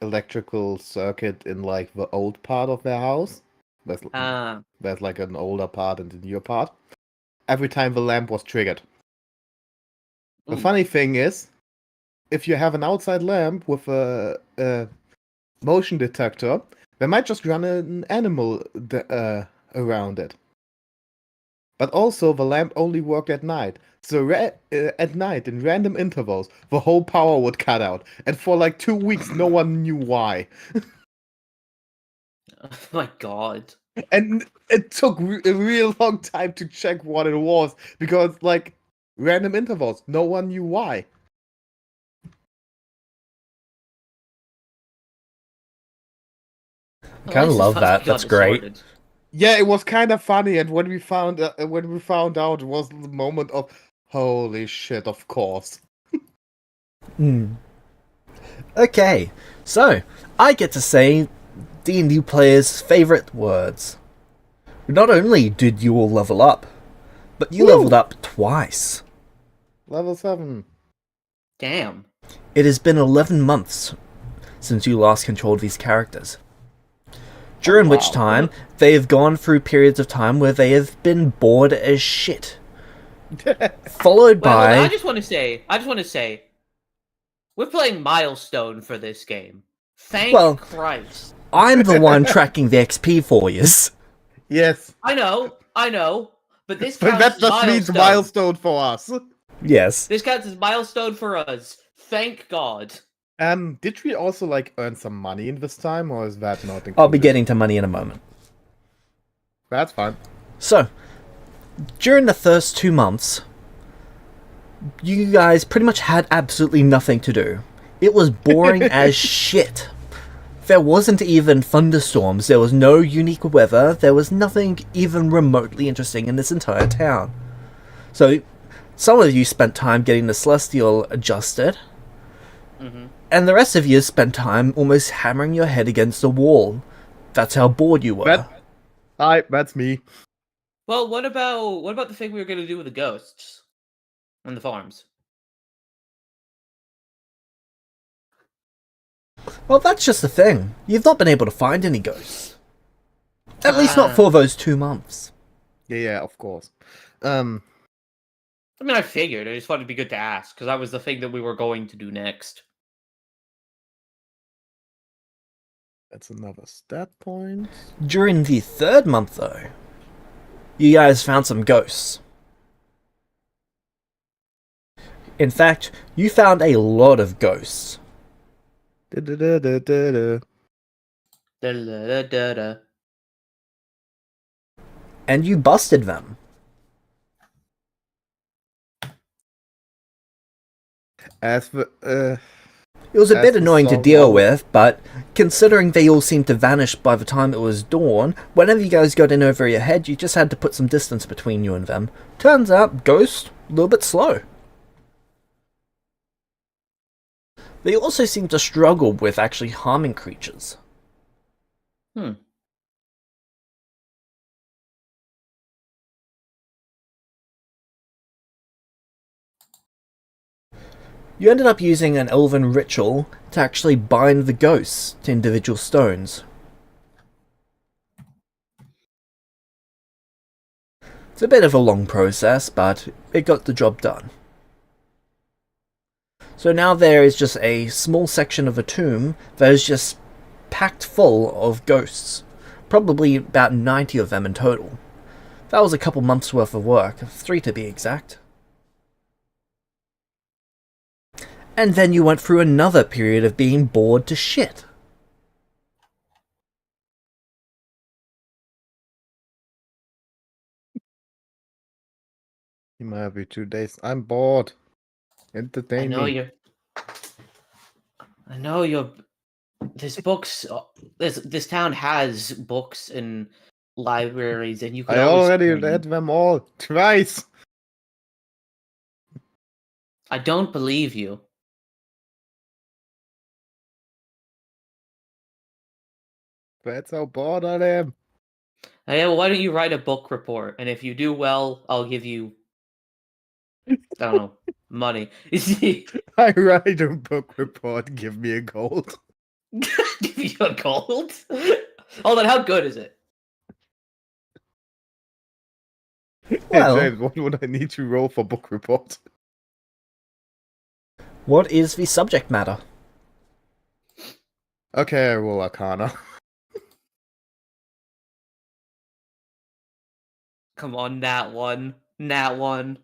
electrical circuit in like the old part of their house. There's, Ah, there's like an older part and a newer part. Every time the lamp was triggered. The funny thing is, if you have an outside lamp with a motion detector, they might just run an animal around it. But also, the lamp only worked at night. So at night, in random intervals, the whole power would cut out. And for like 2 weeks, no one knew why. oh my god. And it took a real long time to check what it was. Because, like, random intervals, no one knew why. I kind of love that. That's great. Sorted. Yeah, it was kind of funny, and when we found out, it was the moment of, holy shit, of course. Okay, so I get to say D&D players' favorite words. Not only did you all level up, but you leveled up twice. Level 7. Damn. It has been 11 months since you last controlled these characters. During which time, they have gone through periods of time where they have been bored as shit. Followed by... Well, I just want to say, we're playing Milestone for this game. Thank Christ. I'm the one tracking the XP for you. Yes. I know, but this But counts that as just means milestone for us. Yes. This counts as milestone for us. Thank God. Did we also, like, earn some money in this time, or is that not included? I'll be getting to money in a moment. That's fine. So, during the first 2 months, you guys pretty much had absolutely nothing to do. It was boring as shit. There wasn't even thunderstorms, there was no unique weather, there was nothing even remotely interesting in this entire town. So, some of you spent time getting the Celestial adjusted, and the rest of you spent time almost hammering your head against a wall. That's how bored you were. Hi, that's me. Well, what about the thing we were going to do with the ghosts on the farms? Well, that's just the thing. You've not been able to find any ghosts. At least not for those 2 months. Yeah, of course. I mean, I figured. I just thought it'd be good to ask, because that was the thing that we were going to do next. That's another stat point. During the 3rd month, though, you guys found some ghosts. In fact, you found a lot of ghosts. Da-da-da-da-da-da. Da-da-da-da-da. And you busted them. As for, It was a bit annoying to solve deal all- with, but considering they all seemed to vanish by the time it was dawn, whenever you guys got in over your head, you just had to put some distance between you and them. Turns out, ghosts, a little bit slow. They also seem to struggle with actually harming creatures. You ended up using an elven ritual to actually bind the ghosts to individual stones. It's a bit of a long process, but it got the job done. So now there is just a small section of a tomb that is just packed full of ghosts. Probably about 90 of them in total. That was a couple months worth of work, 3 to be exact. And then you went through another period of being bored to shit. You might have 2 days. I'm bored. Entertain me. I know you're. There's books. This town has books and libraries, and you could I always already read. read them all. Twice. I don't believe you. That's how bored I am. Hey, well, why don't you write a book report? And if you do well, I'll give you, I don't know, money. I write a book report, give me a gold. Give you a gold? Hold on, how good is it? Well, Hey James, what would I need to roll for book report? what is the subject matter? Okay, I roll Arcana. Come on, nat one. Nat one.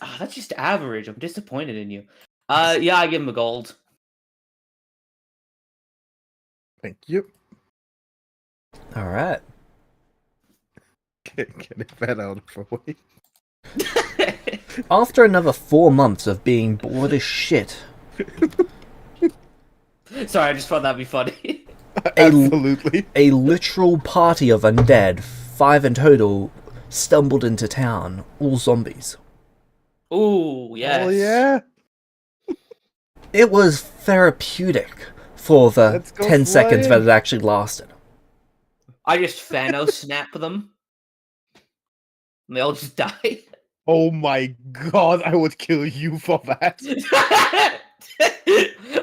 Ah, that's just average. I'm disappointed in you. Yeah, I give him a gold. Thank you. Alright. Get that out of the way. After another 4 months of being bored as shit, Sorry, I just thought that'd be funny. Absolutely. a literal party of undead, 5 in total, stumbled into town, all zombies. Ooh, yes. Oh yeah. It was therapeutic for the Let's go 10 seconds that flying. it actually lasted. I just Thanos snap them. And they all just die. Oh my god, I would kill you for that.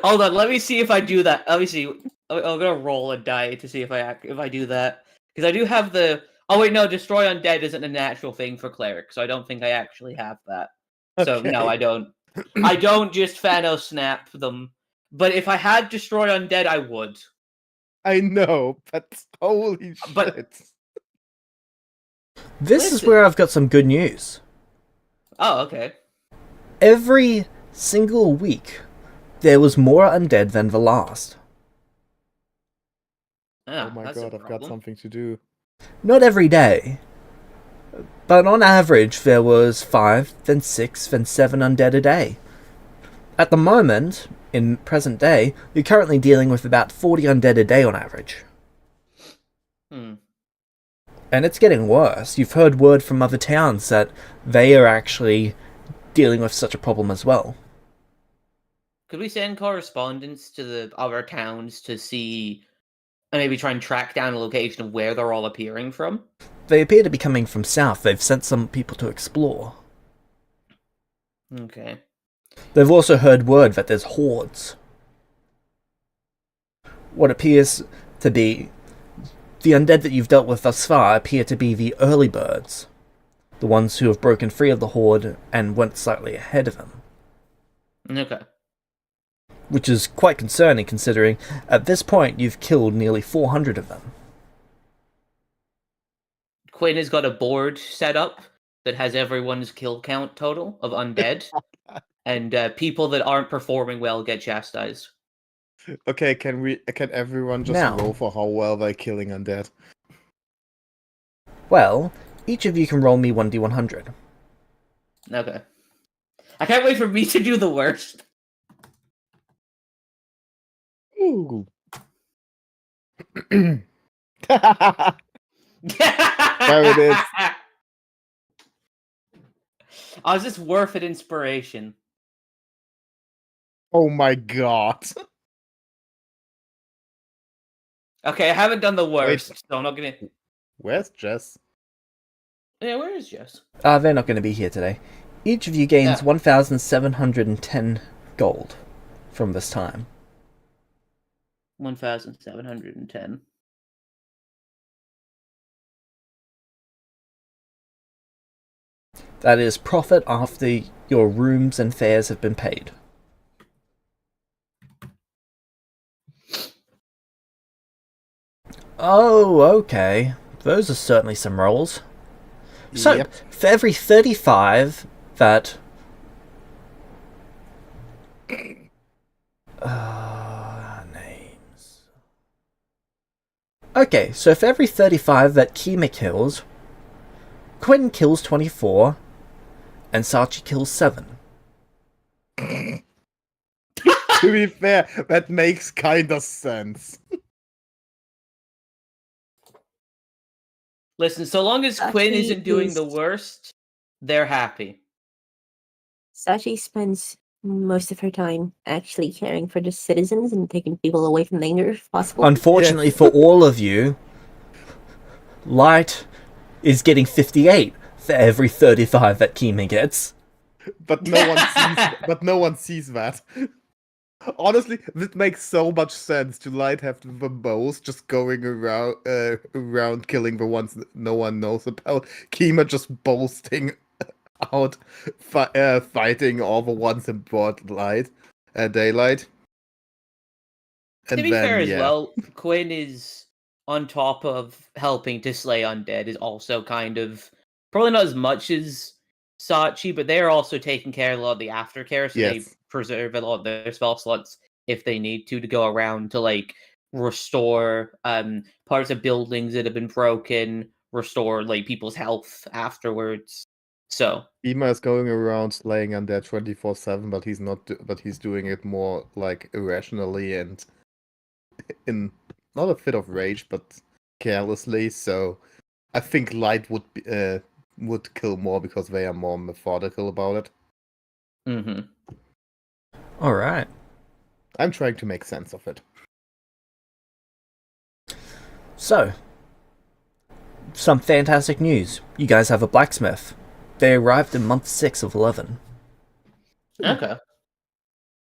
Hold on, let me see if I do that. Let me see. I'm gonna roll a die to see if I do that. Because I do have the... Oh wait, no, destroy undead isn't a natural thing for clerics, so I don't think I actually have that. So no, Okay. I don't. I don't just Thanos snap them. But if I had destroy undead, I would. I know, but holy shit. But- This is Listen. where I've got some good news. Oh, okay. Every single week, there was more undead than the last. Ah, Oh my that's a god, I've got problem. something to do. Not every day, but on average there was 5, then 6, then 7 undead a day. At the moment, in present day, you're currently dealing with about 40 undead a day on average. Hmm. And it's getting worse. You've heard word from other towns that they are actually dealing with such a problem as well. Could we send correspondence to the other towns to see, and maybe try and track down a location of where they're all appearing from? They appear to be coming from south. They've sent some people to explore. Okay. They've also heard word that there's hordes. What appears to be the undead that you've dealt with thus far appear to be the early birds, the ones who have broken free of the horde and went slightly ahead of them, Okay. which is quite concerning considering at this point you've killed nearly 400 of them. Quinn has got a board set up that has everyone's kill count total of undead, and people that aren't performing well get chastised. Okay, can everyone just Now. roll for how well they're killing undead? Well, each of you can roll me 1d100. Okay. I can't wait for me to do the worst. Ooh. There it is. Oh, is this worth it inspiration? Oh my god. Okay, I haven't done the worst, so I'm not gonna... Where's Jess? Yeah, where is Jess? They're not going to be here today. Each of you gains Yeah. 1,710 gold from this time. 1,710. That is profit after your rooms and fares have been paid. Oh, okay. Those are certainly some rolls. So, Yep. for every 35 that... names... Okay, so for every 35 that Kima kills, Quinn kills 24, and Sachi kills 7. To be fair, that makes kind of sense. Listen, so long as Quinn Sachi isn't doing the is- worst, they're happy. Sachi spends most of her time actually caring for the citizens and taking people away from danger if possible. Unfortunately for all of you, Light is getting 58 for every 35 that Kima gets. but no one sees. But no one sees that. Honestly, this makes so much sense to Light have the bows just going around killing the ones that no one knows about. Kima just boasting out, fighting all the ones in broad daylight. And To be then, fair as yeah. well, Quinn is on top of helping to slay undead, is also kind of probably not as much as Sachi, but they're also taking care of a lot of the aftercare, so they Yes. preserve a lot of their spell slots if they need to go around to like restore parts of buildings that have been broken, restore like people's health afterwards. So Kima is going around slaying undead 24/7, but he's not. But he's doing it more like irrationally and in not a fit of rage, but carelessly. So I think Light would kill more because they are more methodical about it. mhm. All right. I'm trying to make sense of it. So, some fantastic news. You guys have a blacksmith. They arrived in month 6 of 11. Okay.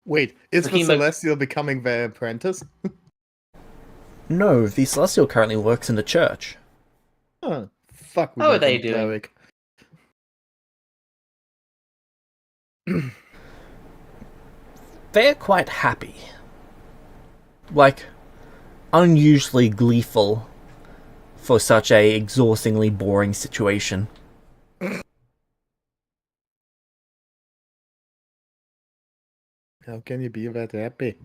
Wait, is the Kima- Celestial becoming their apprentice? No, the Celestial currently works in the church. Huh. Fuck, we How are got they them doing? cleric. They're quite happy. Like, unusually gleeful for such a exhaustingly boring situation. How can you be that happy?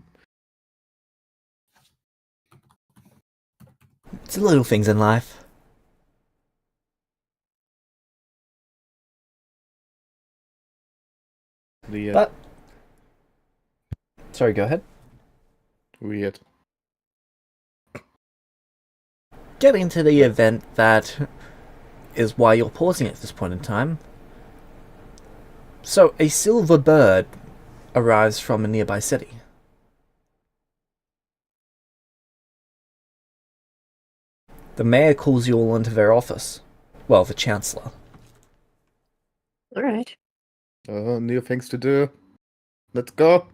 It's the little things in life. Weird. But... Sorry, go ahead. Weird. Getting to the event that is why you're pausing at this point in time. So, a silver bird arrives from a nearby city. The mayor calls you all into their office. Well, the chancellor. All right. New things to do. Let's go.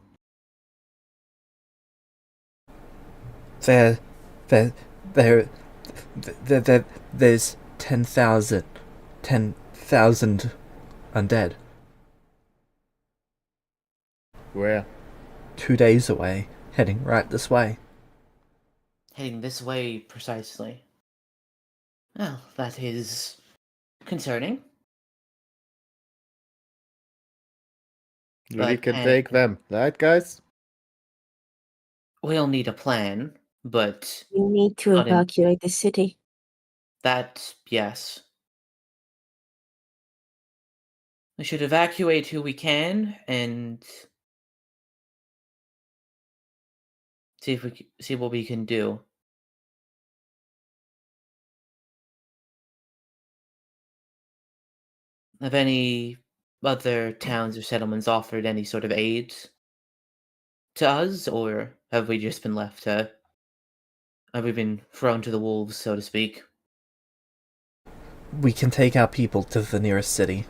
There's 10,000 undead. Where? 2 days away, heading right this way. Heading this way precisely. Well, that is concerning. We But can take them, right, guys? we'll need a plan, but We need to Not in- evacuate the city. that, yes. We should evacuate who we can and see what we can do. Have any other towns or settlements offered any sort of aid to us, or have we just been left to? Have we been thrown to the wolves, so to speak? We can take our people to the nearest city.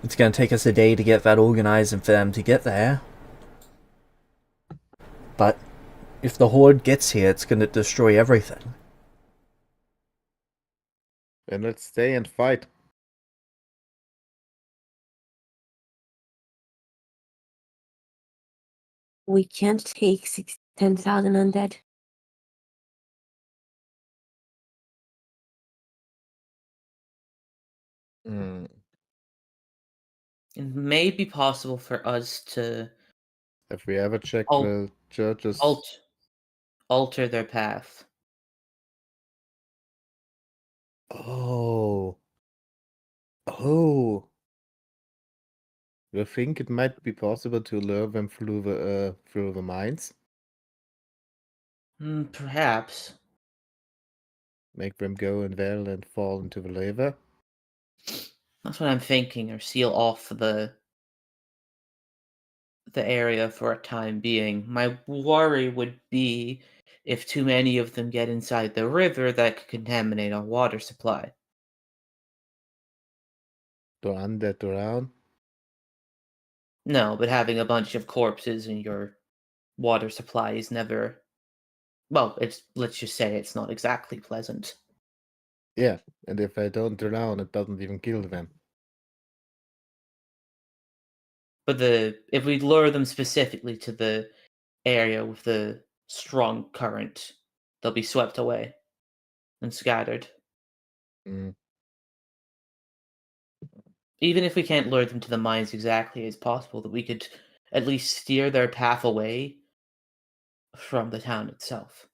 It's going to take us a day to get that organized and for them to get there. But if the Horde gets here, it's going to destroy everything. Then let's stay and fight. We can't take 10,000 undead. Hmm. It may be possible for us to Have we ever checked Al- the churches? alter their path. Oh. Oh. You think it might be possible to lure them through the mines? Perhaps. Make them go in there and fall into the lava? That's what I'm thinking, or seal off the area for a time being. My worry would be if too many of them get inside the river, that could contaminate our water supply. the undead around. No, but having a bunch of corpses in your water supply is never. Well, let's just say it's not exactly pleasant. Yeah, and if I don't drown, it doesn't even kill them. But if we lure them specifically to the area with the strong current, they'll be swept away and scattered. Mm. Even if we can't lure them to the mines exactly, it's possible that we could at least steer their path away from the town itself.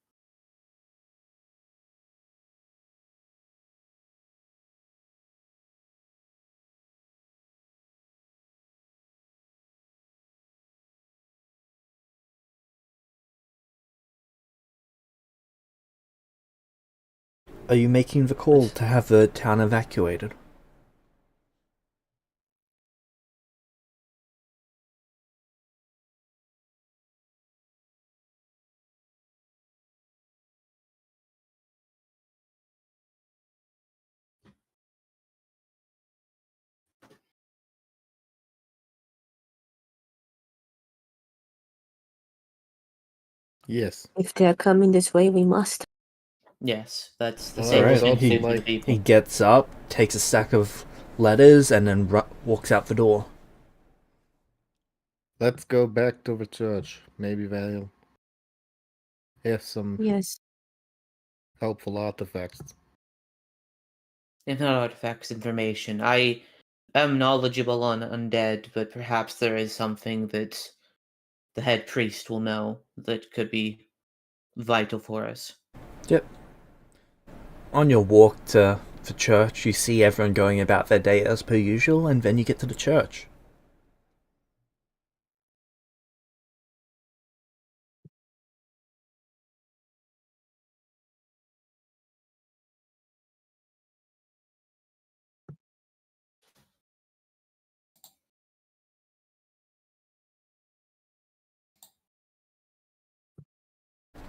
Are you making the call to have the town evacuated? Yes. If they're coming this way, we must. Yes, that's the Well, safest Alright, thing to do for he- the people. He gets up, takes a stack of letters, and then walks out the door. Let's go back to the church. Maybe they'll have some Yes. helpful artifacts. If not artifacts, information. I am knowledgeable on undead, but perhaps there is something that the head priest will know that could be vital for us. Yep. On your walk to the church, you see everyone going about their day as per usual, and then you get to the church.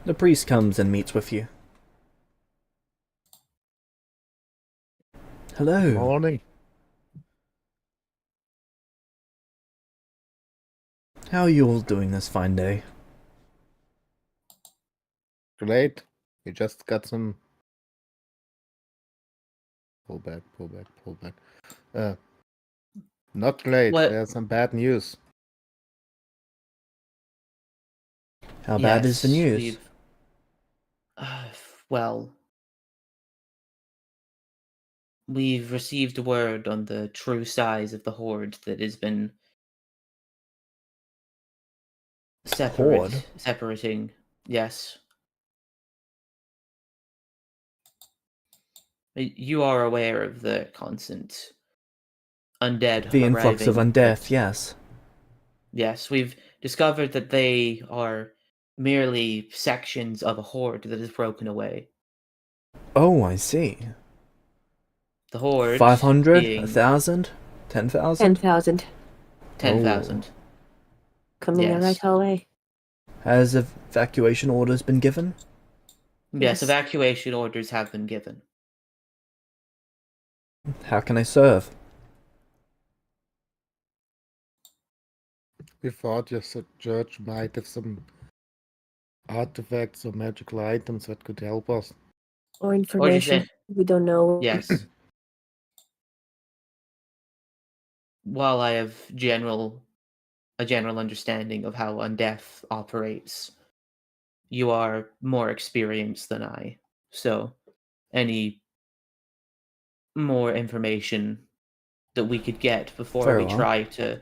The priest comes and meets with you. Hello. Morning. How are you all doing this fine day? Great. We just got some. Pull back, pull back, pull back. Not great. What? There's some bad news. How bad is the Yes, news? we've- well, we've received word on the true size of the horde that has been Horde? separating. Yes. You are aware of the constant undead The influx of arriving, undeath, but- yes. Yes, we've discovered that they are merely sections of a horde that has broken away. Oh, I see. The horde 500? being 1,000? 10,000? 10,000. 10,000. Coming Yes. right our way. Has evacuation orders been given? Yes, Yes. evacuation orders have been given. How can I serve? We thought your church might have some artifacts or magical items that could help us. Or information. We don't know. Yes. While I have a general understanding of how undeath operates, you are more experienced than I. So, any more information that we could get before Very we well. try to.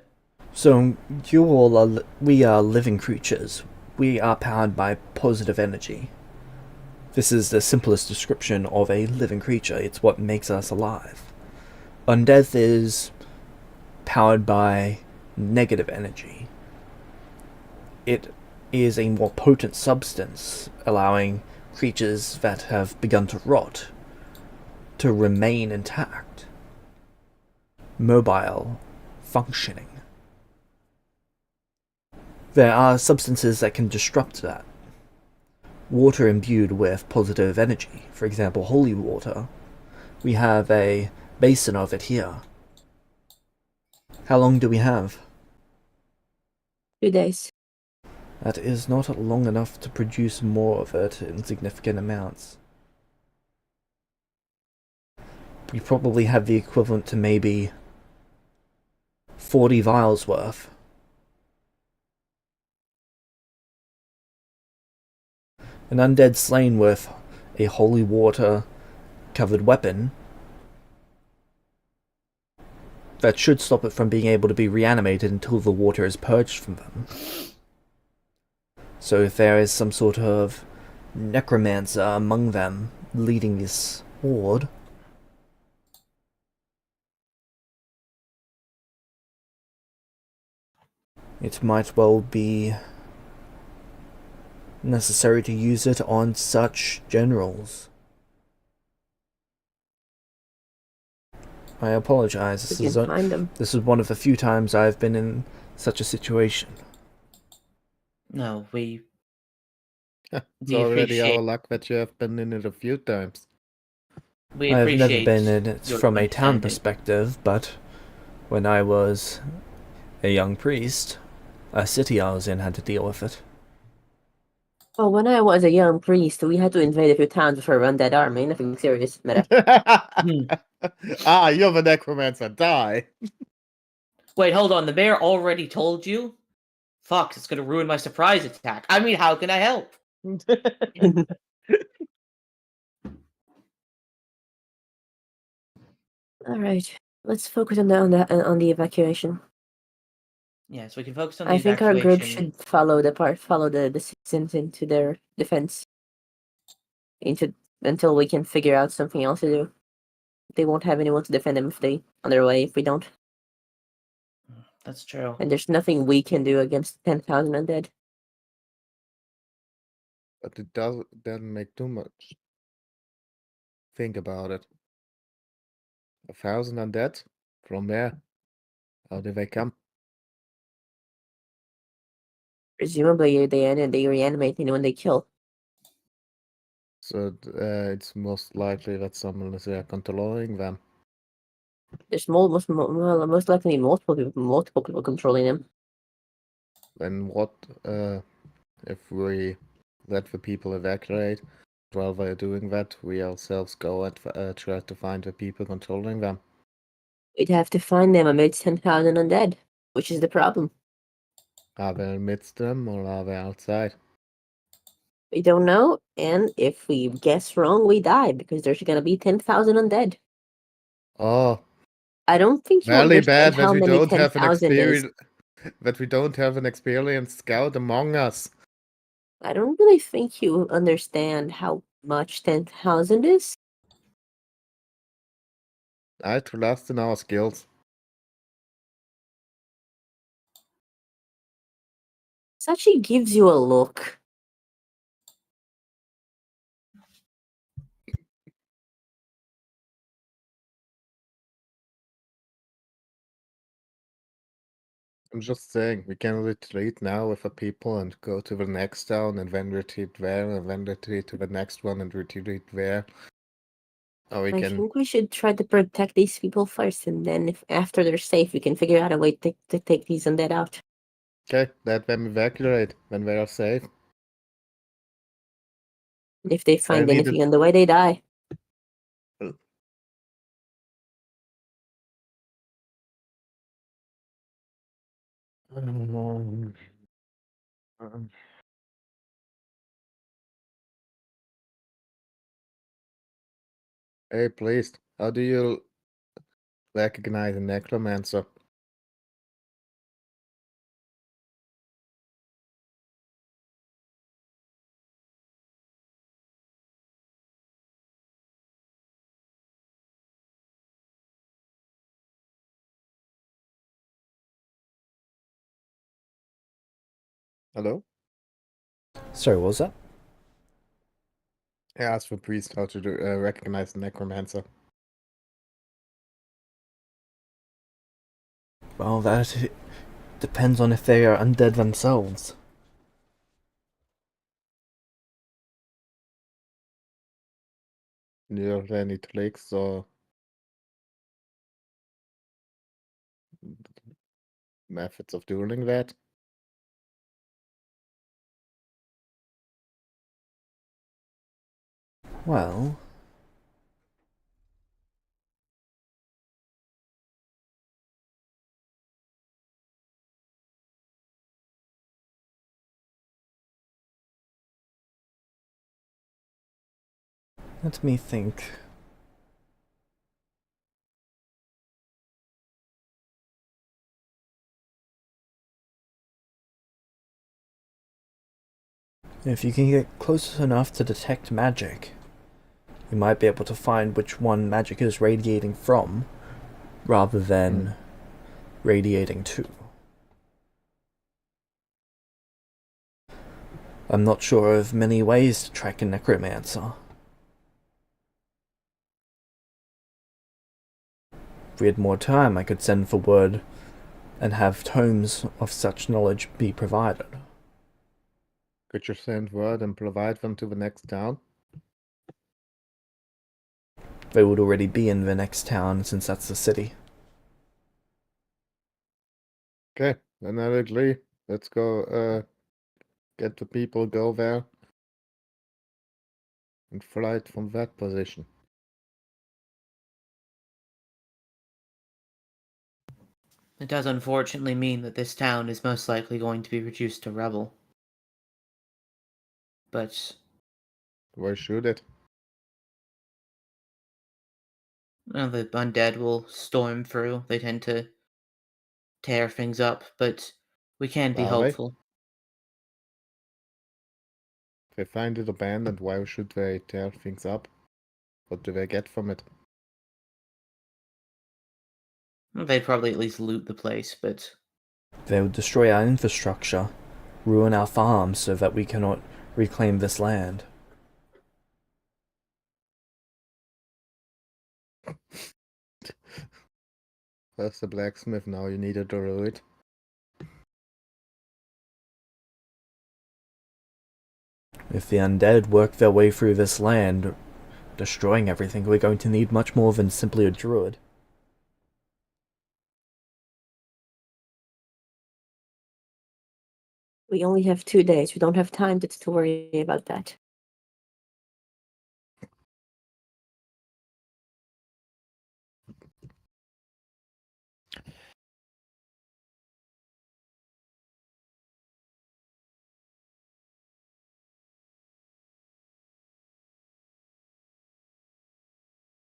So, you all are. We are living creatures. We are powered by positive energy. This is the simplest description of a living creature. It's what makes us alive. Undeath is powered by negative energy. It is a more potent substance, allowing creatures that have begun to rot to remain intact, mobile, functioning. There are substances that can disrupt that. Water imbued with positive energy, for example, holy water. We have a basin of it here. How long do we have? 2 days. That is not long enough to produce more of it in significant amounts. We probably have the equivalent to maybe 40 vials worth. An undead slain with a holy water covered weapon, that should stop it from being able to be reanimated until the water is purged from them. So if there is some sort of necromancer among them leading this horde, it might well be necessary to use it on such generals. I apologize. We can find them. This is one of the few times I've been in such a situation. No, It's we already our appreciate luck that you have been in it a few times. we I've never appreciate been in it your from a town understanding. perspective, but when I was a young priest, a city I was in had to deal with it. Well, when I was a young priest, we had to invade a few towns before we run that army. Nothing serious. Meta. You're the necromancer. Die. Wait, hold on. The mayor already told you? Fuck, it's gonna ruin my surprise attack. I mean, how can I help? All right, let's focus on the evacuation. Yes, we can focus on the I think our group evacuation. should follow the citizens into their defense, until we can figure out something else to do. They won't have anyone to defend them on their way if we don't. That's true. And there's nothing we can do against 10,000 undead. But it doesn't make too much. Think about it. 1,000 undead? From where? How did they come? Presumably they reanimate anyone they kill. So it's most likely that someone is controlling them. There's most likely multiple people controlling them. Then what if we let the people evacuate? While they're doing that, we ourselves go and try to find the people controlling them. We'd have to find them amidst 10,000 undead, which is the problem. Are they amidst them or are they outside? We don't know, and if we guess wrong, we die because there's gonna be 10,000 undead. Oh, I don't think you very understand bad that how we many don't have an 10,000 is. experience. That we don't have an experienced scout among us. I don't really think you understand how much 10,000 is. I trust in our skills. Sachi gives you a look. I'm just saying, we can retreat now with the people and go to the next town and then retreat there and then retreat to the next one and retreat there. Or we I can. think we should try to protect these people first, and then if after they're safe, we can figure out a way to take these undead out. Okay, let them evacuate when they are safe. And if they find need anything on the way, they die. Hey, please, how do you recognize a necromancer? Hello? Sorry, what was that? I asked the priest how to recognize the necromancer. Well, that depends on if they are undead themselves. Do you have any tricks or methods of doing that. Well, let me think. If you can get close enough to detect magic, you might be able to find which one magic is radiating from, rather than radiating to. I'm not sure of many ways to track a necromancer. If we had more time, I could send for word and have tomes of such knowledge be provided. Could you send word and provide them to the next town? They would already be in the next town, since that's the city. Okay, then I agree. Let's go get the people, go there, and fly it from that position. It does unfortunately mean that this town is most likely going to be reduced to rubble. But Why should it? the undead will storm through. They tend to tear things up, but we can be Are they? hopeful. If they find it abandoned, why should they tear things up? What do they get from it? They'd probably at least loot the place, but They would destroy our infrastructure, ruin our farms so that we cannot reclaim this land. First the blacksmith, now you need a druid. If the undead work their way through this land, destroying everything, we're going to need much more than simply a druid. We only have 2 days. We don't have time to worry about that.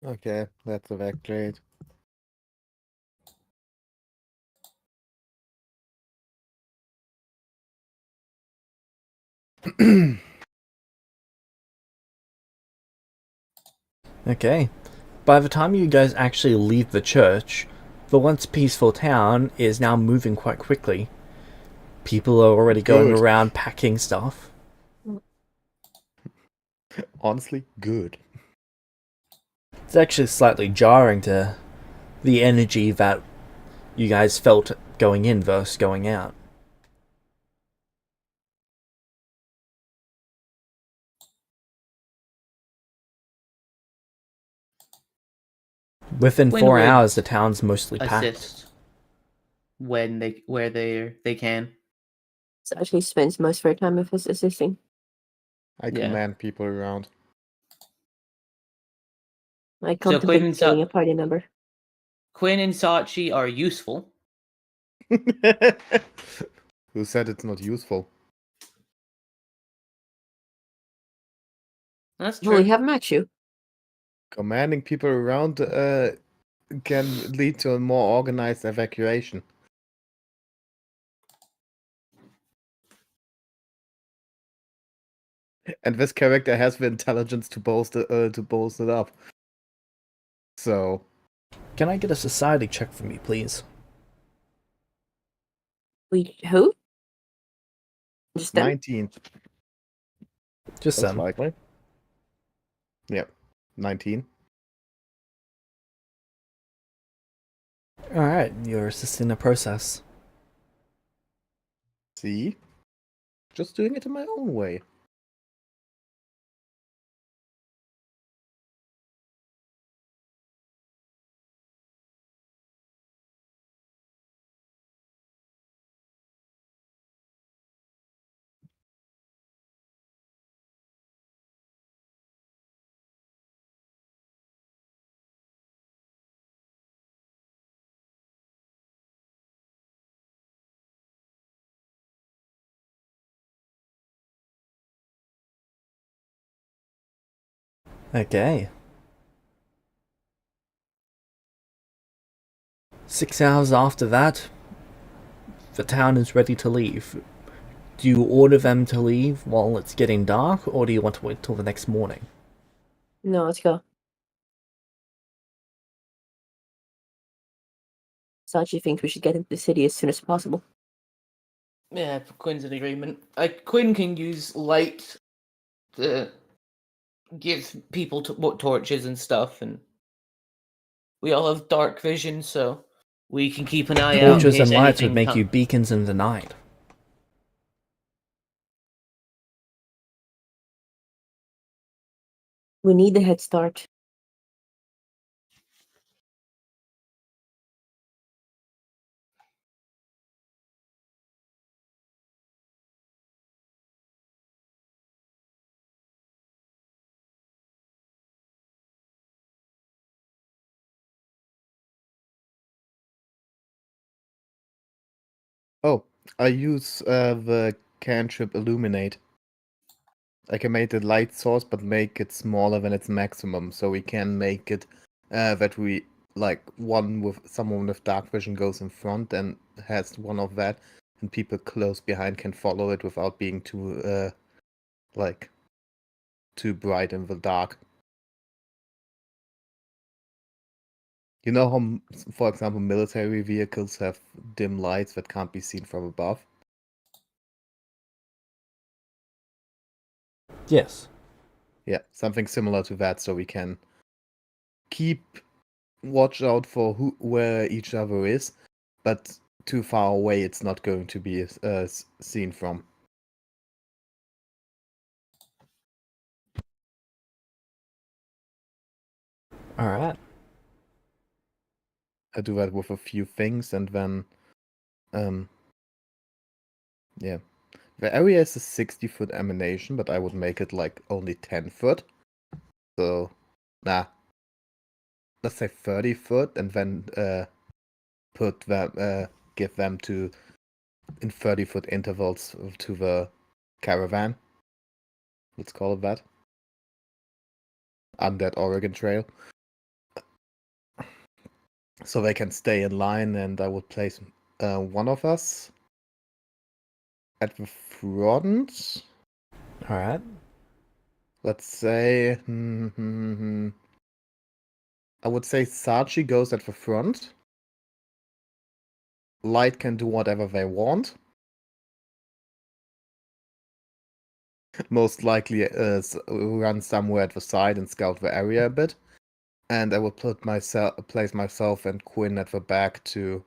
Okay, let's evacuate. Okay. By the time you guys actually leave the church, the once peaceful town is now moving quite quickly. People are already going Good. around packing stuff. Honestly, good. It's actually slightly jarring to the energy that you guys felt going in versus going out. Within Quinn 4 would hours, the town's mostly packed. assist when they can. So actually spends most of her time with us assisting. I Yeah. command people around. I So Quinn contemplate and killing a party member. Quinn and Sachi are useful. Who said it's not useful? That's Well, we true. have met you. Commanding people around can lead to a more organized evacuation. And this character has the intelligence to bolster it up. So, Can I get a society check for me, please? Who? Just them? 19. Just Most them. likely. Yep. 19. Alright, you're assisting the process. See? Just doing it in my own way. Okay. 6 hours after that, the town is ready to leave. Do you order them to leave while it's getting dark, or do you want to wait till the next morning? No, let's go. Sachi thinks we should get into the city as soon as possible. Yeah, Quinn's in agreement. Quinn can use light to give people torches and stuff, and we all have dark vision, so we can keep an eye out in Torches case and lights would anything make you beacons in the night. We need the head start. Oh, I use the cantrip illuminate. I can make the light source, but make it smaller than its maximum, so we can make it that we like someone with dark vision goes in front and has one of that, and people close behind can follow it without being too too bright in the dark. You know how, for example, military vehicles have dim lights that can't be seen from above? Yes. Yeah, something similar to that, so we can keep watch out for where each other is, but too far away it's not going to be seen from. Alright. I do that with a few things, and then yeah. The area is a 60-foot emanation, but I would make it like only 10 foot. So, let's say 30 foot, and then put them, give them to in 30-foot intervals to the caravan. Let's call it that. On that Oregon Trail. So they can stay in line, and I would place one of us at the front. Alright. Let's say, I would say Sachi goes at the front. Light can do whatever they want. Most likely run somewhere at the side and scout the area a bit. And I would place myself and Quinn at the back to...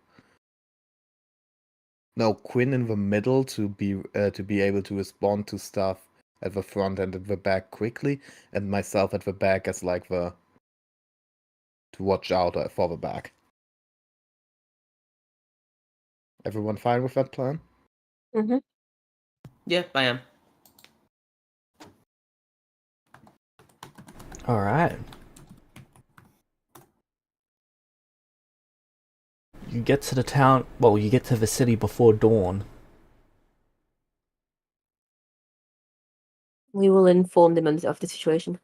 No, Quinn in the middle to be able to respond to stuff at the front and at the back quickly, and myself at the back as like to watch out for the back. Everyone fine with that plan? Mm-hmm. Yeah, I am. Alright. You get to the town, well, you get to the city before dawn. We will inform them of the situation.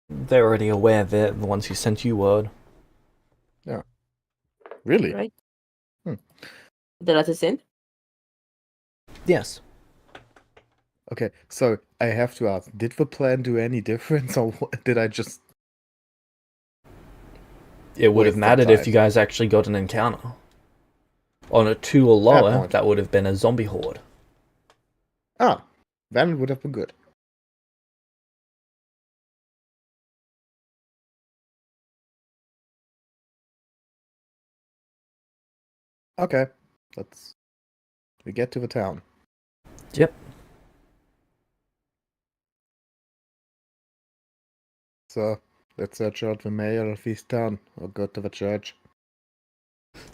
They're already aware, they're the ones who sent you word. Yeah. Really? Right? Hmm. They let us in? Yes. Okay, so I have to ask, did the plan do any difference, or did I just... It would have Waste of mattered if time. you guys actually got an encounter. On a 2 or Fair lower, point. that would have been a zombie horde. Ah, then it would have been good. Okay, we get to the town. Yep. So, let's search out the mayor of this town, or go to the church.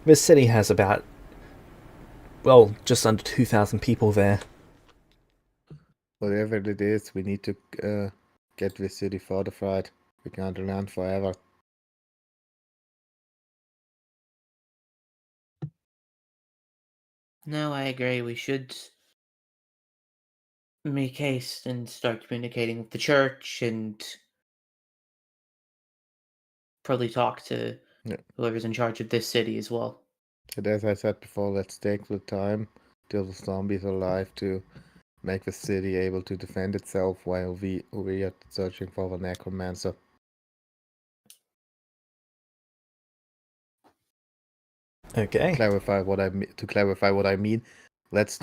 This city has about, well, just under 2,000 people there. Whatever it is, we need to get this city fortified. We can't land forever. No, I agree. We should make haste and start communicating with the church and probably talk to Yeah. whoever's in charge of this city as well. And as I said before, let's take the time till the zombies are alive to make the city able to defend itself while we are searching for the necromancer. Okay. To clarify what I mean, let's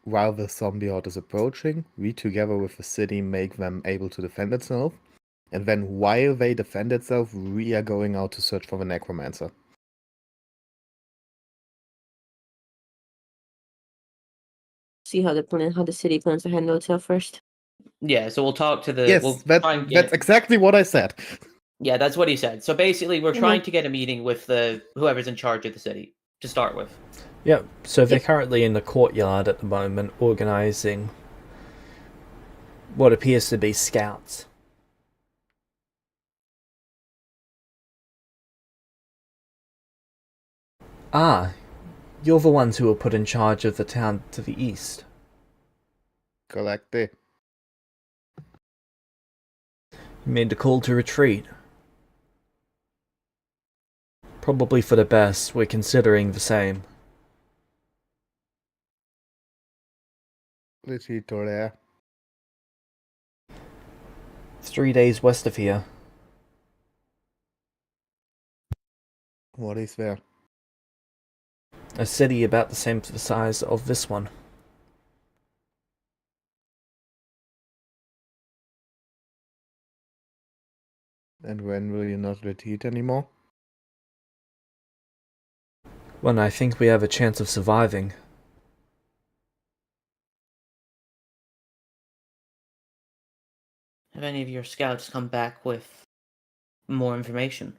while the zombie horde is approaching, we together with the city make them able to defend itself, and then while they defend itself, we are going out to search for the necromancer. See how the city plans to handle itself first. Yeah, so we'll talk to the. Yes, We'll that's try and get. exactly what I said. Yeah, that's what he said. So basically, we're Mhm. trying to get a meeting with the whoever's in charge of the city to start with. Yep. So they're Yep. currently in the courtyard at the moment, organizing what appears to be scouts. Ah, you're the ones who were put in charge of the town to the east. Correctly. You made the call to retreat. Probably for the best, we're considering the same. Little there. 3 days west of here. What is there? A city about the same size of this one. And when will you not retreat anymore? When I think we have a chance of surviving. Have any of your scouts come back with more information?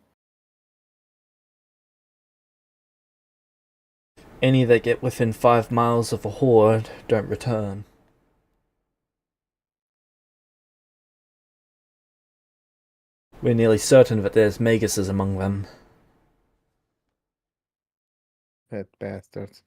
Any that get within 5 miles of a horde don't return. We're nearly certain that there's Maguses among them. Fat bastards.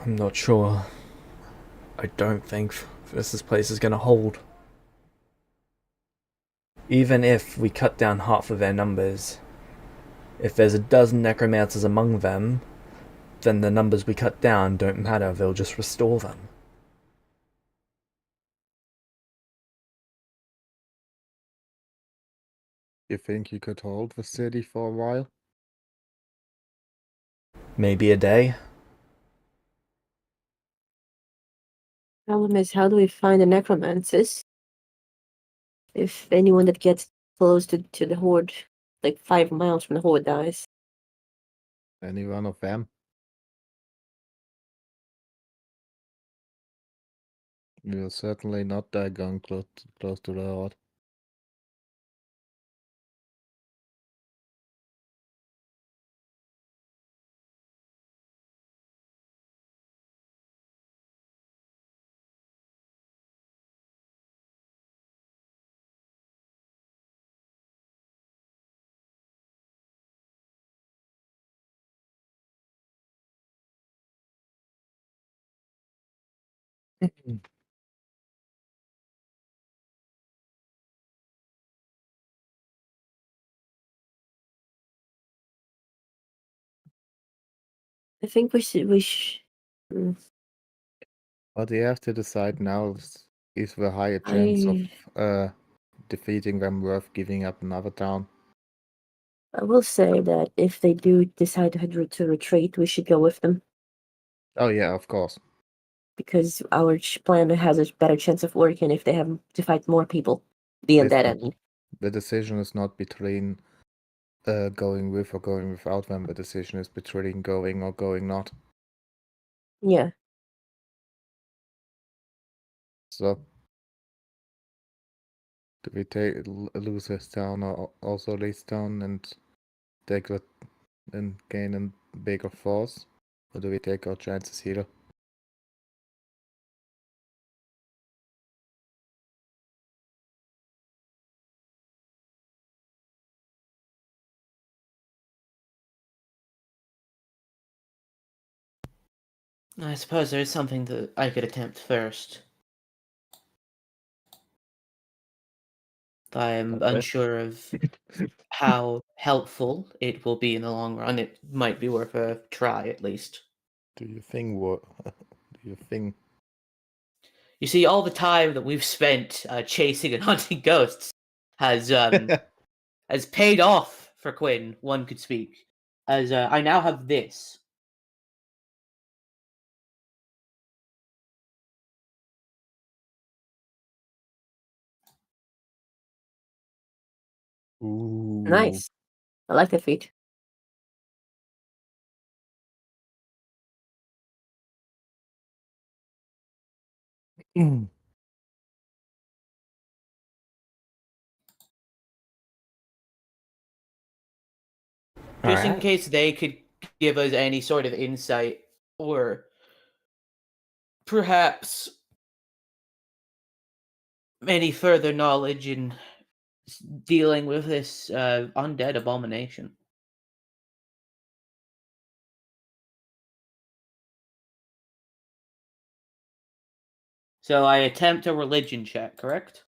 I'm not sure. I don't think this place is gonna hold. Even if we cut down half of their numbers, if there's a dozen necromancers among them, then the numbers we cut down don't matter, they'll just restore them. You think you could hold the city for a while? Maybe a day? Problem is, how do we find the necromancers? If anyone that gets close to the horde, like 5 miles from the horde, dies. Any one of them? We will certainly not die going close to the horde. I think we should. What you have to decide now is the higher chance of defeating them worth giving up another town. I will say that if they do decide to retreat, we should go with them Oh yeah, of course. because our plan has a better chance of working if they have to fight more people. The undead, I Listen, mean. the decision is not between going with or going without them. The decision is between going or going not. Yeah. So, do we lose his town or also Lee's town and take it and gain a bigger force? Or do we take our chances here? I suppose there is something that I could attempt first. I am Okay. unsure of how helpful it will be in the long run. It might be worth a try at least. Do you think what? Do you think? You see, all the time that we've spent chasing and hunting ghosts has paid off for Quinn. One could speak, as I now have this. Ooh. Nice. I like the feat. Mm. Just in Alright. case they could give us any sort of insight or perhaps any further knowledge in dealing with this undead abomination. So I attempt a religion check, correct?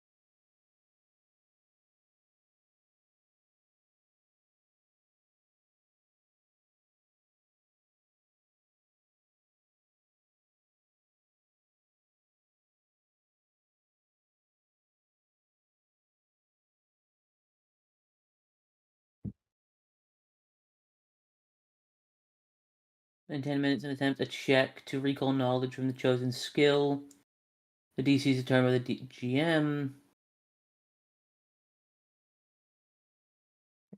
In 10 minutes, an attempt a check to recall knowledge from the chosen skill. The DC is determined by the GM.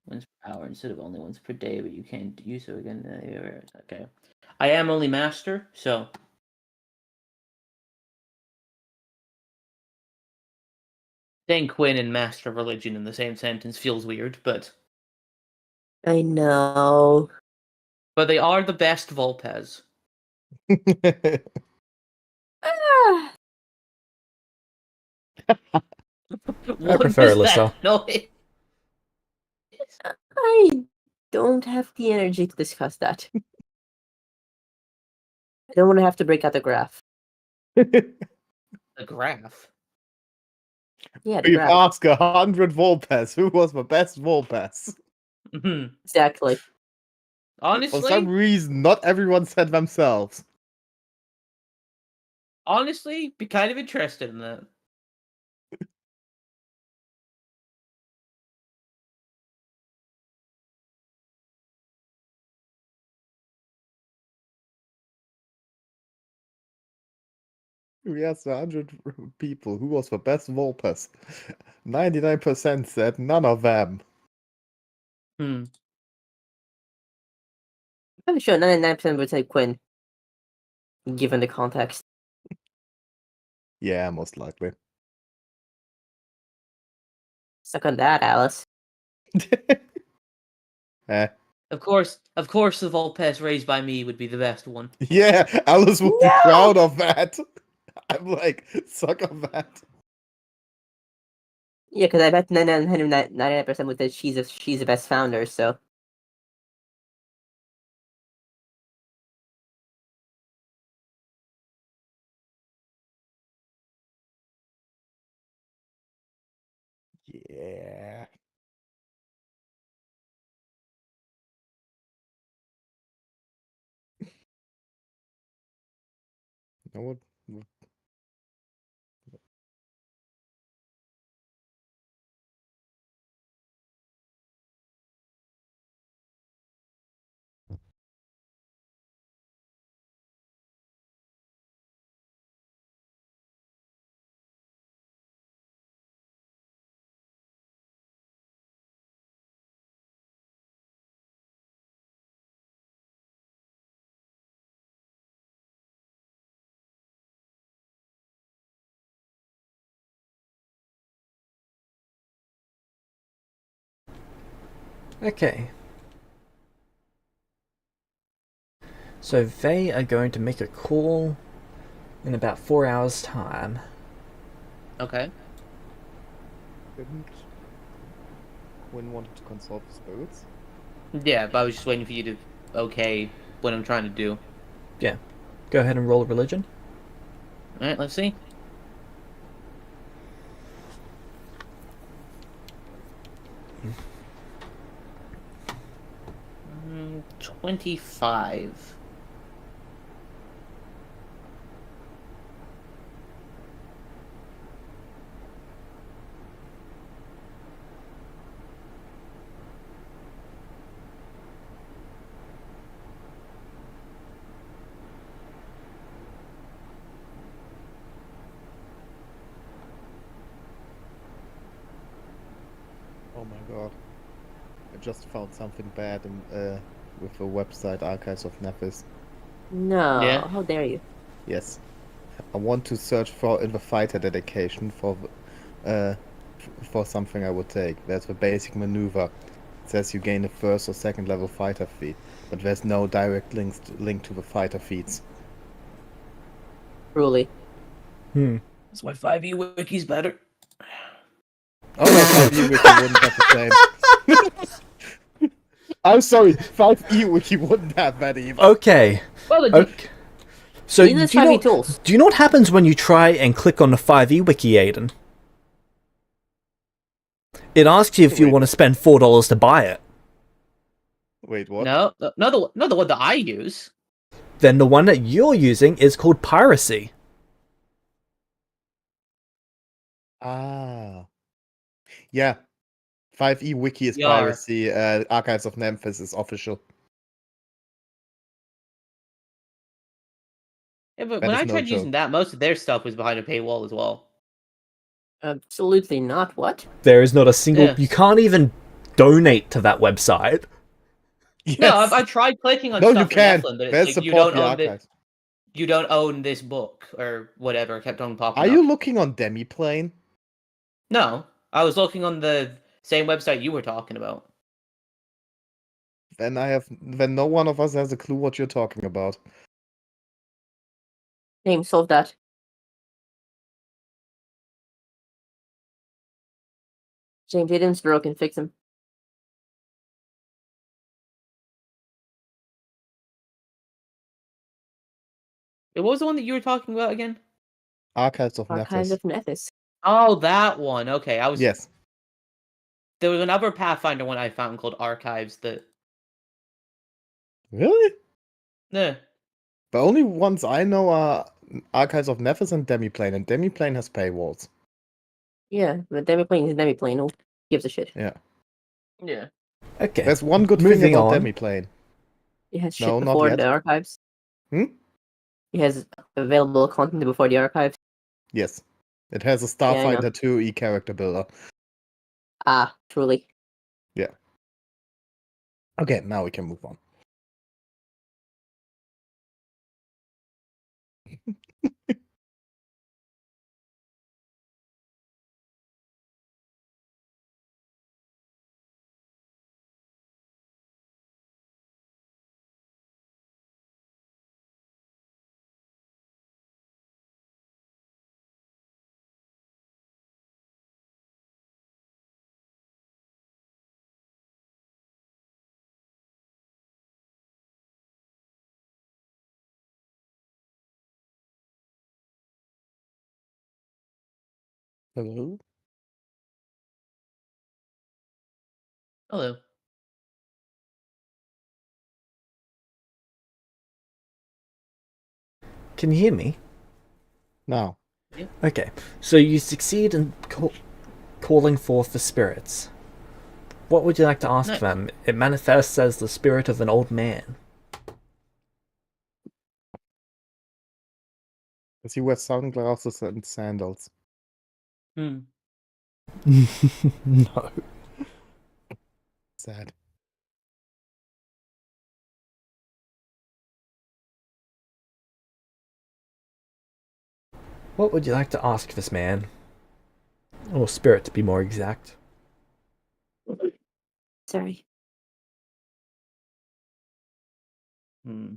Once per hour instead of only once per day, but you can't do so again. Okay. I am only master, so. Saying Quinn and Master of Religion in the same sentence feels weird, but I know. they are the best Volpez. Ah, What prefer was Alyssa. that noise? I don't have the energy to discuss that. I don't want to have to break out the graph. The graph. Yeah, the We've graph. asked 100 Volpes who was the best Volpes. Mhm. Exactly. For some Honestly, reason, not everyone said themselves. be kind of interested in that. We asked 100 people who was the best Volpes. 99% said none of them. Hmm. I'm sure 99% would say Quinn, given the context. Yeah, most likely. Suck on that, Alice. Eh. Of course, the Volpez raised by me would be the best one. Yeah, Alice would be No! proud of that. I'm like, suck on that. Yeah, because I bet 99% would say she's the best founder, so. Yeah. You know what? Okay. So they are going to make a call in about 4 hours' time. Okay. Didn't Quinn wanted to consult the spirits? Yeah, but I was just waiting for you to okay what I'm trying to do. Yeah. Go ahead and roll a religion. All right, let's see. 25. Oh my god. I just found something bad with the website Archives of Nephis. No, Yeah. how dare you? Yes. I want to search for in the fighter dedication for something I would take. There's the basic maneuver. It says you gain a first or second level fighter feat, but there's no direct link to the fighter feats. Truly. That's why 5e wiki's better. Oh no, 5e wiki wouldn't have the same. I'm sorry, 5e wiki wouldn't have that either. Okay. Well, Okay. So These are do you, savvy know, tools. do you know what happens when you try and click on the 5e wiki, Aiden? It asks you if you Wait. want to spend $4 to buy it. Wait, what? no, not the one that I use. Then the one that you're using is called piracy. Ah. Yeah. 5e wiki is Yar. piracy, Archives of Memphis is official. Yeah, but That when is I no tried joke. using that, most of their stuff was behind a paywall as well. Absolutely not. What? There is not a single... Yeah. You can't even donate to that website. Yes. No, I tried clicking on No, stuff you in can. Nephilim, but it's There's like support the archives. you don't own this book or whatever. It kept on popping Are up. you looking on Demiplane? No, I was looking on the same website you were talking about. Then no one of us has a clue what you're talking about. Name, solve that. James Aiden's broken. Fix him. What was the one that you were talking about again? Archives of Archives Nephis. of Nephis. Oh, that one. Okay, Yes. There was another Pathfinder one I found called Archives that. Really? Eh. The only ones I know are Archives of Nephis and Demiplane, and Demiplane has paywalls. Yeah, but Demiplane is Demiplane. Who gives a shit? Yeah. Yeah. Okay. There's one good thing Moving about on. Demiplane. It has shit No, not before yet. the archives. Hmm? It has available content before the archives. Yes. It has a Yeah, I know. Starfinder 2 character builder. Ah, truly. Yeah. Okay, now we can move on. Hello? Hello. Can you hear me? Now. Okay. So you succeed in calling forth the spirits. What would you like to ask Nice. them? It manifests as the spirit of an old man. Does he wear sunglasses and sandals? Hmm. No. Sad. What would you like to ask this man? Or spirit, to be more exact. Sorry. Hmm.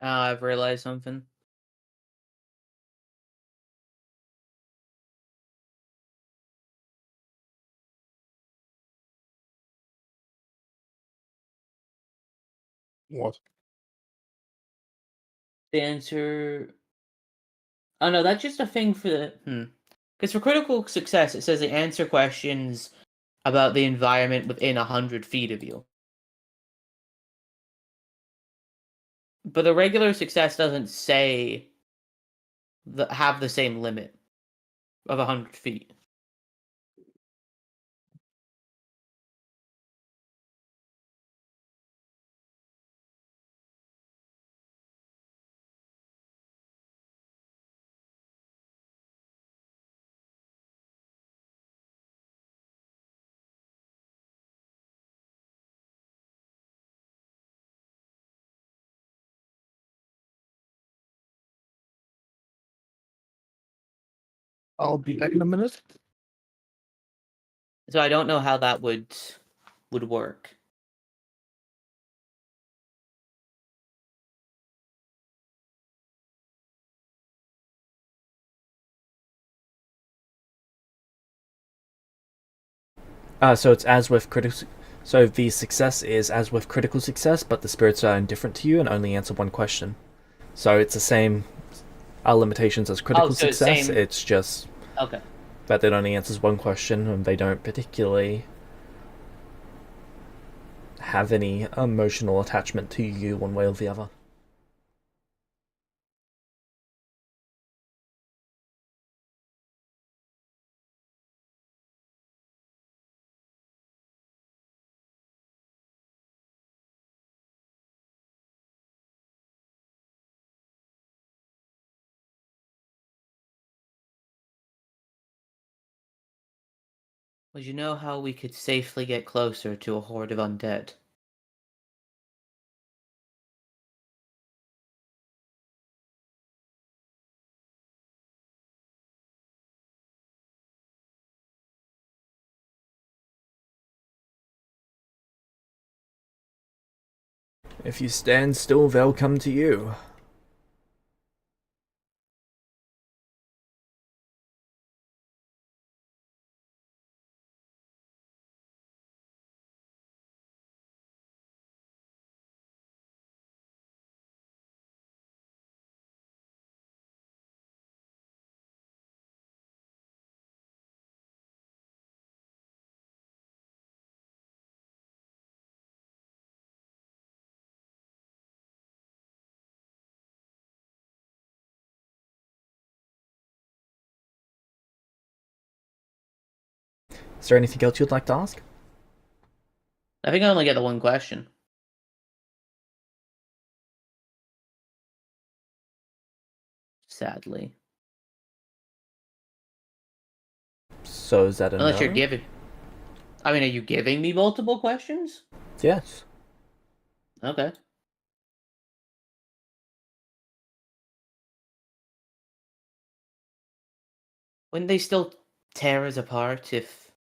I've realized something. What? The answer. Oh no, that's just a thing for the. Because for critical success, it says they answer questions about the environment within 100 feet of you. But the regular success doesn't say have the same limit of 100 feet. I'll be back in a minute. So I don't know how that would work. So it's as with critical. So the success is as with critical success, but the spirits are indifferent to you and only answer one question. So it's the same limitations as critical so it's success. same- It's just Okay. that it only answers one question and they don't particularly have any emotional attachment to you one way or the other. Would you know how we could safely get closer to a horde of undead? If you stand still, they'll come to you. Is there anything else you'd like to ask? I think I only get the one question. Sadly. So is that a Unless no? you're giving. I mean, are you giving me multiple questions? Yes. Okay. Wouldn't they still tear us apart if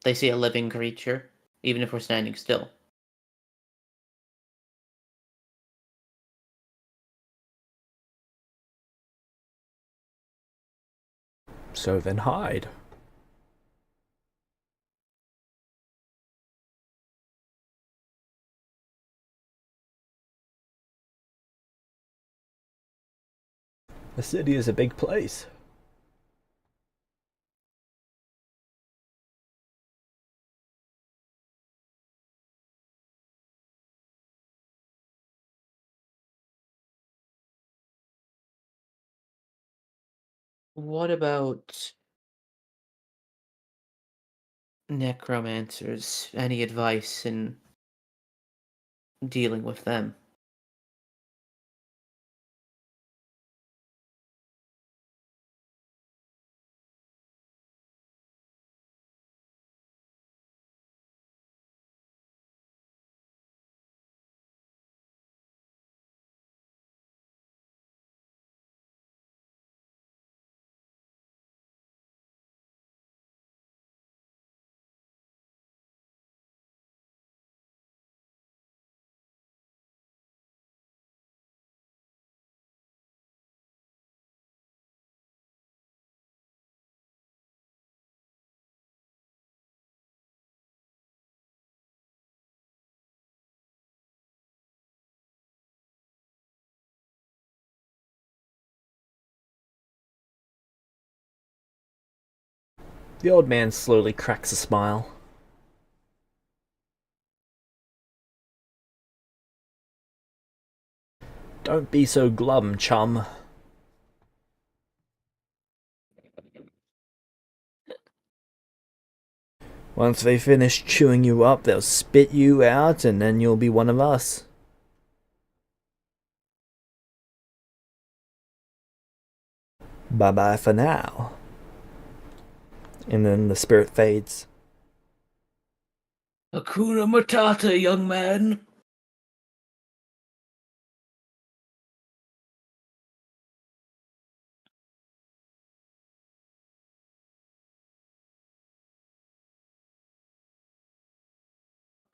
they see a living creature, even if we're standing still? So then hide. The city is a big place. What about necromancers? Any advice in dealing with them? The old man slowly cracks a smile. Don't be so glum, chum. Once they finish chewing you up, they'll spit you out, and then you'll be one of us. Bye-bye for now. And then the spirit fades. Hakuna Matata, young man.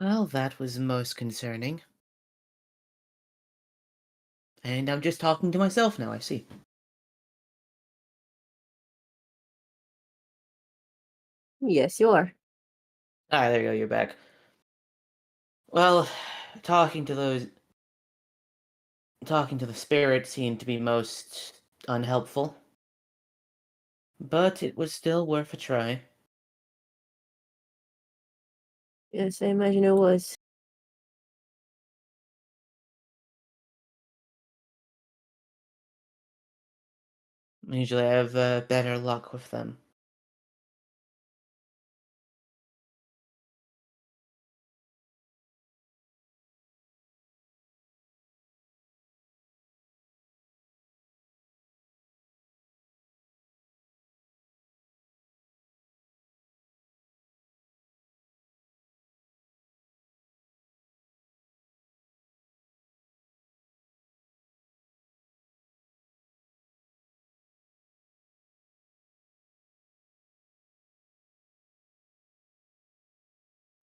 Well, that was most concerning. And I'm just talking to myself now, I see. Yes, you are. Ah, there you go, you're back. Well, talking to the spirit seemed to be most unhelpful. But it was still worth a try. Yes, I imagine it was. Usually I have better luck with them.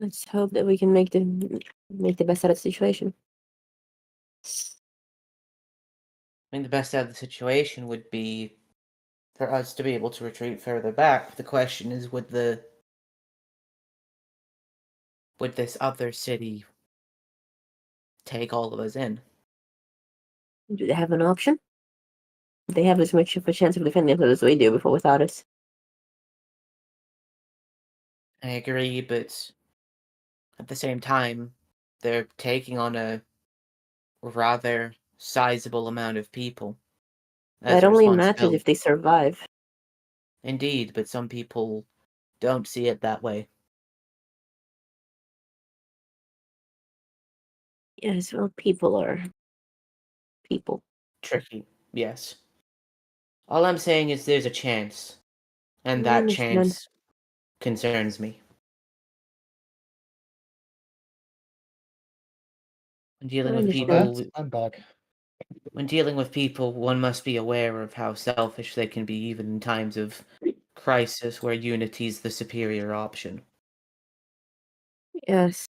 Let's hope that we can make the best out of the situation. I mean, the best out of the situation would be for us to be able to retreat further back. The question is, would this other city take all of us in? Do they have an option? They have as much of a chance of defending themselves as we do before without us. I agree, but at the same time, they're taking on a rather sizable amount of people. As That a only matters responsibility. if they survive. Indeed, but some people don't see it that way. Yes, well, people are people. Tricky, yes. All I'm saying is there's a chance, and I that understand. chance concerns me. When dealing I with understand. people, I'm back. when dealing with people, one must be aware of how selfish they can be, even in times of crisis where unity is the superior option. Yes.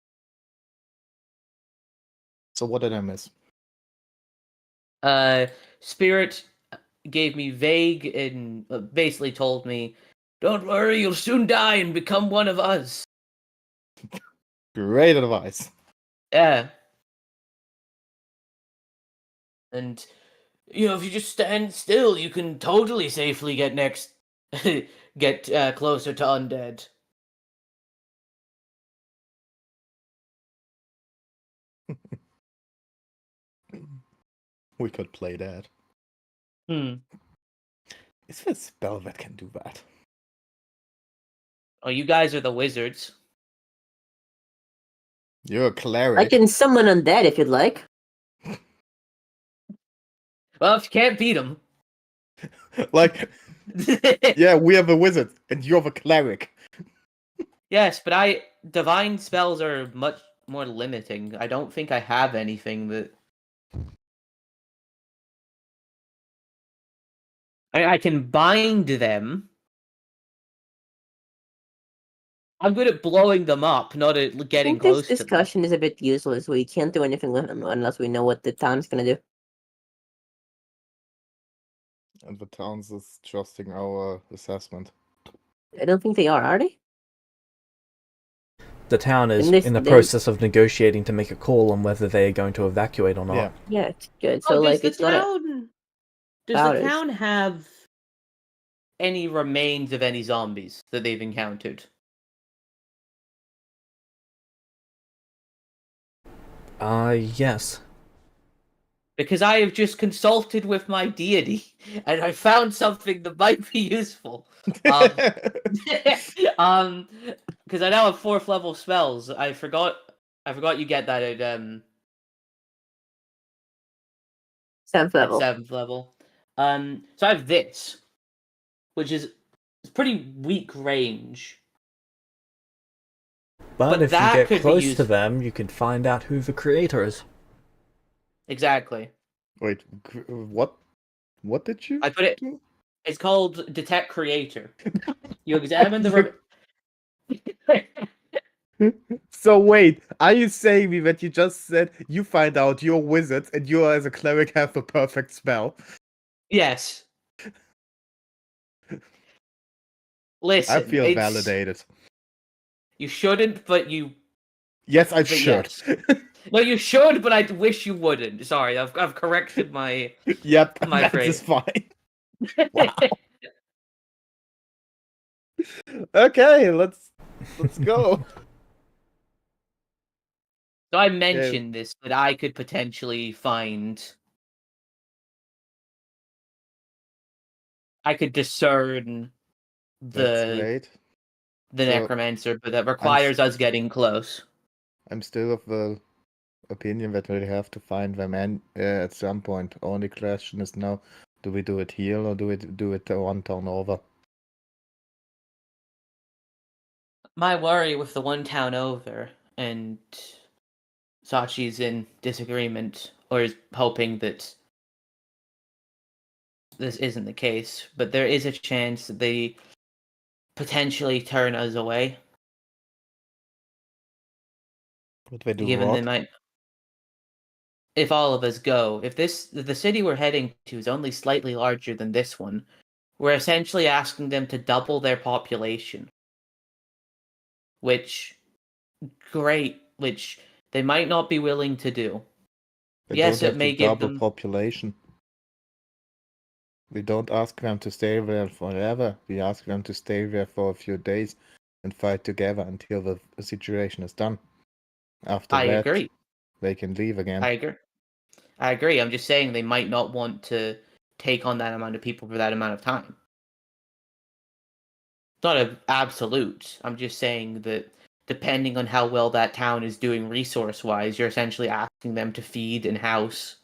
So what did I miss? Spirit gave me vague and basically told me, "Don't worry, you'll soon die and become one of us." Great advice. Yeah. And if you just stand still, you can totally safely get closer to undead. We could play that. Hmm. Is there a spell that can do that? Oh, you guys are the wizards. You're a cleric. I can summon undead if you'd like. Well, if you can't beat them. Like, yeah, we have a wizard, and you're the cleric. Yes, but divine spells are much more limiting. I don't think I have anything that I can bind them. I'm good at blowing them up, not at I getting think this close to them. discussion is a bit useless. We can't do anything with them unless we know what the town's gonna do. And the towns is trusting our assessment. I don't think they are they? The town is And this- in the they- process of negotiating to make a call on whether they are going to evacuate or not. Yeah. Yeah, it's good. So like, it's not Does about the us. town have any remains of any zombies that they've encountered? Yes. Because I have just consulted with my deity, and I found something that might be useful. Because I now have 4th level spells. I forgot you get that at 7th level. 7th level. So I have this, which is pretty weak range. But if you that get could be close to used- them, you can find out who the creator is. Exactly. Wait, what? What did you I put it. do? It's called Detect Creator. You examine the. So wait, are you saying me that you just said you find out you're wizards and you as a cleric have the perfect spell? Yes. Listen, I feel validated. You shouldn't, but you. Yes, I But should. yes. No, you should, but I wish you wouldn't. Sorry, I've corrected my Yep, my that phrase. is fine. Wow. Okay, let's go. So I mentioned this, that I could potentially I could discern That's the great. the So, necromancer, but that requires us getting close. I'm still of the opinion that we have to find them at some point. Only question is now, do we do it here or do we do it one town over? My worry with the one town over, and Sachi's in disagreement, or is hoping that this isn't the case, but there is a chance that they potentially turn us away. What they do Given they rot? might, if all of us go, if the city we're heading to is only slightly larger than this one, we're essentially asking them to double their population. Which they might not be willing to do. They Yes, don't it have may to give double them. population. We don't ask them to stay there forever. We ask them to stay there for a few days and fight together until the situation is done. After I that, agree. they can leave again. I agree. I'm just saying they might not want to take on that amount of people for that amount of time. It's not an absolute. I'm just saying that depending on how well that town is doing resource-wise, you're essentially asking them to feed and house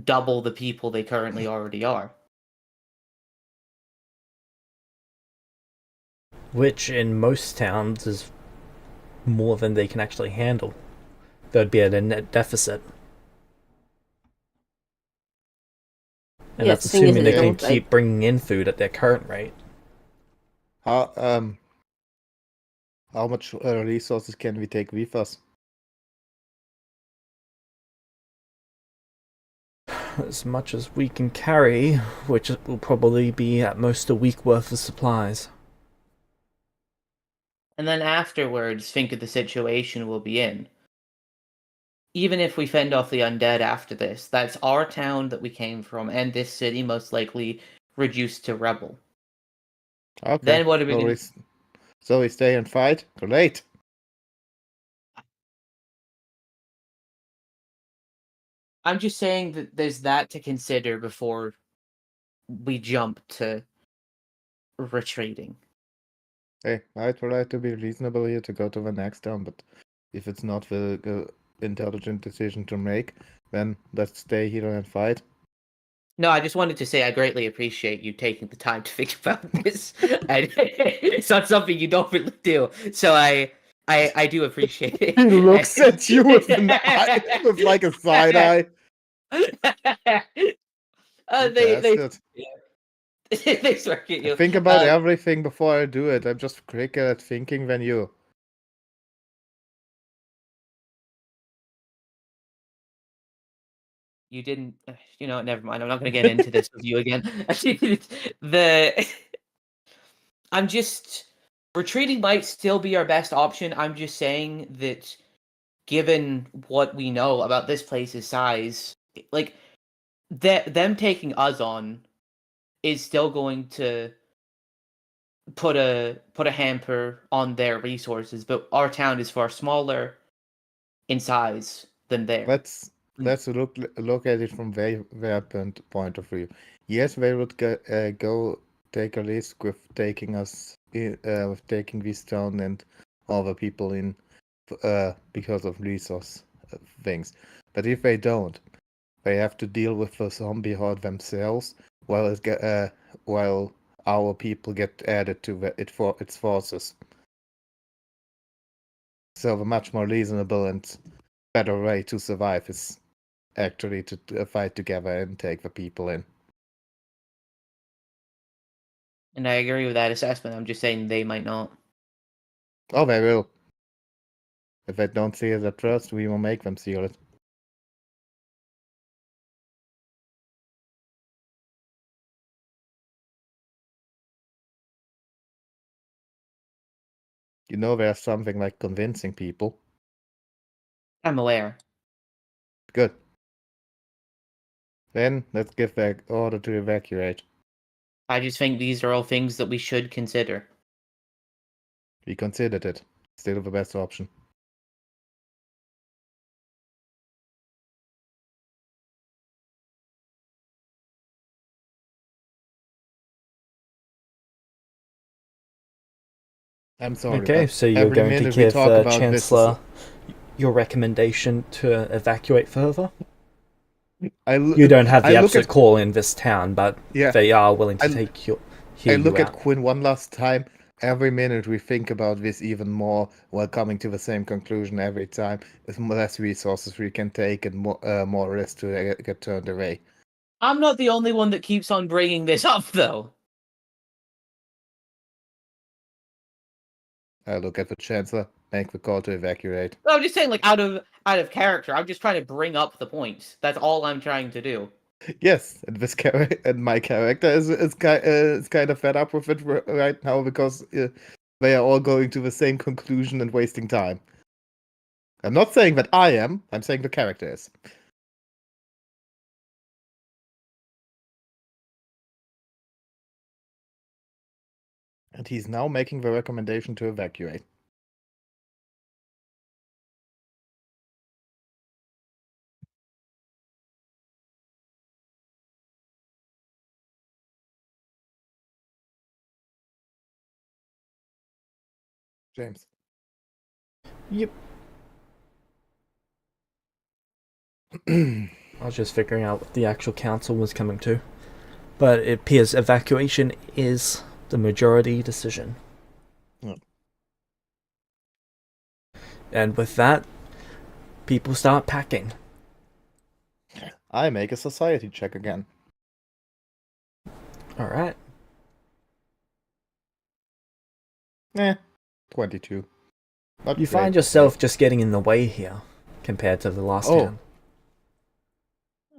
double the people they currently already are. Which in most towns is more than they can actually handle. They'd be at a net deficit. And Yeah, that's the thing is assuming they they can don't, like- keep bringing in food at their current rate. How much resources can we take with us? As much as we can carry, which will probably be at most a week worth of supplies. And then afterwards, think of the situation we'll be in. Even if we fend off the undead after this, that's our town that we came from, and this city most likely reduced to rebel. Okay. Then what are we going to... So we stay and fight? Great. I'm just saying that there's that to consider before we jump to retreating. Hey, I try to be reasonable here to go to the next town, but if it's not the intelligent decision to make, then let's stay here and fight. No, I just wanted to say I greatly appreciate you taking the time to think about this. And it's not something you don't really do, so I do appreciate it. He looks at you with an eye, with like a side eye. They smirk at you. Think about everything before I do it. I'm just quicker at thinking than you. You didn't. You know, never mind. I'm not going to get into this with you again. I'm just retreating might still be our best option. I'm just saying that, given what we know about this place's size, like them taking us on is still going to put a hamper on their resources, but our town is far smaller in size than theirs. Let's look at it from their point of view. Yes, they would go take a risk with taking us with taking this town and all the people in because of resource things. But if they don't, they have to deal with the zombie horde themselves, while our people get added to its forces. So the much more reasonable and better way to survive is actually to fight together and take the people in. And I agree with that assessment. I'm just saying they might not. Oh, they will. If they don't see it at first, we will make them see it. You know, there's something like convincing people. I'm aware. Good. Then let's give the order to evacuate. I just think these are all things that we should consider. We considered it. Still the best option. I'm sorry. Okay, but so you're every going to minute we give talk about this is- Chancellor your recommendation to evacuate further? You You don't have the look absolute at- call in this town, but Yeah. they are willing to I- hear I you look out. at Quinn one last time. Every minute we think about this even more, while coming to the same conclusion every time. There's less resources we can take and more risk to get turned away. I'm not the only one that keeps on bringing this up, though. I look at the Chancellor, make the call to evacuate. I'm just saying, like, out of character. I'm just trying to bring up the points. That's all I'm trying to do. Yes, and and my character is kind of fed up with it right now because they are all going to the same conclusion and wasting time. I'm not saying that I am. I'm saying the character is. And he's now making the recommendation to evacuate. James. Yep. I was just figuring out what the actual council was coming to. But it appears evacuation is the majority decision. Yeah. And with that, people start packing. I make a society check again. Alright. 22. Not You great, find but yourself just getting in the way here, compared to the last Oh. town.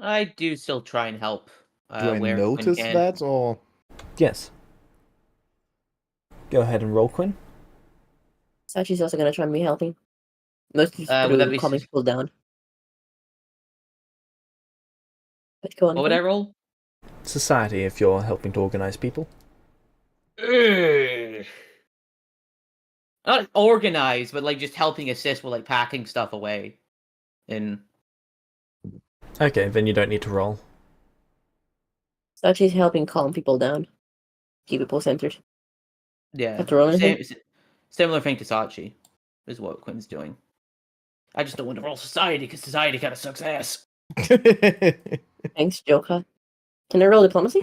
I do still try and help. do I where Quinn notice can. that or? Yes. Go ahead and roll, Quinn. Sachi's also gonna try and be helping. Mostly Would that through be calming people down. But go on. What would I Quinn. roll? Society, if you're helping to organize people. Not organized, but like just helping assist with like packing stuff away. And Okay, then you don't need to roll. Sachi's helping calm people down. Keep people centered. yeah, Have to roll anything? similar thing to Sachi is what Quinn's doing. I just don't want to roll society because society kind of sucks ass. Thanks, Joker. Can I roll diplomacy?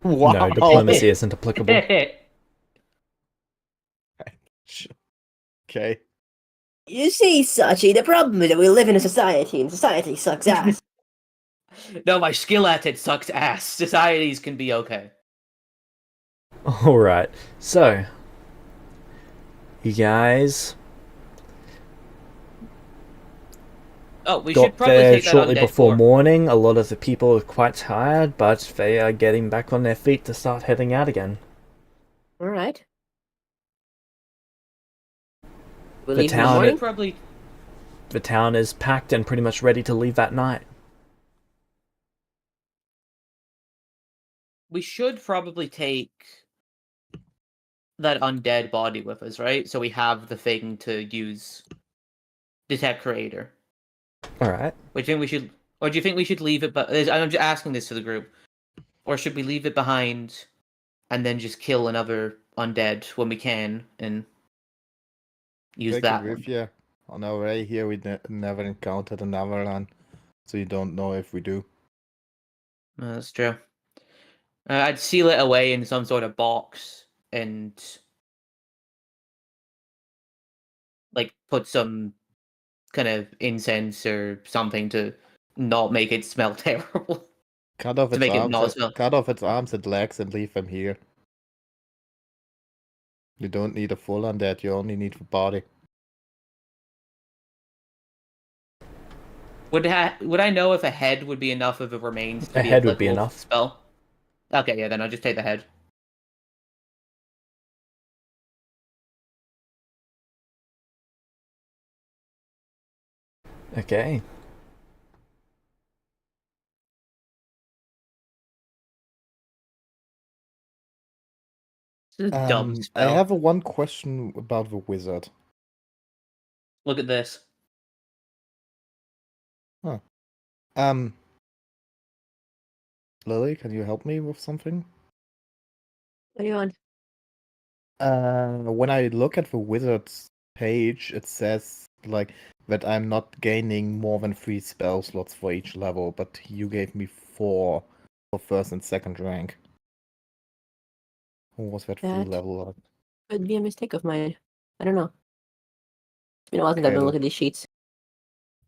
Wow. No, diplomacy isn't applicable. Okay. You see, Sachi, the problem is that we live in a society, and society sucks ass. No, my skill at it sucks ass. Societies can be okay. Alright, so. You guys Oh, we should got probably there take that on shortly deck before 4. morning. A lot of the people are quite tired, but they are getting back on their feet to start heading out again. Alright. We'll The leave in the town- morning? Probably. The town is packed and pretty much ready to leave that night. We should probably take that undead body with us, right? So we have the thing to use detect creator. All right. Or do you think we should leave it? But I'm just asking this to the group, or should we leave it behind and then just kill another undead when we can and use Take that it one? with you. On our way here, we never encountered another one, so you don't know if we do. That's true. I'd seal it away in some sort of box and like put some kind of incense or something to not make it smell terrible. Cut off To its make it arms. not smell. Cut off its arms and legs and leave them here. You don't need a full undead. You only need the body. Would I know if a head would be enough of the remains to A be head would be applicable to enough. the spell? Okay, yeah, then I'll just take the head. Okay. This is a dumb I spell. have one question about the wizard. Look at this. Lily, can you help me with something? What do you want? When I look at the wizard's page, it says like that I'm not gaining more than 3 spell slots for each level, but you gave me 4 for first and second rank. Who was that full That level up? could be a mistake of mine. I don't know. It's been a while since I've Okay, been looking at these sheets.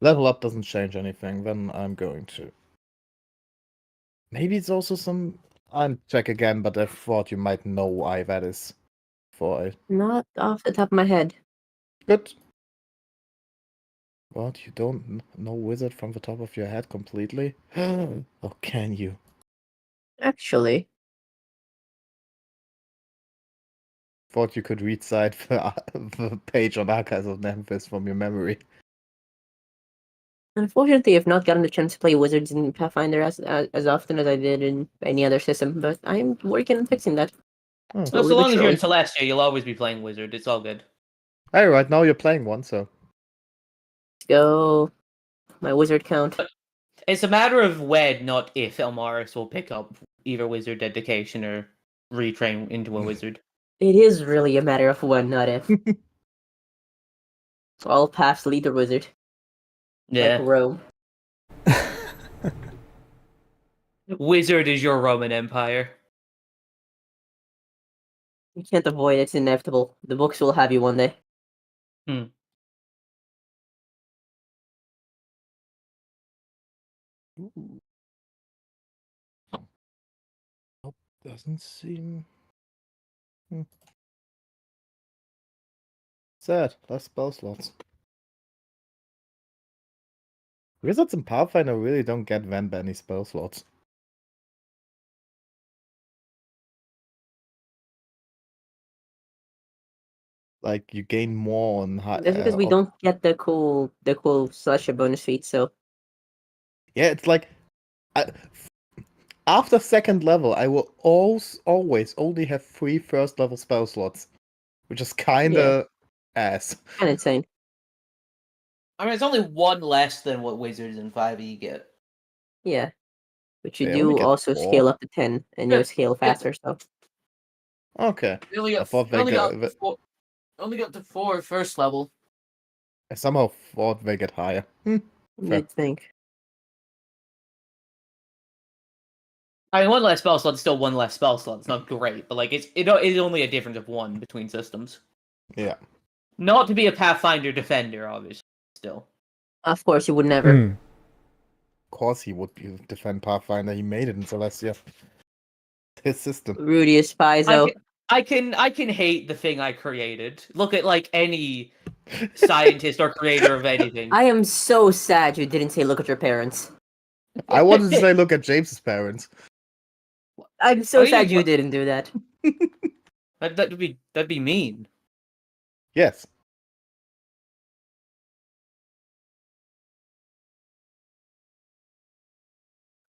level up doesn't change anything, then I'm going to. Maybe it's also some. I'll check again, but I thought you might know why that is. For it. Not off the top of my head. Good. What? You don't know wizard from the top of your head completely? Or can you? Actually, Thought you could recite the page on Archives of Memphis from your memory. unfortunately, I've not gotten the chance to play Wizards in Pathfinder as often as I did in any other system, but I'm working on fixing that. Oh. So Slowly but long as you're in surely. Celestia, you'll always be playing wizard. It's all good. Hey, right now you're playing one, so. Let's go. My wizard count. It's a matter of when, not if, Elmaris will pick up either wizard dedication or retrain into a wizard. It is really a matter of when, not if. So all paths lead to wizard. Yeah. Like Rome. Wizard is your Roman Empire. You can't avoid it, it's inevitable. The books will have you one day. Ooh. Nope, doesn't seem. Sad. Less spell slots. Wizards in Pathfinder really don't get that many spell slots. Like you gain more on high. That's because we don't get the cool Celestia bonus feat, so Yeah, it's like after second level, I will always only have 3 first level spell slots, which is kinda ass. kinda insane. I mean, it's only one less than what wizards in 5e get. Yeah. But you They only do get also 4? scale up to 10 and Yeah, you scale faster, so Okay. You only I thought they only got to 4 first level. I somehow thought they get higher. Fair. you'd think. I mean, one less spell slot is still one less spell slot. It's not great, but like it's only a difference of 1 between systems. Yeah. Not to be a Pathfinder defender, obviously. Still, Of course you would never. Hmm. Of course he would be defend Pathfinder. He made it in Celestia. His system. Rudius Paizo. I can hate the thing I created. Look at like any scientist or creator of anything. I am so sad you didn't say look at your parents. I wanted to say look at James's parents. I'm so Oh, yeah, sad you what- didn't do that. That'd be mean. Yes.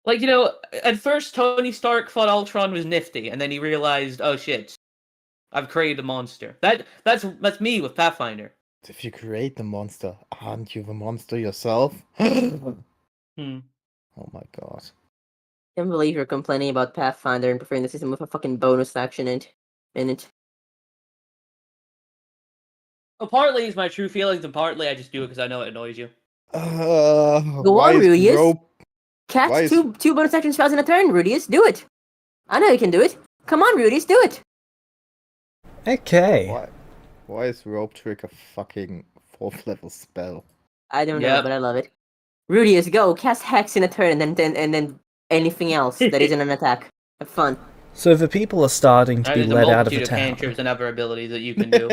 Like, at first Tony Stark thought Ultron was nifty, and then he realized, oh shit, I've created a monster. That's me with Pathfinder. If you create the monster, aren't you the monster yourself? Hmm. Oh my god. I can't believe you're complaining about Pathfinder and preferring the system with a fucking bonus action in it. Well, partly it's my true feelings, and partly I just do it because I know it annoys you. Go Why on, is Rudius. rope? Cast Why is- two bonus action spells in a turn, Rudius. Do it. I know you can do it. Come on, Rudius, do it. Okay. Why is rope trick a fucking 4th level spell? I don't know, Yep. but I love it. Rudius, go cast Hex in a turn, and then anything else that isn't an attack. Have fun. So the people are starting to be There's a let out of multitude the of town. cantrips and other abilities that you can do.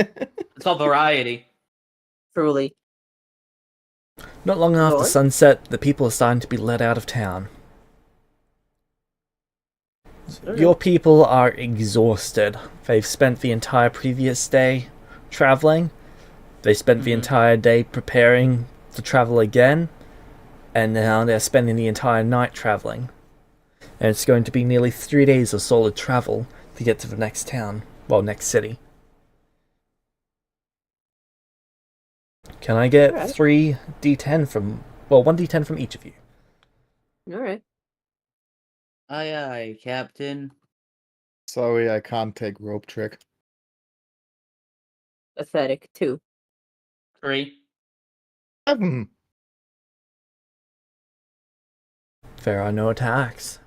It's all variety. Truly. Not long after on. sunset, the people are starting to be let out of town. Your people are exhausted. They've spent the entire previous day traveling. They spent the entire day preparing to travel again. And now they're spending the entire night traveling. And it's going to be nearly 3 days of solid travel to get to the next town. Well, next city. Can I get Alright. 3 d10 from... Well, 1 d10 from each of you. Alright. Aye, aye, Captain. Sorry, I can't take rope trick. Pathetic, 2. 3. 7. There are no attacks.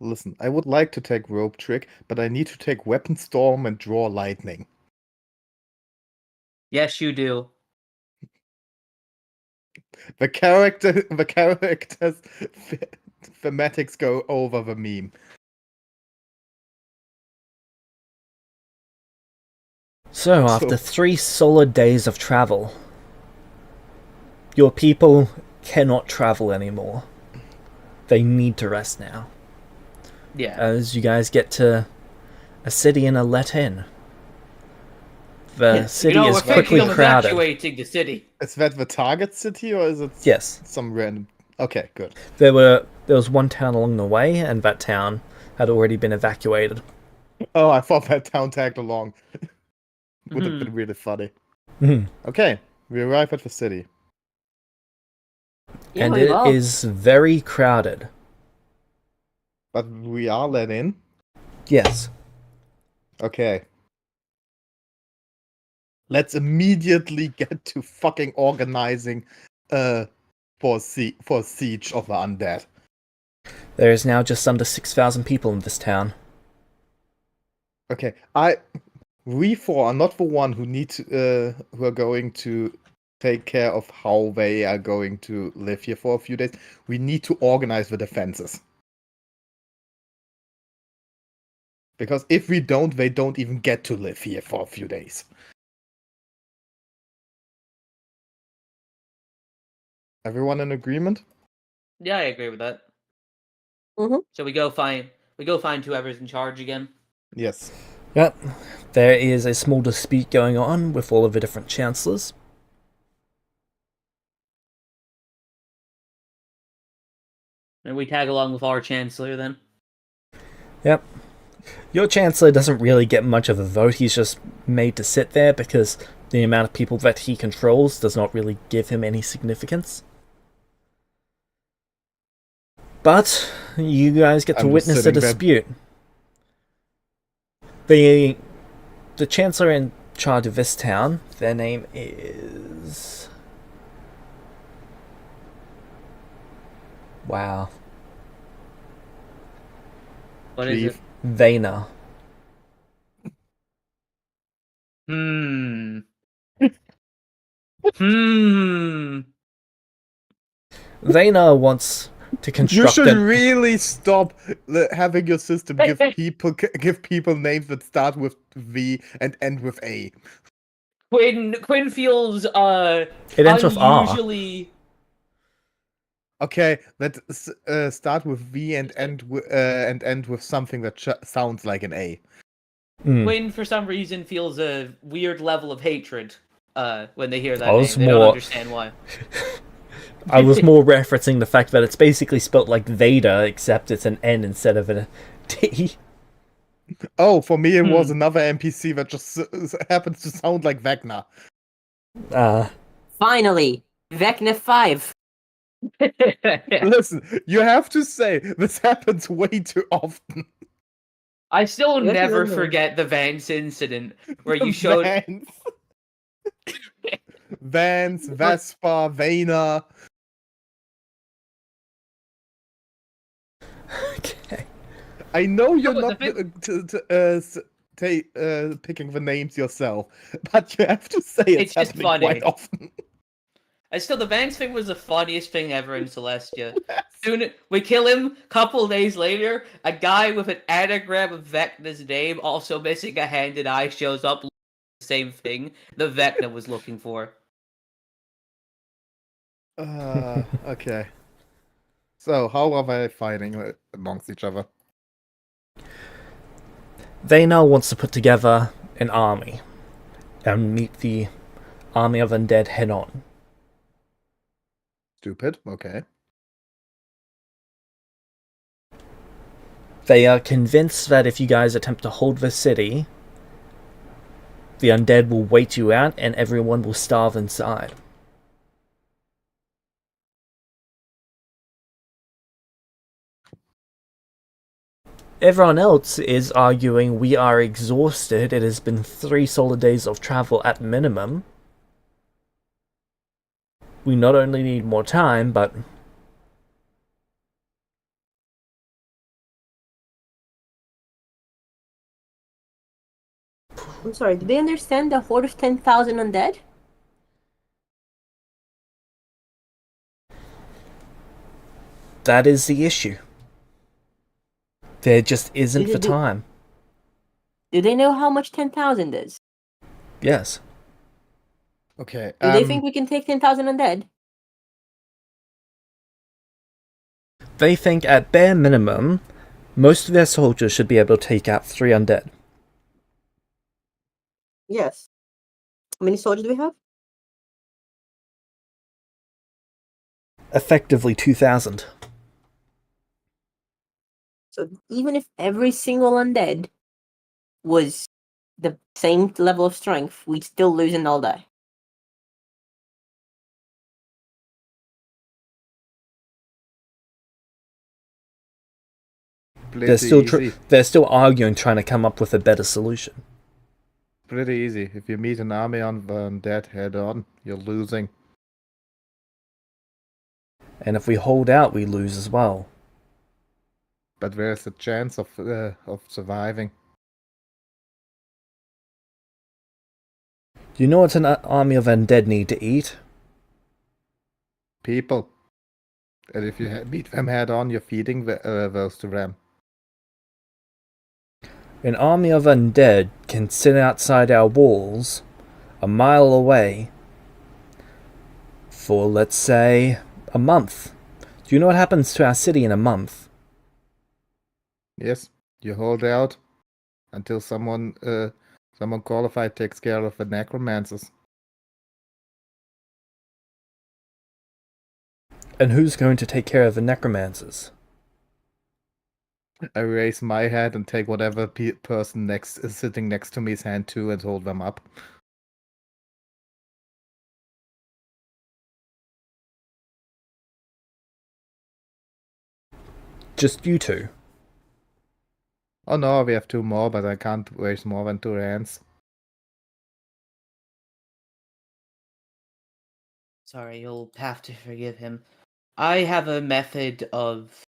Listen, I would like to take rope trick, but I need to take weapon storm and draw lightning. Yes, you do. The characters thematics go over the meme. So, after 3 solid days of travel, your people cannot travel anymore. They need to rest now. Yeah. As you guys get to a city and are let in. The city we're is thinking quickly of crowded. evacuating the city. Is that the target city or is it Yes. some random? Okay, good. There was one town along the way, and that town had already been evacuated. Oh, I thought that town tagged along. Would have been really funny. Okay, we arrive at the city. Yeah, And we it will. is very crowded. But we are let in. Yes. Okay. Let's immediately get to fucking organizing for siege of the undead. There is now just under 6,000 people in this town. Okay, we four are not the one who need to, who are going to take care of how they are going to live here for a few days. We need to organize the defenses. Because if we don't, they don't even get to live here for a few days. Everyone in agreement? Yeah, I agree with that. Mm-hmm. So we go find whoever's in charge again. Yes. Yep. There is a small dispute going on with all of the different chancellors. And we tag along with our chancellor then. Yep. Your chancellor doesn't really get much of a vote. He's just made to sit there because the amount of people that he controls does not really give him any significance. But you guys get to I'm just witness the sitting there. dispute. The chancellor in charge of this town, their name is... Wow. What is it? Chief. Vayner. Vayner wants to You construct should an... really stop having your system give people names that start with V and end with A. Quinn feels It ends with R. unusually. Okay, let's start with V and end with something that sounds like an A. Quinn, for some reason, feels a weird level of hatred when they hear that I name. was They don't more- understand why. I was more referencing the fact that it's basically spelt like Vader, except it's an N instead of a T. Oh, for me it was Hmm. another NPC that just happens to sound like Wagner. Finally, Vecna 5. Listen, you have to say this happens way too often. I still Yes, never no. forget the Vance incident where The you showed. Vans. Vans, Vespa, Vayner. Okay. I know you're No, the not thing- picking the names yourself, but you have to say it's just happening quite funny. often. And still, the Vance thing was the funniest thing ever in Celestia. Soon we kill him. Couple days later, a guy with an anagram of Vecna's name, also missing a hand and eye, shows up. The same thing the Vecna was looking for. Okay. So, how are they fighting amongst each other? Vayner wants to put together an army and meet the army of undead head on. Stupid. Okay. They are convinced that if you guys attempt to hold the city, the undead will wait you out and everyone will starve inside. Everyone else is arguing we are exhausted. It has been 3 solid days of travel at minimum. We not only need more time, but I'm sorry, do they understand the horde of 10,000 undead? that is the issue. There just isn't the time. Do they know how much 10,000 is? Yes. Okay. Do they think we can take 10,000 undead? They think at bare minimum, most of their soldiers should be able to take out 3 undead. Yes. How many soldiers do we have? Effectively 2,000. So even if every single undead was the same level of strength, we'd still lose and all die. They're still arguing, trying to come up with a better solution. Pretty easy. If you meet an army on the undead head on, you're losing. And if we hold out, we lose as well. But there's a chance of surviving. Do you know what an army of undead need to eat? People. And if you meet them head on, you're feeding those to them. An army of undead can sit outside our walls, a mile away, for, let's say, a month. Do you know what happens to our city in a month? Yes, you hold out until someone qualified takes care of the necromancers. And who's going to take care of the necromancers? I raise my head and take whatever person is sitting next to me's hand too and hold them up. Just you two. Oh no, we have 2 more, but I can't raise more than 2 hands. Sorry, you'll have to forgive him. I have a method of,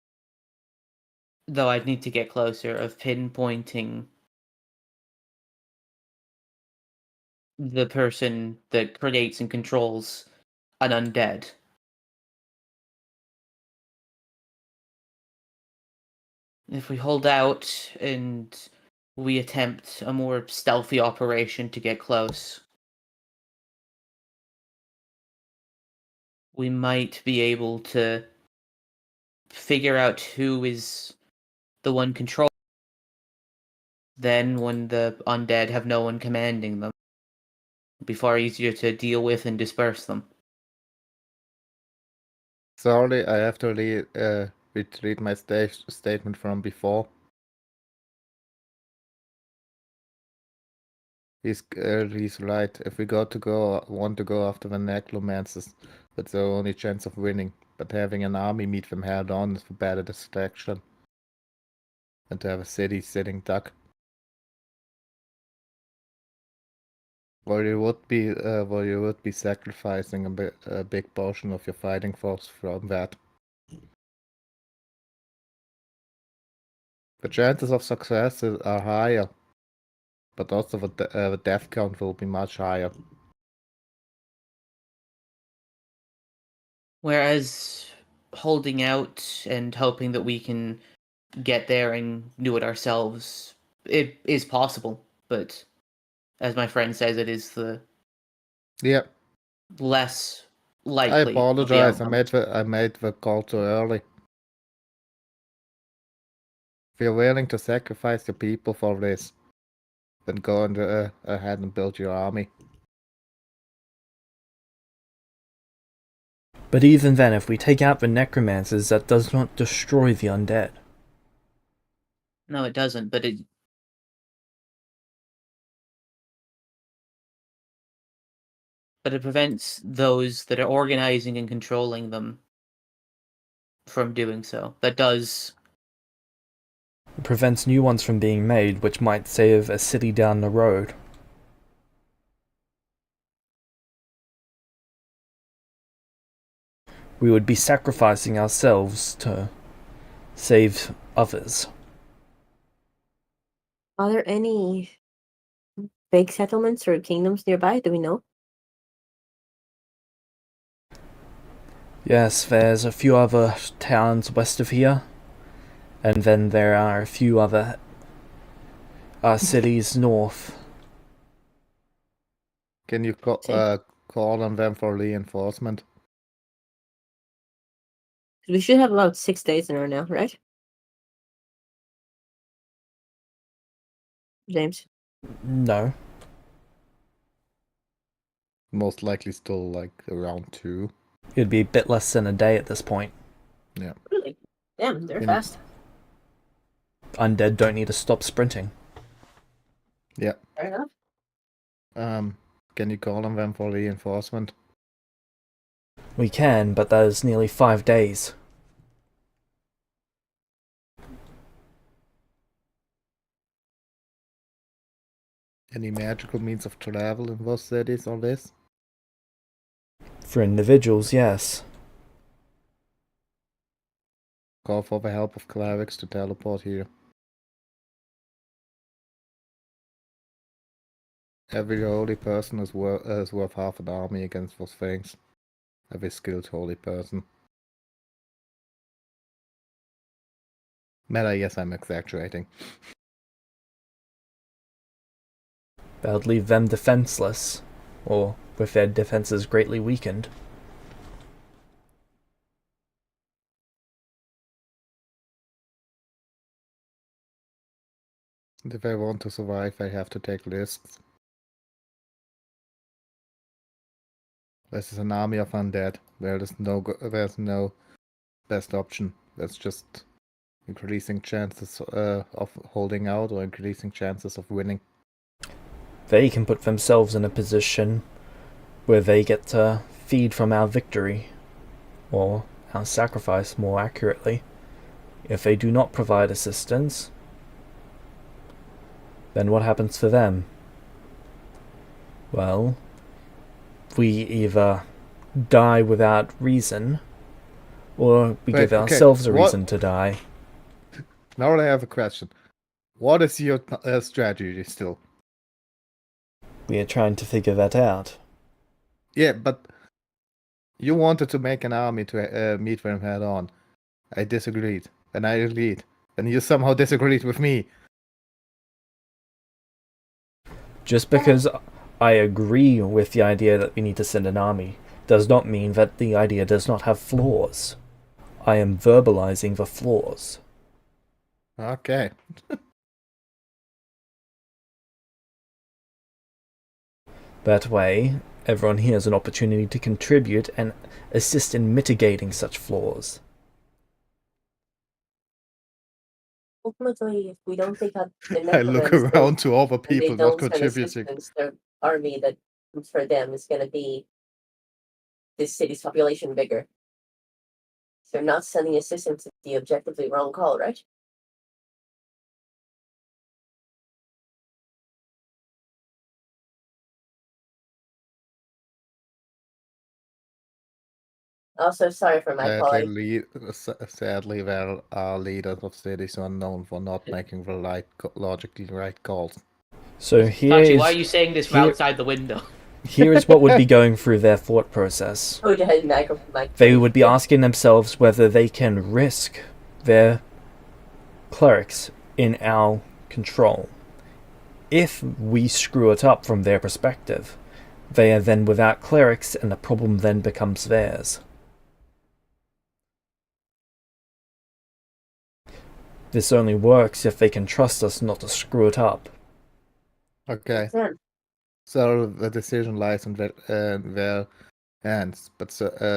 though I'd need to get closer, of pinpointing the person that creates and controls an undead. If we hold out and we attempt a more stealthy operation to get close, we might be able to figure out who is the one controlling. Then, when the undead have no one commanding them, it'll be far easier to deal with and disperse them. Sorry, I have to retreat my statement from before. He's right. If we want to go after the necromancers, that's our only chance of winning. But having an army meet them head on is a better distraction. And to have a city sitting duck. Well, you would be sacrificing a big portion of your fighting force from that. The chances of success are higher, but also the death count will be much higher. Whereas holding out and hoping that we can get there and do it ourselves, it is possible, but as my friend says, it is the less likely. I apologize. I made the call too early. If you're willing to sacrifice your people for this, then go ahead and build your army. But even then, if we take out the necromancers, that does not destroy the undead. No, it doesn't, but it prevents those that are organizing and controlling them from doing so. That does. It prevents new ones from being made, which might save a city down the road. We would be sacrificing ourselves to save others. Are there any big settlements or kingdoms nearby? Do we know? Yes, there's a few other towns west of here, and then there are a few other cities north. Can you call on them for reinforcement? We should have about 6 days in our now, right? James? No. Most likely still like around 2. It'd be a bit less than a day at this point. Yeah. Really? Damn, they're fast. Undead don't need to stop sprinting. Yeah. Fair enough. Can you call on them for reinforcement? We can, but that is nearly 5 days. Any magical means of travel in those cities or this? For individuals, yes. Call for the help of clerics to teleport here. Every holy person is worth half an army against those things. Every skilled holy person. Meta, yes, I'm exaggerating. That would leave them defenseless, or with their defenses greatly weakened. If I want to survive, I have to take risks. This is an army of undead. There's no best option. There's just increasing chances of holding out or increasing chances of winning. They can put themselves in a position where they get to feed from our victory, or our sacrifice more accurately. If they do not provide assistance, then what happens to them? Well, we either die without reason, or we give ourselves a reason to die. Now I have a question. What is your strategy still? We are trying to figure that out. Yeah, but you wanted to make an army to meet them head on. I disagreed, and I agreed, and you somehow disagreed with me. Just because I agree with the idea that we need to send an army does not mean that the idea does not have flaws. I am verbalizing the flaws. Okay. That way, everyone here has an opportunity to contribute and assist in mitigating such flaws. Ultimately, if we don't take out the I look necromants around to all the and they people not don't send contributing. assistance, the army that comes for them is going to be this city's population bigger. So not sending assistance is the objectively wrong call, right? Also, sorry for my quality. Sadly, there are leaders of cities who are known for not making the logically right calls. So Tachi, why are you saying this from outside the window? here is what would be going through their thought process. Oh, They would be asking themselves whether they can risk their clerics in our control. If we screw it up from their perspective, they are then without clerics and the problem then becomes theirs. This only works if they can trust us not to screw it up. Okay. So the decision lies in their hands, but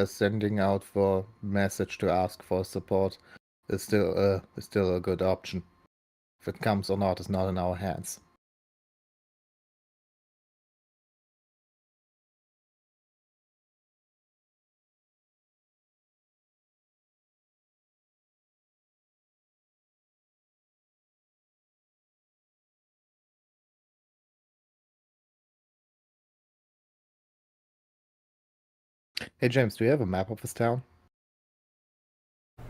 sending out for message to ask for support is still a good option. If it comes or not is not in our hands. Hey James, do you have a map of this town?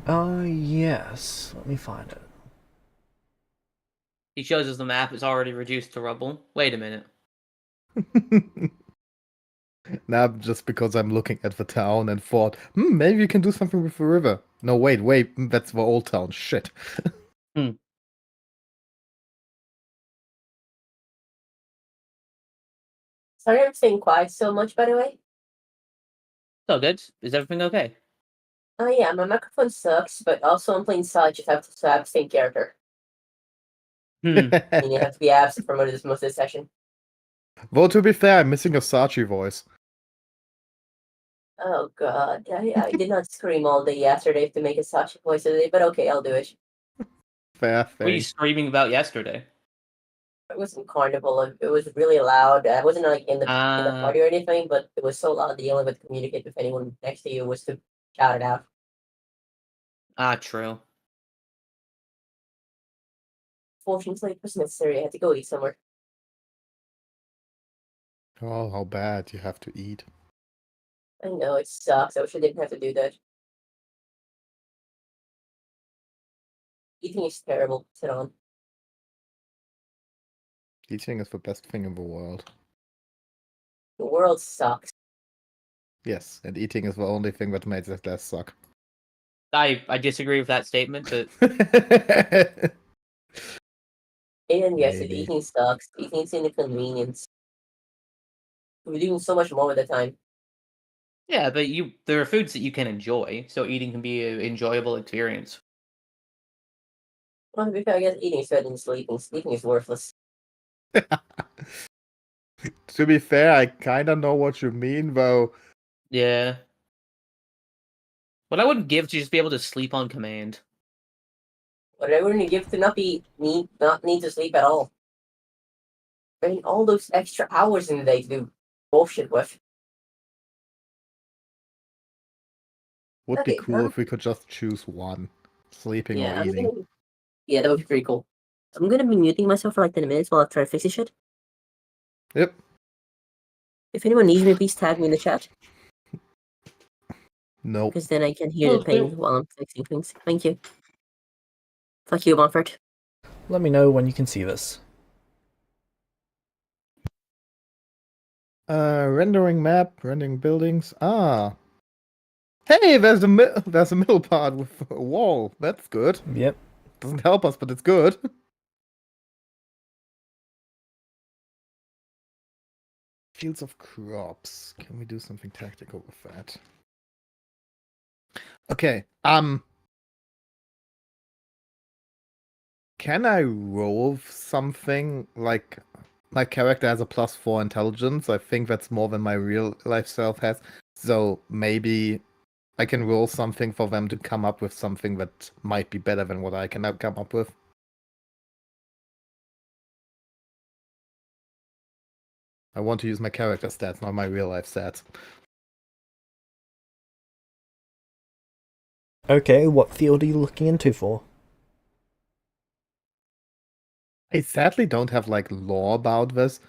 Yes. Let me find it. He shows us the map. It's already reduced to rubble. Wait a minute. Now, just because I'm looking at the town and thought, maybe we can do something with the river. No, wait, that's the old town. Shit. Sorry I'm staying quiet so much, by the way. So good. Is everything okay? Oh yeah, my microphone sucks, but also I'm playing Saj, you have to have the same character. And you have to be absent for most of the session. Well, to be fair, I'm missing a Sachi voice. Oh god, I did not scream all day yesterday to make a Saj voice today, but okay, I'll do it. Fair. What were you screaming about yesterday? It was in Carnival. It was really loud. I wasn't like in the party or anything, but it was so loud that the only way to communicate with anyone next to you was to shout it out. True. Fortunately, it was necessary. I had to go eat somewhere. Oh, how bad you have to eat. I know, it sucks. I wish I didn't have to do that. Eating is terrible. Sit on. Eating is the best thing in the world. The world sucks. Yes, and eating is the only thing that makes it less suck. I disagree with that statement, but And yes, Maybe. eating sucks. Eating is an inconvenience. We're doing so much more at the time. yeah, but there are foods that you can enjoy, so eating can be an enjoyable experience. Well, to be fair, I guess eating is better than sleeping. Sleeping is worthless. To be fair, I kinda know what you mean, though. Yeah. What I wouldn't give to just be able to sleep on command. What I wouldn't give to not need to sleep at all. I mean, all those extra hours in the day to do bullshit with. Would be cool if we could just choose one. Sleeping or eating. Yeah, that would be pretty cool. I'm gonna be muting myself for like 10 minutes while I try to fix this shit. Yep. If anyone needs me, please tag me in the chat. No. Because then I can hear the pain while I'm fixing things. Thank you. Fuck you, Montfort. Let me know when you can see this. Rendering map, rendering buildings. Ah. Hey, there's a middle part with a wall. That's good. Yep. Doesn't help us, but it's good. Fields of crops. Can we do something tactical with that? Okay. Can I roll something like my character has a +4 intelligence? I think that's more than my real life self has. So maybe I can roll something for them to come up with something that might be better than what I can come up with. I want to use my character stats, not my real life stats. Okay, what field are you looking into for? I sadly don't have like lore about this,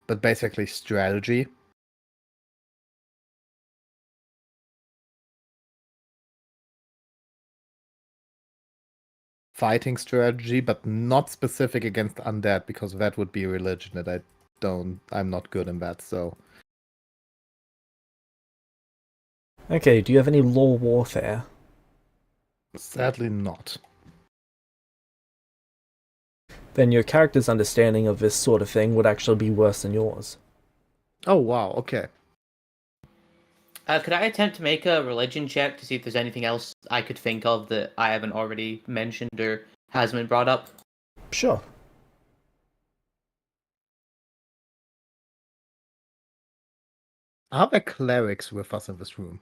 but basically strategy. Fighting strategy, but not specific against undead, because that would be religion that I'm not good in that, so. Okay, do you have any law warfare? Sadly not. Then your character's understanding of this sort of thing would actually be worse than yours. Oh wow, okay. Could I attempt to make a religion check to see if there's anything else I could think of that I haven't already mentioned or has been brought up? Sure. Are there clerics with us in this room?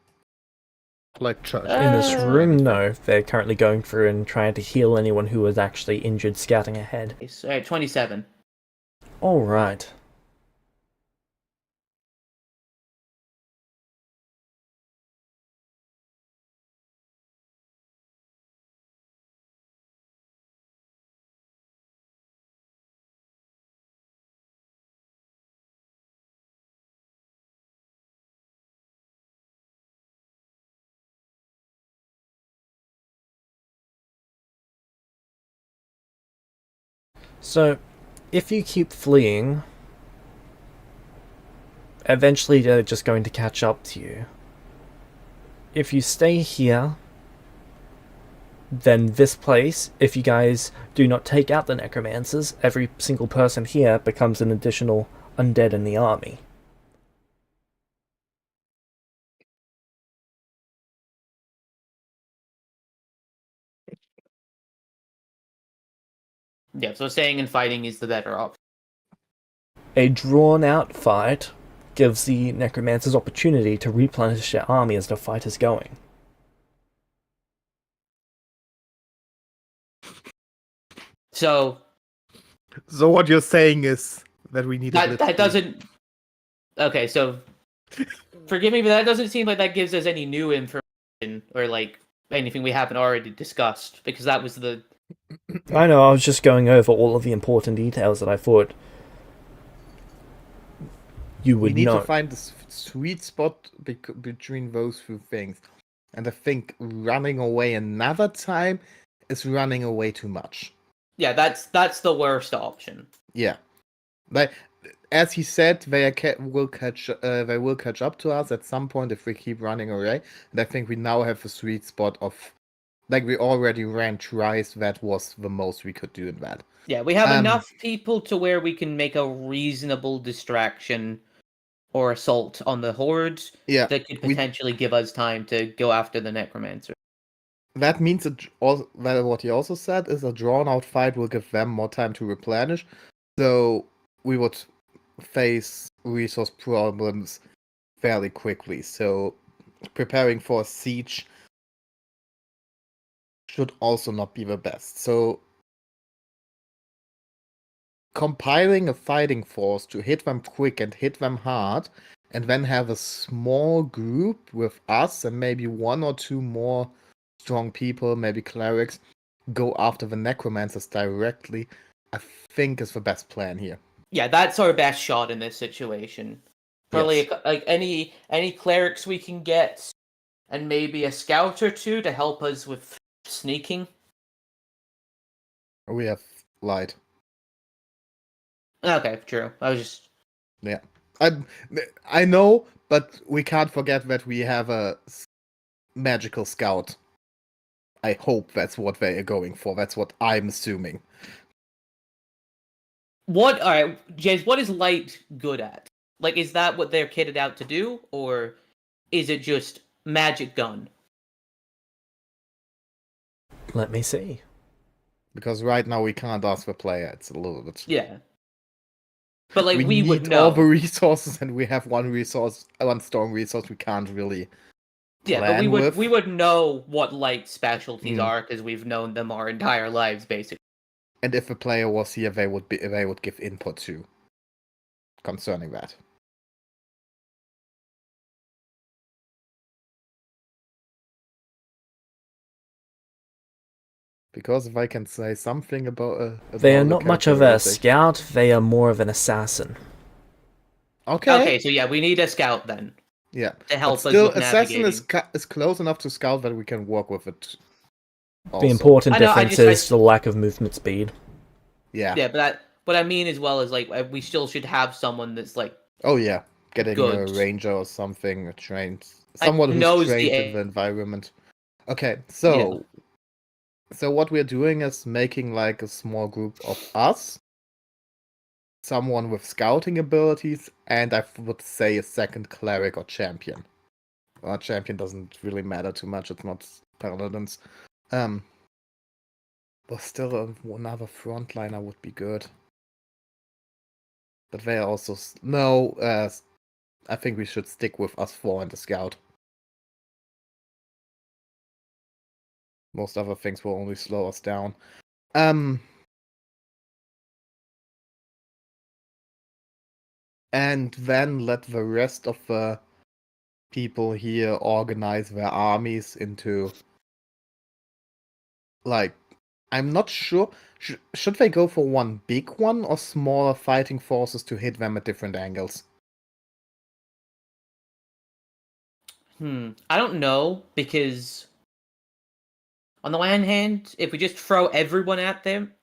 Like church. In this Uh, room, no. They're currently going through and trying to heal anyone who was actually injured scouting ahead. Alright, 27. Alright. So, if you keep fleeing, eventually they're just going to catch up to you. If you stay here, then this place, if you guys do not take out the necromancers, every single person here becomes an additional undead in the army. Yeah, so staying and fighting is the better option. A drawn-out fight gives the necromancers opportunity to replenish their army as the fight is going. So what you're saying is that we need that doesn't. Okay, so forgive me, but that doesn't seem like that gives us any new information or like anything we haven't already discussed, because that was the. I know, I was just going over all of the important details that I thought you We would need know. to find the sweet spot between those two things. And I think running away another time is running away too much. Yeah, that's the worst option. Yeah. Like, as he said, they will catch up to us at some point if we keep running away. And I think we now have a sweet spot of, like, we already ran twice. That was the most we could do in that. Yeah, we have enough people to where we can make a reasonable distraction or assault on the hordes that could potentially give us time to go after the necromancer. That means what he also said is a drawn-out fight will give them more time to replenish. So we would face resource problems fairly quickly. So preparing for a siege should also not be the best. So compiling a fighting force to hit them quick and hit them hard, and then have a small group with us and maybe one or two more strong people, maybe clerics, go after the necromancers directly, I think is the best plan here. Yeah, that's our best shot in this situation. Probably Yes. like any clerics we can get, and maybe a scout or two to help us with sneaking. We have light. Okay, true. I was just. Yeah. I know, but we can't forget that we have a magical scout. I hope that's what they are going for. That's what I'm assuming. What? All right, James. What is light good at? Like, is that what they're kitted out to do, or is it just magic gun? Let me see. Because right now we can't ask the player. It's a little bit. Yeah. But like we need would know all the resources, and we have one storm resource we can't really. Yeah, but we with. would know what light specialties are because we've known them our entire lives, basically. And if a player was here, they would give input too concerning that. Because if I can say something about They are the not much of a characteristic- scout, they are more of an assassin. Okay, so yeah, we need a scout then Yeah. to help But us still, with assassin navigating. is close enough to scout that we can work with it. Also. The important I know, I difference just- I- is the lack of movement speed. Yeah. Yeah, but what I mean as well is like we still should have someone that's like Oh yeah. Getting a Good. ranger or something trained. Someone who's knows trained the in the environment. Okay, so what we're doing is making like a small group of us. Someone with scouting abilities, and I would say a second cleric or champion. Well, champion doesn't really matter too much, it's not paladins. But still another frontliner would be good. But they are also no, I think we should stick with us four and the scout. Most other things will only slow us down. And then let the rest of the people here organize their armies into, like, I'm not sure. Should they go for one big one or smaller fighting forces to hit them at different angles? I don't know, because on the one hand, if we just throw everyone at them,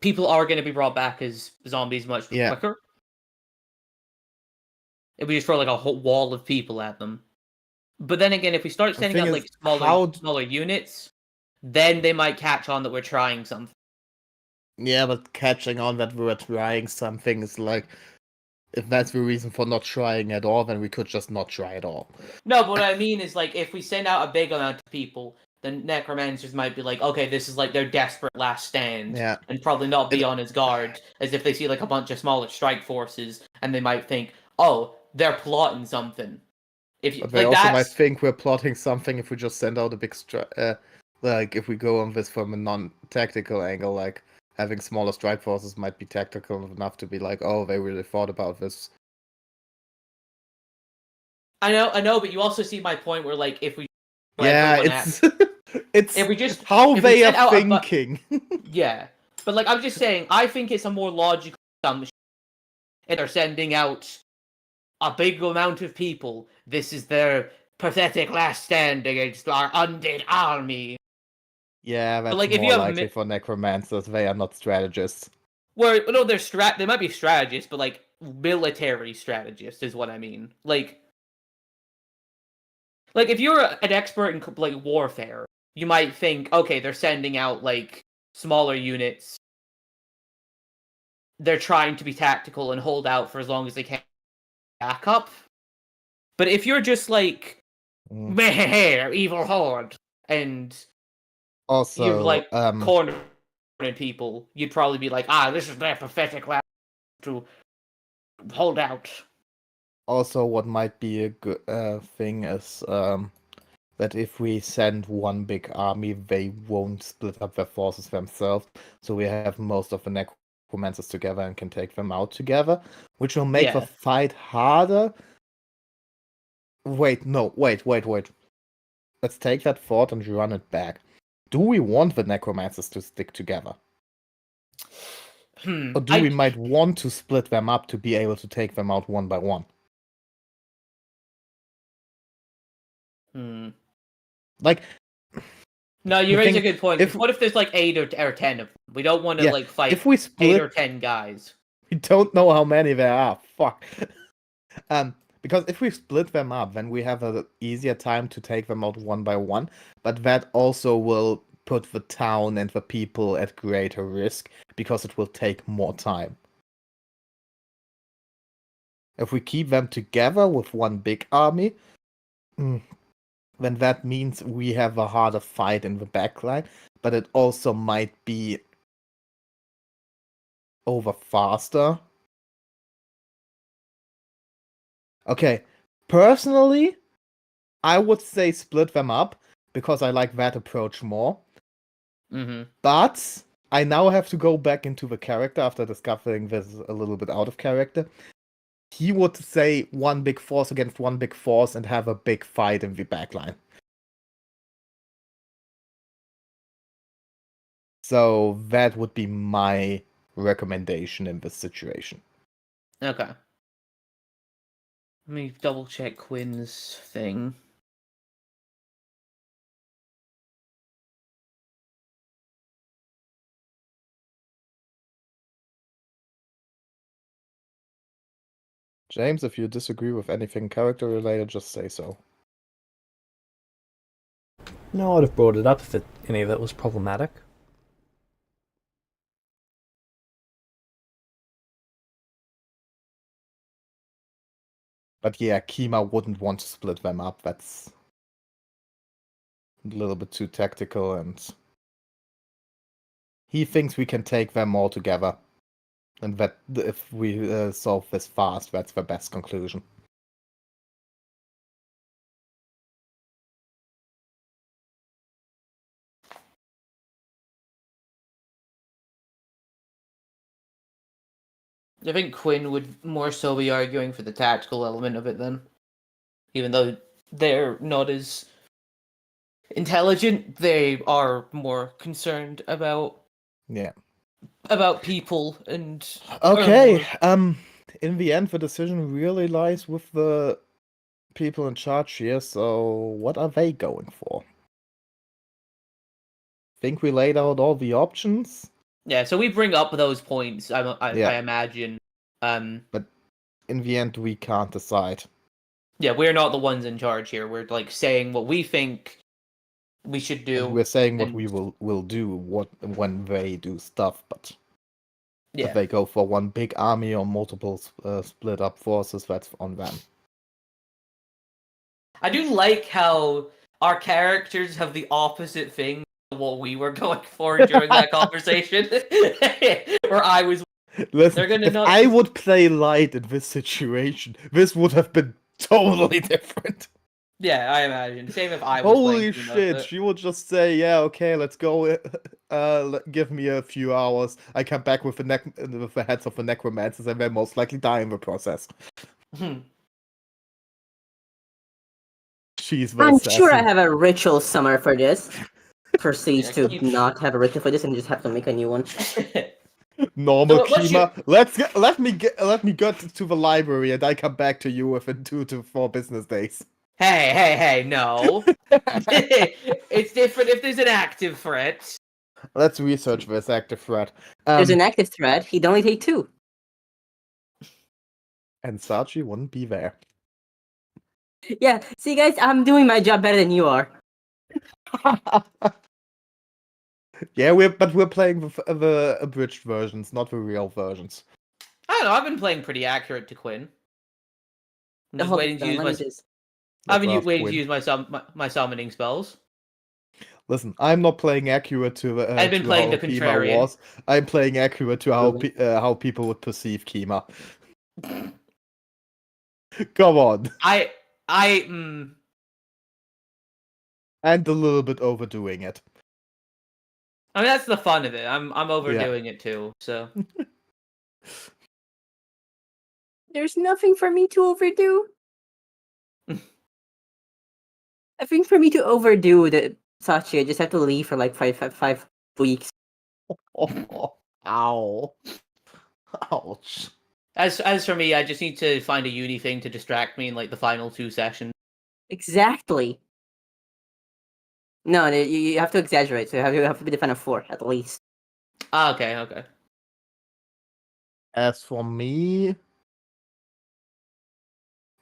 people are going to be brought back as zombies much quicker. If we just throw like a whole wall of people at them. But then again, if we start sending out like smaller units, then they might catch on that we're trying something. Yeah, but catching on that we're trying something is like, if that's the reason for not trying at all, then we could just not try at all. No, but what I mean is, like, if we send out a big amount of people, then necromancers might be like, okay, this is like their desperate last stand, and probably not be on his guard, as if they see like a bunch of smaller strike forces, and they might think, oh, they're plotting something. If you, But they like also might think we're plotting something if we just send out a big like if we go on this from a non-tactical angle, like having smaller strike forces might be tactical enough to be like, oh, they really thought about this. I know, but you also see my point where, like, if we it's if we just how if they we send are out thinking. yeah, but like I'm just saying, I think it's a more logical assumption if they're sending out a big amount of people. This is their pathetic last stand against our undead army. Yeah, that's like, if more you have likely for necromancers. They are not strategists. Well, no, they might be strategists, but like military strategists is what I mean. Like if you're an expert in like warfare, you might think, okay, they're sending out like smaller units. They're trying to be tactical and hold out for as long as they can back up. But if you're just like, meh, evil horde, and also you've like cornered people, you'd probably be like, this is their pathetic last to hold out. Also, what might be a good thing is that if we send one big army, they won't split up their forces themselves. So we have most of the necromancers together and can take them out together, which will make the fight harder. Wait. Let's take that thought and run it back. Do we want the necromancers to stick together? Or do we might want to split them up to be able to take them out one by one? Like, no, you raise a good point. What if there's like 8 or 10 of them? We don't want to like fight if we split, 8 or 10 guys. We don't know how many there are. Fuck. Because if we split them up, then we have an easier time to take them out one by one. But that also will put the town and the people at greater risk because it will take more time. If we keep them together with one big army, then that means we have a harder fight in the backline, but it also might be over faster. Okay, personally, I would say split them up because I like that approach more. But I now have to go back into the character after discovering this a little bit out of character. He would say one big force against one big force and have a big fight in the backline. So that would be my recommendation in this situation. Okay. Let me double check Quinn's thing. James, if you disagree with anything character related, just say so. No, I'd have brought it up if any of it was problematic. But yeah, Kima wouldn't want to split them up. That's a little bit too tactical, and he thinks we can take them all together. And that if we solve this fast, that's the best conclusion. I think Quinn would more so be arguing for the tactical element of it then. Even though they're not as intelligent, they are more concerned about people and Okay. In the end, the decision really lies with the people in charge here. So, what are they going for? Think we laid out all the options? Yeah, so we bring up those points. I Yeah. imagine. But in the end, we can't decide. Yeah, we're not the ones in charge here. We're like saying what we think we should do. And we're saying what we will do when they do stuff, but if they go for one big army or multiple split up forces, that's on them. I do like how our characters have the opposite thing of what we were going for during that conversation. Where I was Listen, if I would play light in this situation, this would have been totally different. Yeah, I imagine. Same if I was Holy playing shit, but... she would just say, yeah, okay, let's go, give me a few hours. I come back with the heads of the necromancers and they'll most likely die in the process. She's I'm sure I have a ritual somewhere for this. Proceeds to not have a ritual for this and just have to make a new one. Normal so, Kima. Let me go to the library and I come back to you within 2 to 4 business days. Hey, no. It's different if there's an active threat. Let's research this active threat. There's an active threat, he'd only take 2. And Sachi wouldn't be there. Yeah, see guys, I'm doing my job better than you are. Yeah, we're playing the abridged versions, not the real versions. I don't know, I've been playing pretty accurate to Quinn. I'm just waiting to use waiting to use my summoning spells. Listen, I'm not playing accurate to I've been playing the contrarian. I'm playing accurate to how people would perceive Kima. Come on. And a little bit overdoing it. I mean, that's the fun of it. I'm overdoing it too, so. There's nothing for me to overdo. I think for me to overdo the Sachi, I just have to leave for like five weeks. Ow. Ouch. As for me, I just need to find a uni thing to distract me in like the final 2 sessions. Exactly. No, you have to exaggerate. So you have to be the fan of 4 at least. Okay. As for me,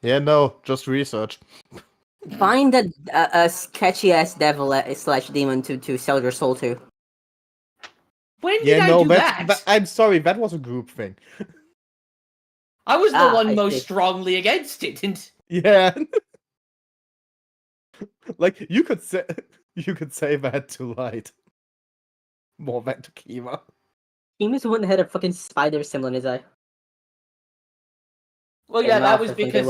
yeah, no, just research. Find a sketchy ass devil / demon to sell your soul to. When did I do that? I'm sorry, that was a group thing. I was the one most strongly against it. Yeah. Like you could say that to Light. More than to Kima. Kima's the one that had a fucking spider symbol in his eye. Well, yeah, that was because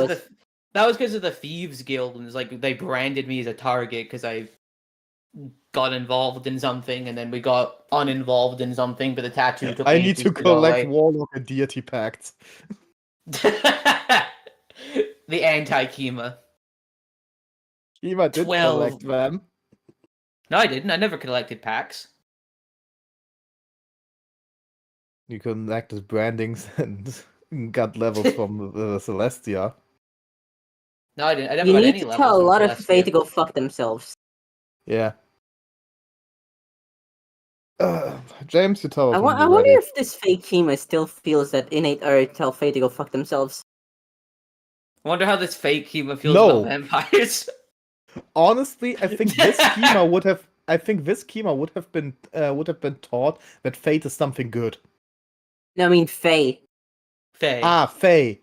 of the Thieves Guild, and it's like they branded me as a target because I got involved in something, and then we got uninvolved in something, but the tattoo took I need to collect Warlock and Deity Pacts. The anti-Kima. Kima did collect them. No, I didn't. I never collected packs. You collected brandings and got levels from Celestia. No, I didn't. I never You got need any to levels tell a from lot of Fae Celestia. to go fuck themselves. Yeah. James, you tell us I when you're wonder ready. if this Fae Kima still feels that innate urge to tell Fae to go fuck themselves. I wonder how this fake Kima feels No. about vampires. Honestly, I think this schema would have. I think this schema would have been taught that fate is something good. No, I mean Fae. Faye. Ah, Faye.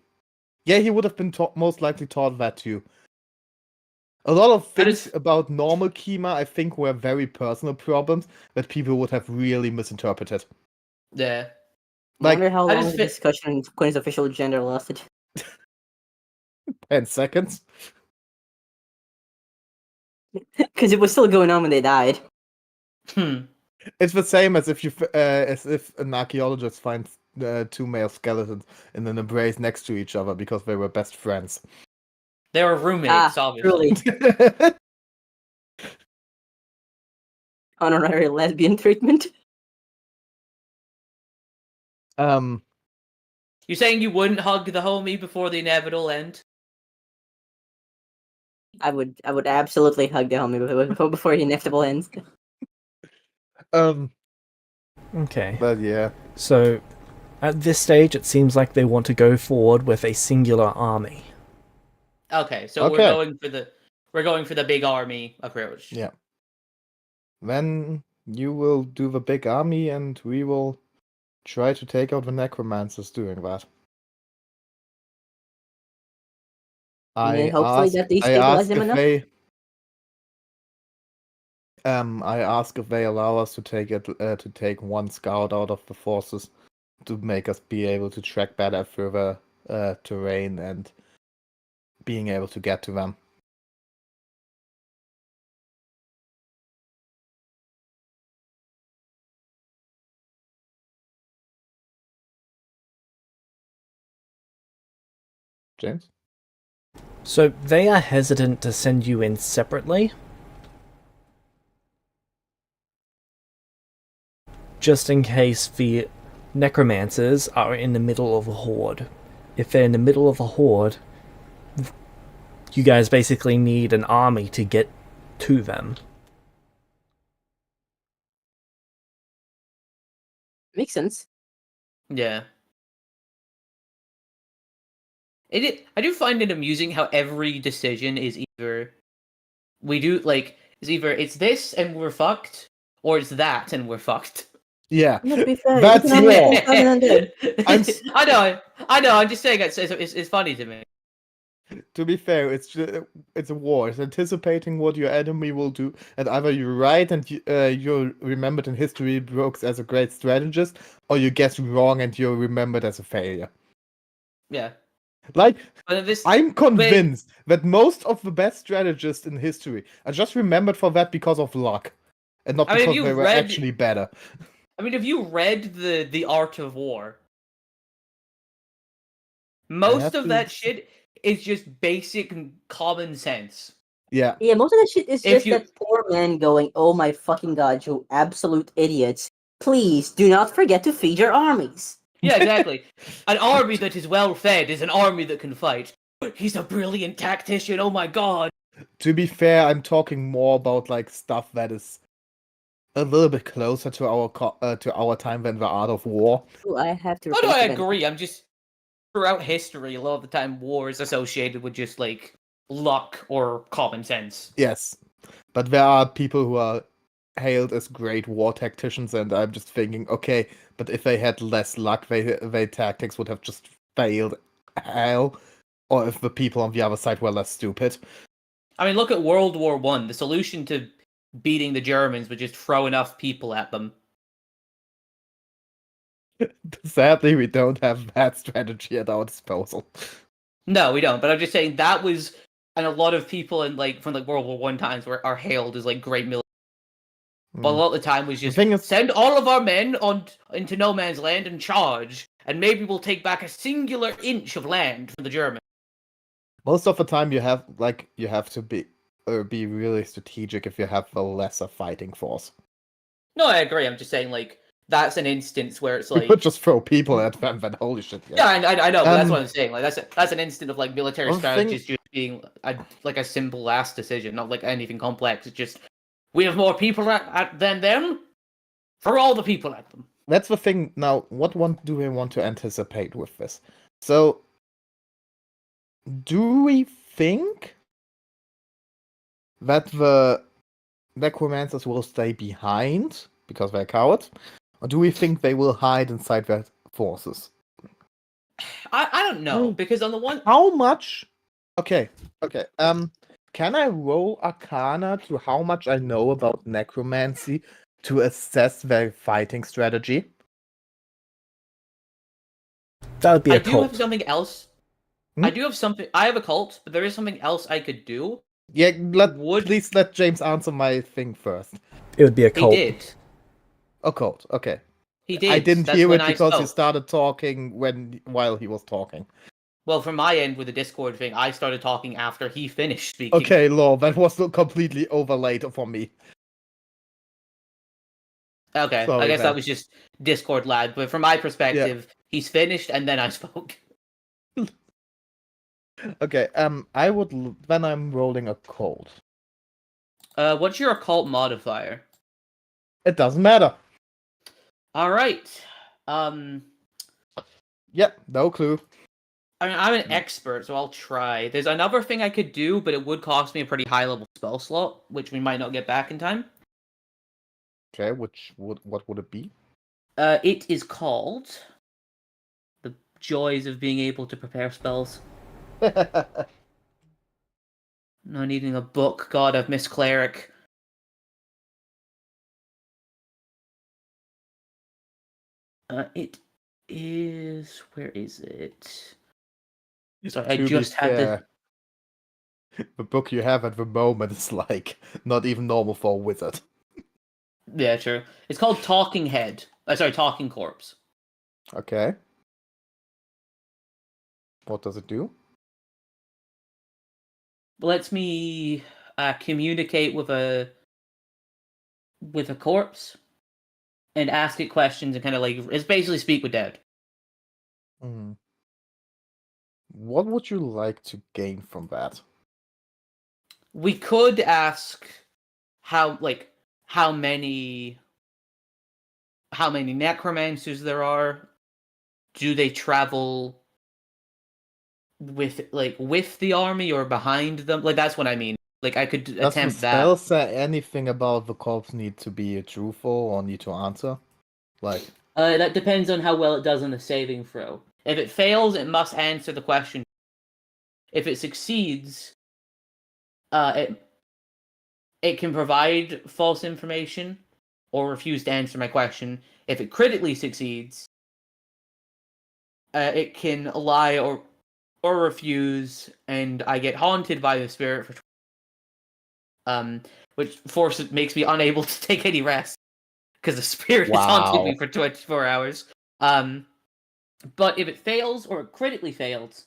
Yeah, he would have been most likely taught that too. A lot of How things does- about normal Kima, I think, were very personal problems that people would have really misinterpreted. Yeah. I Like, wonder how I long just the fi- discussion on Quinn's official gender lasted. 10 seconds. Because it was still going on when they died. It's the same as if an archaeologist finds two male skeletons in an embrace next to each other because they were best friends. They were roommates, obviously. Truly. Honorary lesbian treatment. um, You saying you wouldn't hug the homie before the inevitable end? I would absolutely hug the homie before the inevitable ends. Okay. but yeah. So, at this stage, it seems like they want to go forward with a singular army. Okay, so Okay. we're going for the big army approach. Yeah. Then you will do the big army and we will try to take out the necromancers doing that. And then hopefully that destabilize them enough. I ask if they allow us to take one scout out of the forces to make us be able to track better through the terrain and being able to get to them. James? So, they are hesitant to send you in separately. Just in case the necromancers are in the middle of a horde. If they're in the middle of a horde, you guys basically need an army to get to them. Makes sense. Yeah. I do find it amusing how every decision is either it's this and we're fucked, or it's that and we're fucked. Yeah, To be fair, that's you can only war. choose heaven and dead. I know. I'm just saying it's funny to me. To be fair, it's a war. It's anticipating what your enemy will do, and either you're right and you're remembered in history books as a great strategist, or you guess wrong and you're remembered as a failure. Yeah. Like, But I'm convinced that most of the best strategists in history are just remembered for that because of luck, and not because they were actually better. I mean, if you read the Art of War, most of that shit is just basic common sense. Yeah. Yeah, most of that shit is If just you- that poor man going, "Oh my fucking god, you absolute idiots! Please do not forget to feed your armies." Yeah, exactly. An army that is well fed is an army that can fight. He's a brilliant tactician. Oh my god. To be fair, I'm talking more about like stuff that is a little bit closer to our time than the Art of War. Ooh, I have to. Oh no, I replace the agree. I'm just throughout history, a lot of the time war is associated with just like luck or common sense. Yes, but there are people who are hailed as great war tacticians, and I'm just thinking, okay, but if they had less luck, their tactics would have just failed hell, or if the people on the other side were less stupid. I mean, look at World War One. The solution to beating the Germans was just throw enough people at them. Sadly, we don't have that strategy at our disposal. No, we don't. But I'm just saying that was, and a lot of people in from World War One times are hailed as like great military. But a lot of the time was just send all of our men into no man's land and charge, and maybe we'll take back a singular inch of land from the Germans. Most of the time, you have to be really strategic if you have a lesser fighting force. No, I agree. I'm just saying, like, that's an instance where it's We like, could just throw people at them, then holy shit. yeah, I know, but that's Um, what I'm saying. Like that's an instant of like military one thing- strategies just being like a simple ass decision, not like anything complex. It's just we have more people than them. Throw all the people at them. That's the thing. Now, what one do we want to anticipate with this? So, do we think that the necromancers will stay behind because they're cowards? Or do we think they will hide inside their forces? I don't know, because on the one How much? Okay. Can I roll Arcana to how much I know about necromancy to assess their fighting strategy? That would be I a do cult. have something else. Hmm? I do have something. I have a cult, but there is something else I could do. Yeah, Would- please let James answer my thing first. It would be a He cult. did. Occult, okay. He did. I didn't That's hear when it I because he spoke. started talking while he was talking. Well, from my end with the Discord thing, I started talking after he finished speaking. Okay, lol, that was not completely overlaid for me. Okay, Sorry, I guess man. that was just Discord lag, but from my perspective, he's finished and then I spoke. Okay, I would then I'm rolling a cold. What's your occult modifier? It doesn't matter. All right. Yep, no clue. I mean, I'm an expert, so I'll try. There's another thing I could do, but it would cost me a pretty high level spell slot, which we might not get back in time. Okay, what would it be? It is called the joys of being able to prepare spells. Not needing a book. God, I've missed cleric. It is. Where is it? Sorry, I To be just had the. fair, the book you have at the moment is like not even normal for a wizard. Yeah, true. It's called Talking Head. Sorry, Talking Corpse. Okay. What does it do? Lets me communicate with a corpse and ask it questions and kind of like it's basically speak with dead. Hmm. What would you like to gain from that? We could ask how many necromancers there are. Do they travel with the army or behind them? Like that's what I mean. Like I could Does the attempt spell that. say anything about the corpse need to be truthful or need to answer? Like, That depends on how well it does on the saving throw. If it fails, it must answer the question. If it succeeds, it can provide false information or refuse to answer my question. If it critically succeeds, it can lie or refuse, and I get haunted by the spirit for which makes me unable to take any rest because the spirit has haunted me Wow. for 24 hours. But if it fails or it critically fails,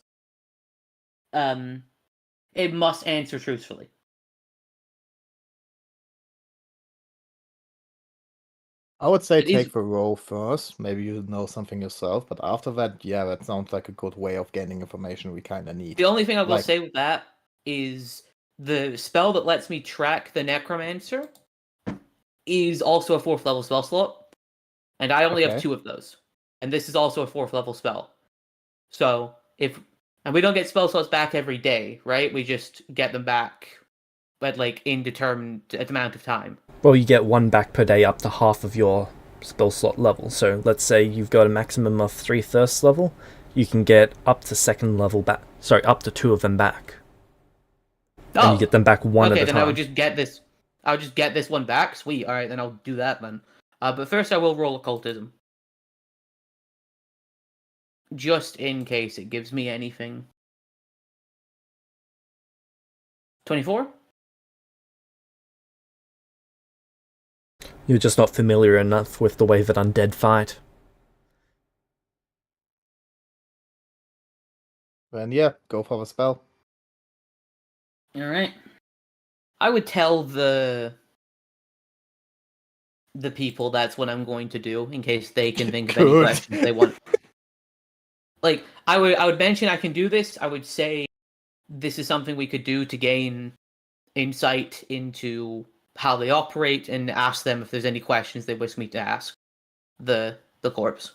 it must answer truthfully. I would say It is- take the roll first. Maybe you know something yourself, but after that, yeah, that sounds like a good way of gaining information we kind of need. The only thing I will Like- say with that is the spell that lets me track the necromancer is also a 4th level spell slot, and I only have Okay. 2 of those. And this is also a 4th level spell. So and we don't get spell slots back every day, right? We just get them back at like indeterminate amount of time. Well, you get one back per day up to half of your spell slot level. So let's say you've got a maximum of 3 thirst level, you can get up to 2nd level back. Sorry, up to 2 of them back. And you get them back one at a then time. I would just get this. I would just get this one back. Sweet. All right, then I'll do that then. But first, I will roll occultism, just in case it gives me anything. 24. You're just not familiar enough with the way that undead fight. Then yeah, go for the spell. All right. I would tell the the people that's what I'm going to do in case they can think of any Good. questions they want. Like I would mention I can do this. I would say this is something we could do to gain insight into how they operate and ask them if there's any questions they wish me to ask the corpse.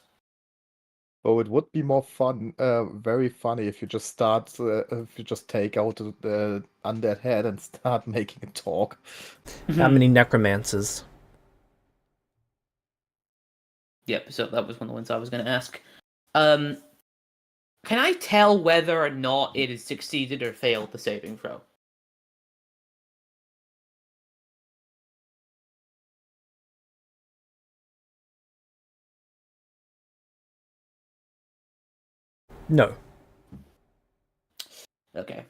Oh, it would be more fun, very funny if you just take out the undead head and start making it talk. How many necromancers? Yep, so that was one of the ones I was going to ask. Can I tell whether or not it has succeeded or failed the saving throw? No. Okay.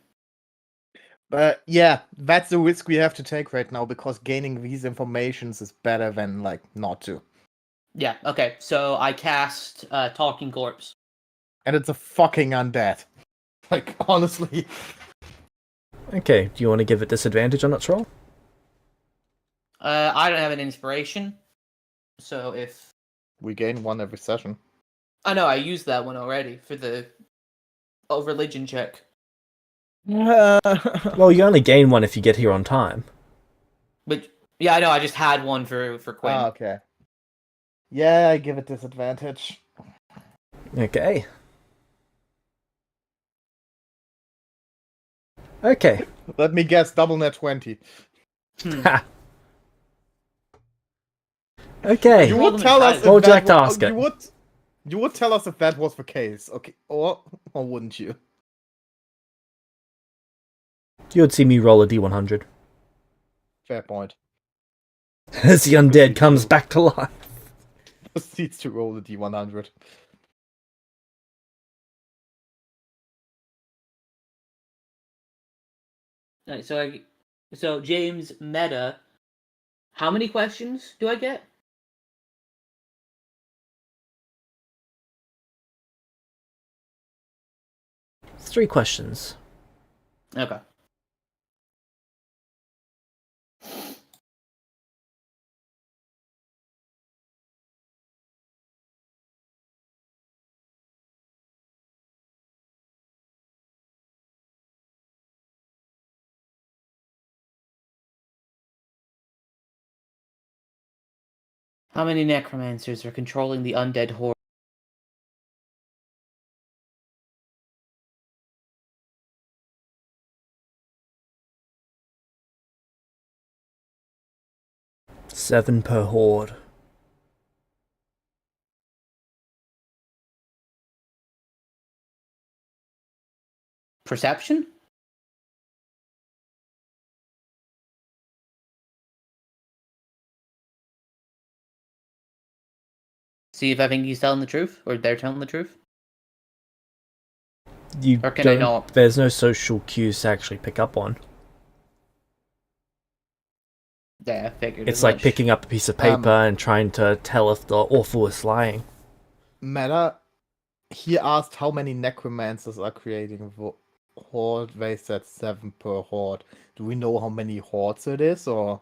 But yeah, that's the risk we have to take right now because gaining these informations is better than like not to. Yeah, okay. So I cast Talking Corpse. And it's a fucking undead. Like, honestly. Okay, do you want to give it disadvantage on its roll? I don't have an inspiration. So if... We gain one every session. I know, I used that one already for the religion check. Well, you only gain one if you get here on time. But yeah, I know, I just had one for Quinn. Ah, okay. Yeah, I give it disadvantage. Okay. Okay. Let me guess, double net 20. Ha. Okay. You Roll would them tell us inside. if What would you that like to wa- ask it? You would tell us if that was the case, okay? Or wouldn't you? You would see me roll a d100. Fair point. As the undead comes back to life. Proceeds to roll the D100. Alright, so James Meta, how many questions do I get? Three questions. Okay. How many necromancers are controlling the undead horde? Seven per horde. Perception? See if I think he's telling the truth, or they're telling the truth. You Or can I don't- not? There's no social cues to actually pick up on. Yeah, I figured. It's as like much. picking up a piece of paper and trying to tell if the author is lying. Meta, he asked how many necromancers are creating the horde. They said 7 per horde. Do we know how many hordes it is, or?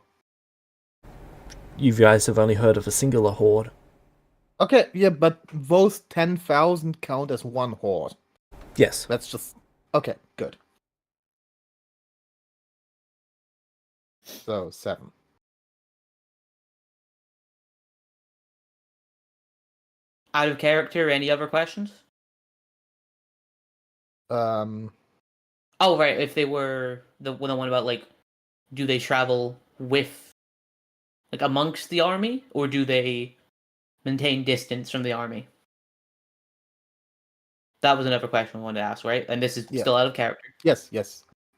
You guys have only heard of a singular horde. Okay, yeah, but those 10,000 count as one horde. Yes. That's just... Okay, good. So, 7. Out of character, any other questions? Oh, right. If they were the one about like, do they travel with, like, amongst the army, or do they maintain distance from the army? That was another question I wanted to ask, right? And this is Yeah. still out of character. Yes.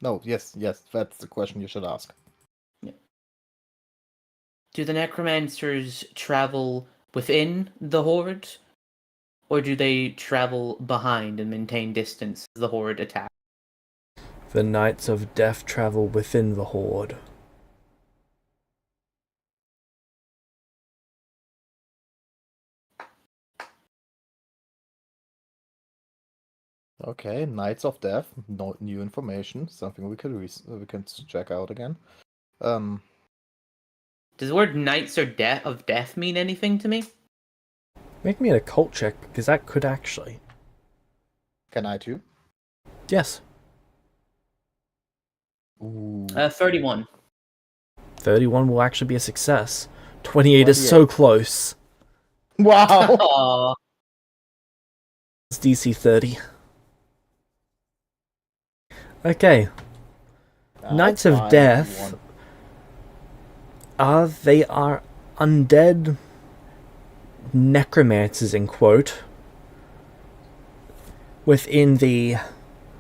No, yes, that's the question you should ask. Yeah. Do the necromancers travel within the horde, or do they travel behind and maintain distance as the horde attack? The Knights of Death travel within the horde. Okay, Knights of Death, no new information, something we can check out again. Does the word Knights of Death mean anything to me? Make me an occult check, because that could actually. Can I too? Yes. Ooh. 31. 31 will actually be a success. 28 is so close. Wow. Aw. It's DC 30. Okay. Knights of Death. They are undead necromancers, in quote, within the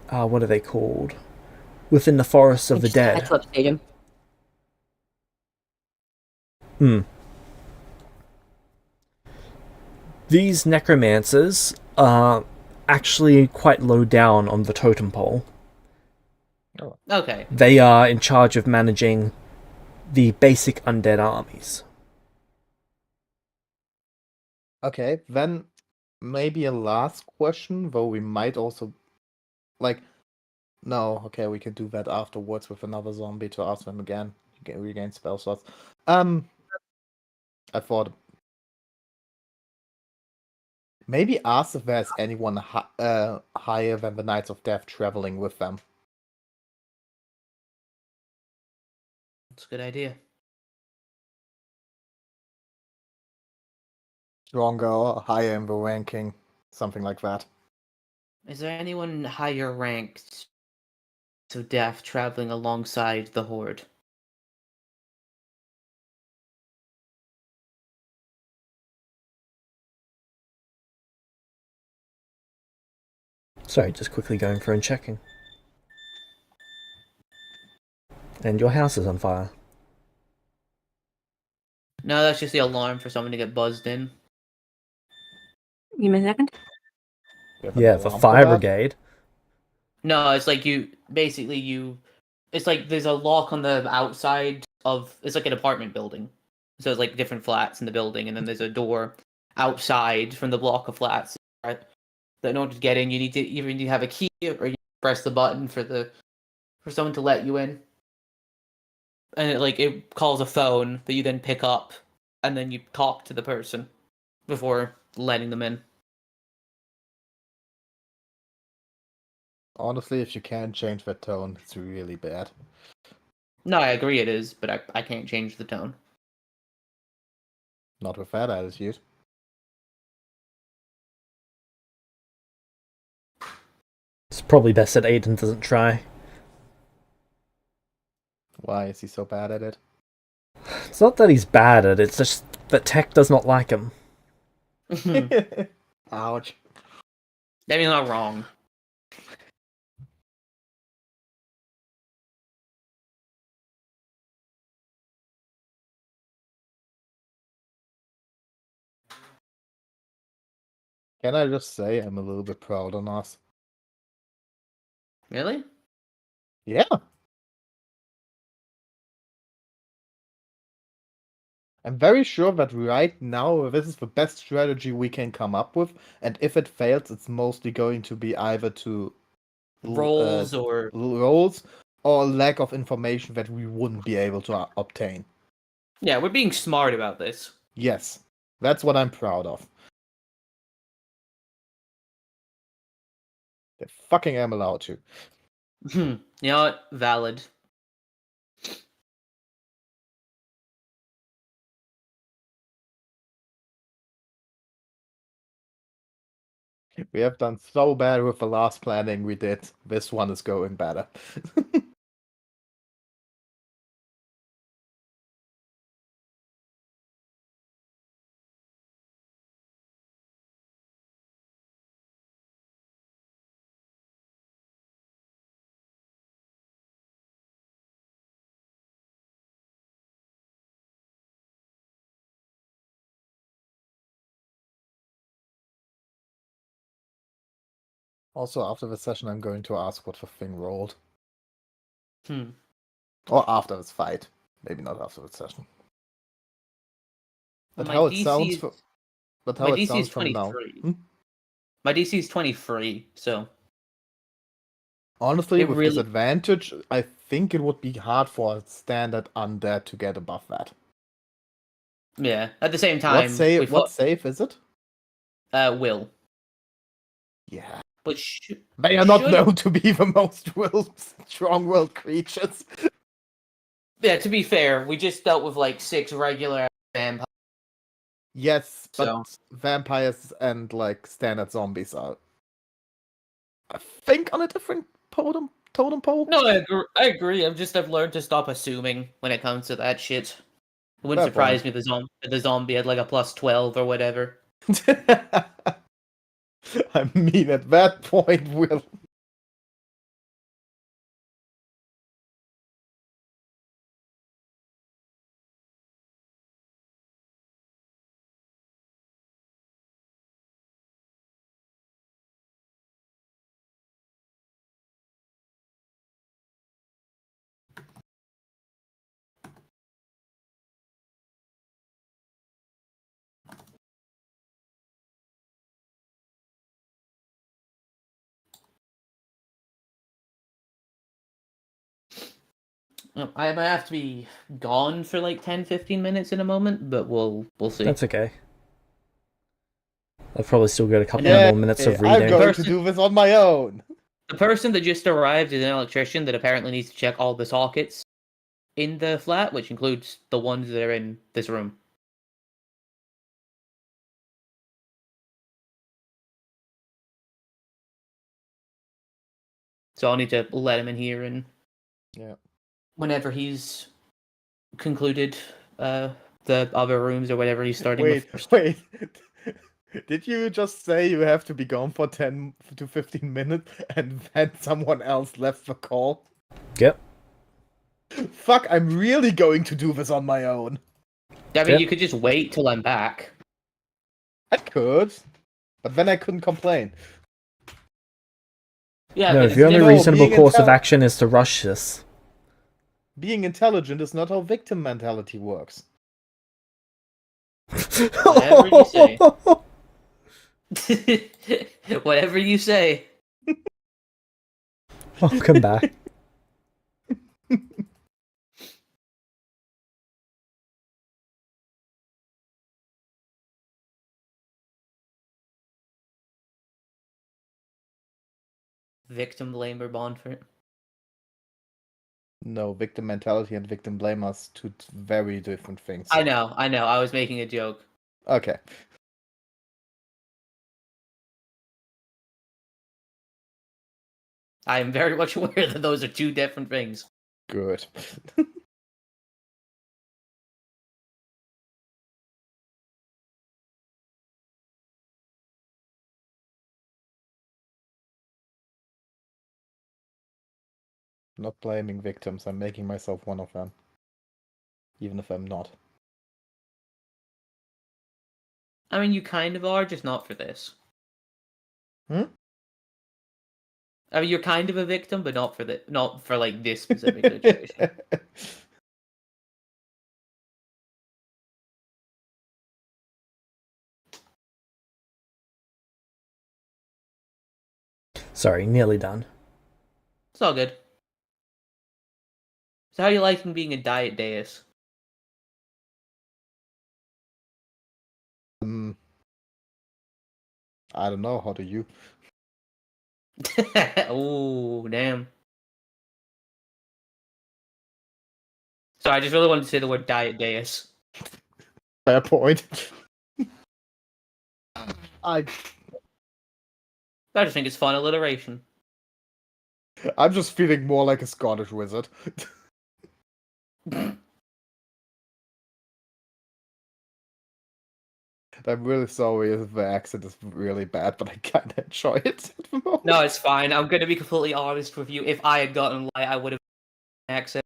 what are they called? Within the forests of the dead. Nightclub stadium. These necromancers are actually quite low down on the totem pole. Okay. They are in charge of managing the basic undead armies. Okay, then maybe a last question, though we might also no, okay, we can do that afterwards with another zombie to ask them again. Regain spell slots. I thought maybe ask if there's anyone higher than the Knights of Death traveling with them. That's a good idea. Stronger or higher in the ranking, something like that. Is there anyone higher ranked to death traveling alongside the Horde? Sorry, just quickly going through and checking. And your house is on fire. No, that's just the alarm for someone to get buzzed in. Give me a second. Yeah, the fire brigade. No, it's like it's like there's a lock on the outside of, it's like an apartment building. So it's like different flats in the building, and then there's a door outside from the block of flats. Right? That in order to get in, you need to either need to have a key or you press the button for someone to let you in. And it calls a phone that you then pick up, and then you talk to the person before letting them in. Honestly, if you can't change that tone, it's really bad. No, I agree it is, but I can't change the tone. Not with that attitude. It's probably best that Aiden doesn't try. Why is he so bad at it? It's not that he's bad at it, it's just that tech does not like him. Ouch. That means not wrong. Can I just say I'm a little bit proud on us? Really? Yeah. I'm very sure that right now this is the best strategy we can come up with, and if it fails, it's mostly going to be either to Rolls or lack of information that we wouldn't be able to obtain. yeah, we're being smart about this. Yes, that's what I'm proud of. They fucking am allowed to. You know what? Valid. We have done so bad with the last planning we did. This one is going better. Also, after the session, I'm going to ask what the thing rolled. Or after this fight. Maybe not after the session. But how it sounds from now. My DC is 23, so Honestly, It with really- disadvantage, I think it would be hard for a standard undead to get above that. Yeah. At the same time, What save is it? Will. Yeah. Which They are not should- known to be the most strong-willed creatures. Yeah, to be fair, we just dealt with like 6 regular vampires. Yes, but So- vampires and like standard zombies are, I think, on a different totem pole. No, I agree. I've learned to stop assuming when it comes to that shit. It wouldn't Fair surprise point. me if the zombie had like a +12 or whatever. I mean, at that point, Will. I might have to be gone for like 10-15 minutes in a moment, but we'll see. That's okay. I've probably still got a couple Yeah, more minutes of I'm reading. going to do this on my own. The person that just arrived is an electrician that apparently needs to check all the sockets in the flat, which includes the ones that are in this room. So I'll need to let him in here, and Yeah. whenever he's concluded the other rooms or whatever he's starting with first. Wait. Did you just say you have to be gone for 10 to 15 minutes and then someone else left the call? Yep. Fuck, I'm really going to do this on my own. I mean, Yep. you could just wait till I'm back. I could, but then I couldn't complain. Yeah, No, but if the only no, reasonable being course of intel- action is to rush this. Being intelligent is not how victim mentality works. Whatever you say. Whatever you say. Welcome back. Victim blamer Bonfort. No, victim mentality and victim blame are two very different things. I know. I was making a joke. Okay. I am very much aware that those are two different things. Good. Not blaming victims, I'm making myself one of them. Even if I'm not. I mean, you kind of are, just not for this. Hmm? I mean, you're kind of a victim, but not for like this specific situation. Sorry, nearly done. It's all good. So how are you liking being a diet deus? I don't know, how do you? Oh, damn. So I just really wanted to say the word diet deus. Fair point. I'm I just think it's fun alliteration. just feeling more like a Scottish wizard. I'm really sorry if the accent is really bad, but I kinda enjoy it at the moment. No, it's fine. I'm gonna be completely honest with you. If I had gotten light, I would have an accent.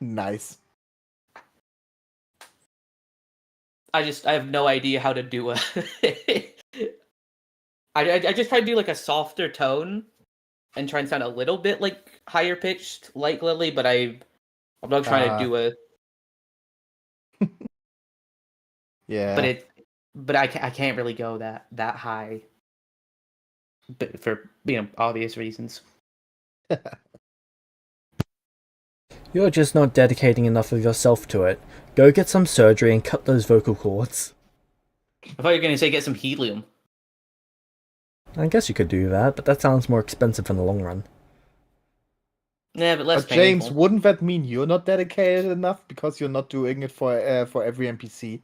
Nice. I have no idea how to do a. I just try to do like a softer tone, and try and sound a little bit like higher pitched, like Lily. But I'm not trying to do a. Yeah. But I can't really go that high. But for obvious reasons. You're just not dedicating enough of yourself to it. Go get some surgery and cut those vocal cords. I thought you were going to say get some helium. I guess you could do that, but that sounds more expensive in the long run. Yeah, but less But James, painful. wouldn't that mean you're not dedicated enough because you're not doing it for every NPC?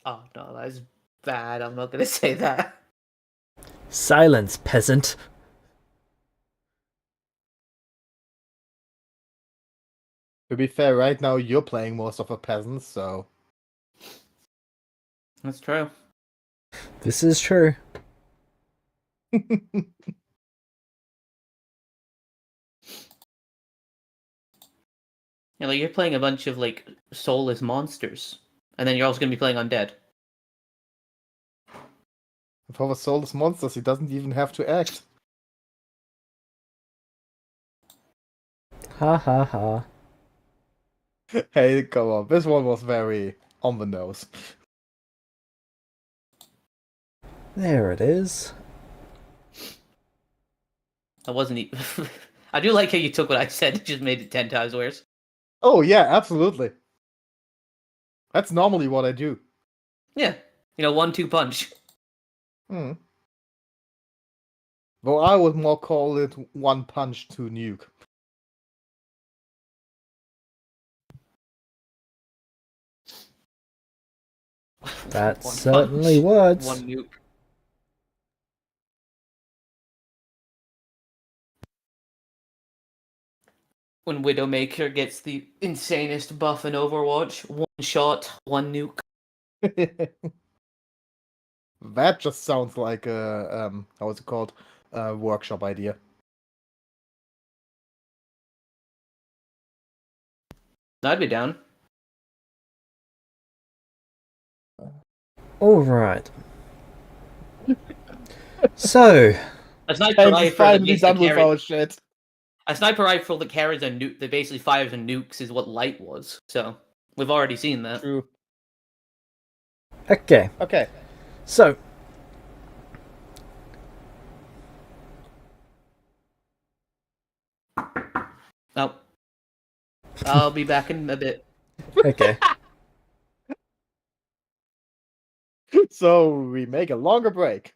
Oh no, that's bad. I'm not going to say that. Silence, peasant. To be fair, right now you're playing most of a peasant, so That's true. This is true. Yeah, like you're playing a bunch of like soulless monsters, and then you're also going to be playing undead. for the soulless monsters, he doesn't even have to act. Ha ha ha. Hey, come on, this one was very on the nose. There it is. I wasn't. I do like how you took what I said and just made it 10 times worse. Oh yeah, absolutely. That's normally what I do. Yeah, 1-2 punch. Hmm. Though I would more call it one punch to nuke. That One certainly punch, works. one nuke. When Widowmaker gets the insanest buff in Overwatch, one shot, one nuke. That just sounds like a how is it called? A workshop idea. I'd be down. Alright. So, A sniper James is rifle that finally basically done with carries our shit. a sniper rifle that carries a nuke that basically fires a nukes is what light was. So we've already seen that. True. okay. Okay. So, Oh, I'll be back in a bit. okay. So we make a longer break.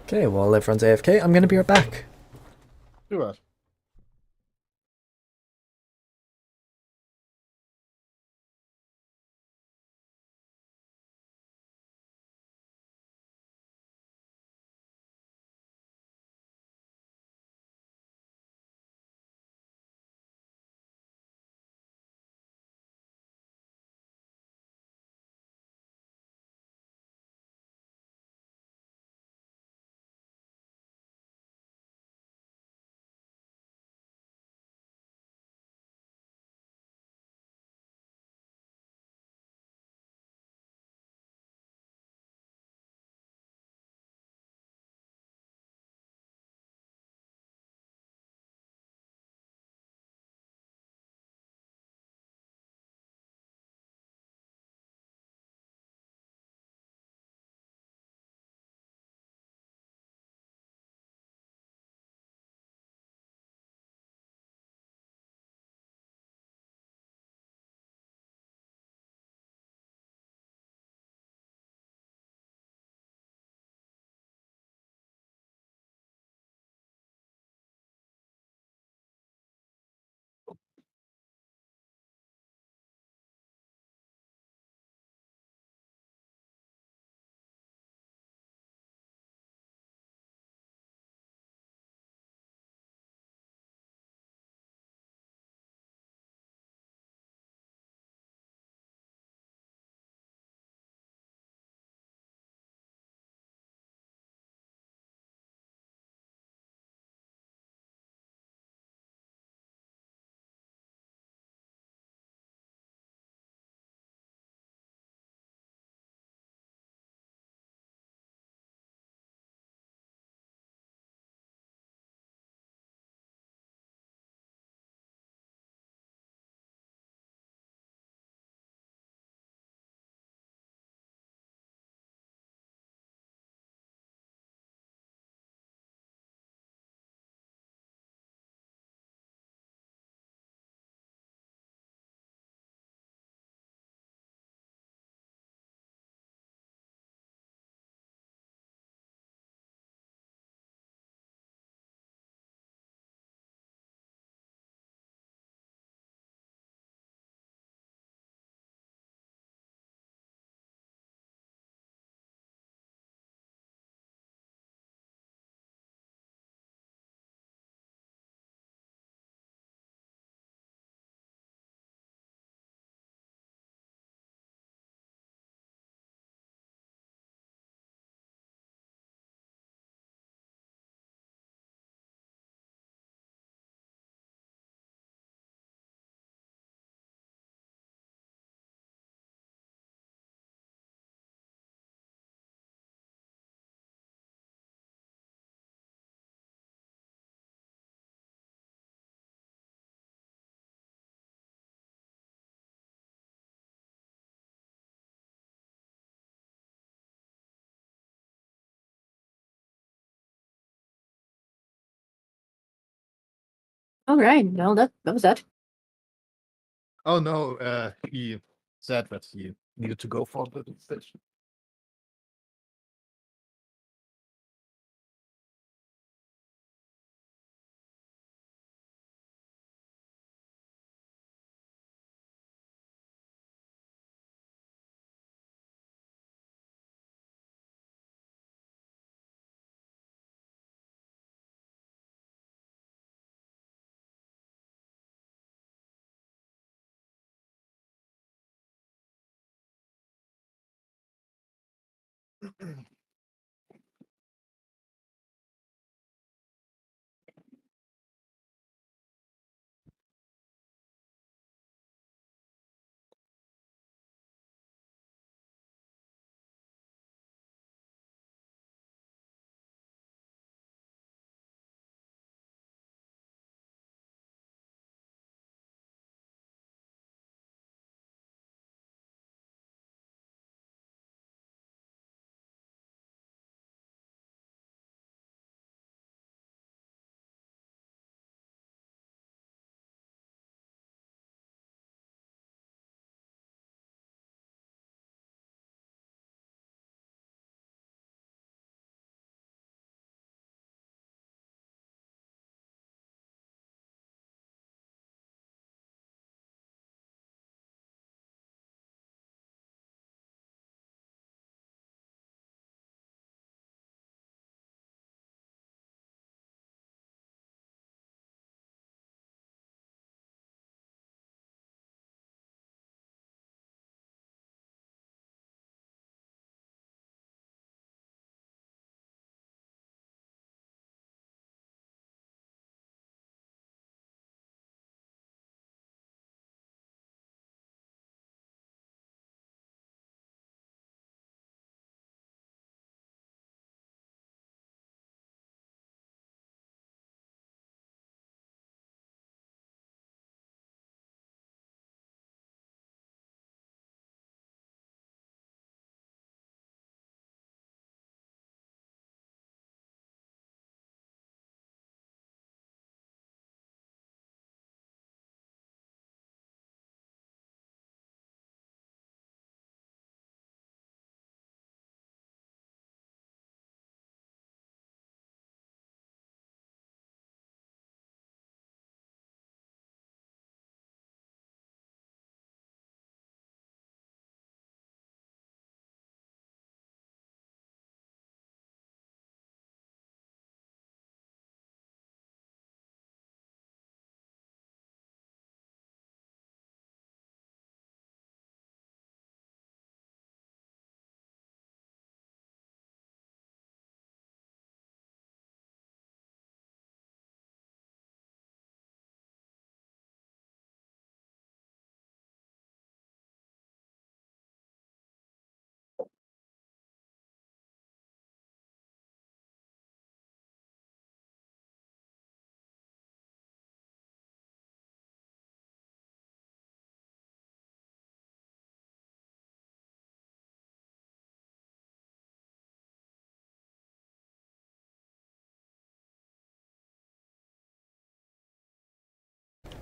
Okay, while everyone's AFK, I'm gonna be right back. Do it. All right. Well, that was that. Oh no, he said that he needed to go for the station.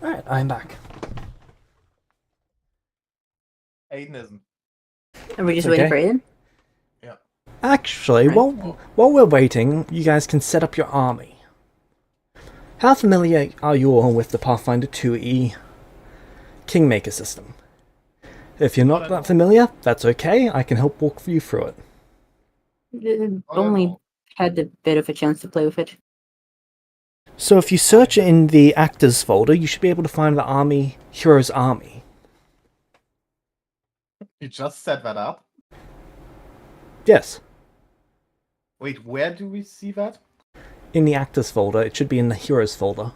Alright, I'm back. Aiden isn't. Are we just It's waiting okay. for Aiden? Actually, Right. while we're waiting, you guys can set up your army. How familiar are you all with the Pathfinder 2e Kingmaker system? If you're not that familiar, that's okay, I can help walk you through it. Only had a bit of a chance to play with it. So if you search in the Actors folder, you should be able to find the army, Heroes Army. You just set that up. Yes, Wait, where do we see that? in the Actors folder, it should be in the Heroes folder.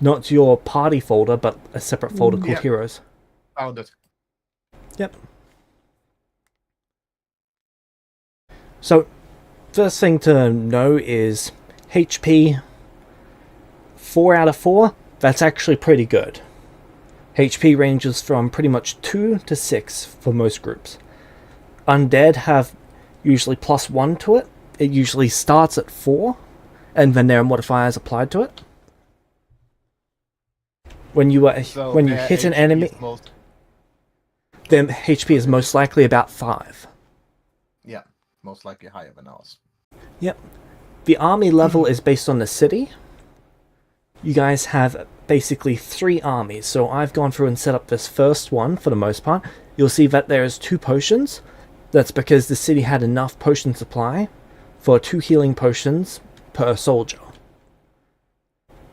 Not your party folder, but a separate folder called Yeah. Heroes. Found it. Yep. So, first thing to know is HP 4 out of 4, that's actually pretty good. HP ranges from pretty much 2 to 6 for most groups. Undead have usually +1 to it. It usually starts at 4, and then there are modifiers applied to it. When you So when you their hit an HP enemy, is most- then HP is most likely about 5. yeah, most likely higher than ours. Yep. The army level is based on the city. You guys have basically 3 armies, so I've gone through and set up this first one for the most part. You'll see that there's 2 potions. That's because the city had enough potion supply for 2 healing potions per soldier.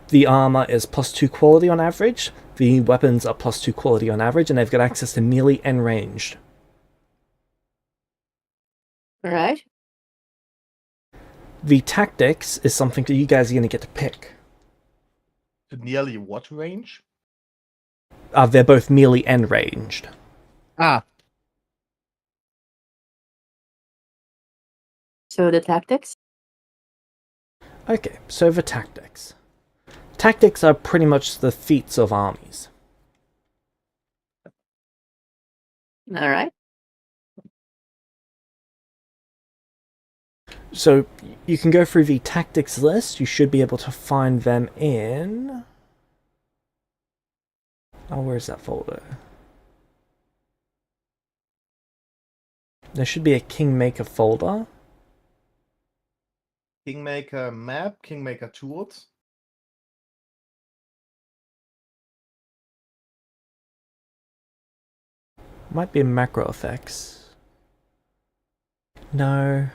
The armor is +2 quality on average. The weapons are +2 quality on average, and they've got access to melee and ranged. Alright. The tactics is something that you guys are going to get to pick. To nearly what range? They're both melee and ranged. Ah, So the tactics? Okay, so the tactics. Tactics are pretty much the feats of armies. Alright. So you can go through the tactics list. You should be able to find them in... Oh, where's that folder? There should be a Kingmaker folder. Kingmaker map, Kingmaker tools. Might be macro effects. No.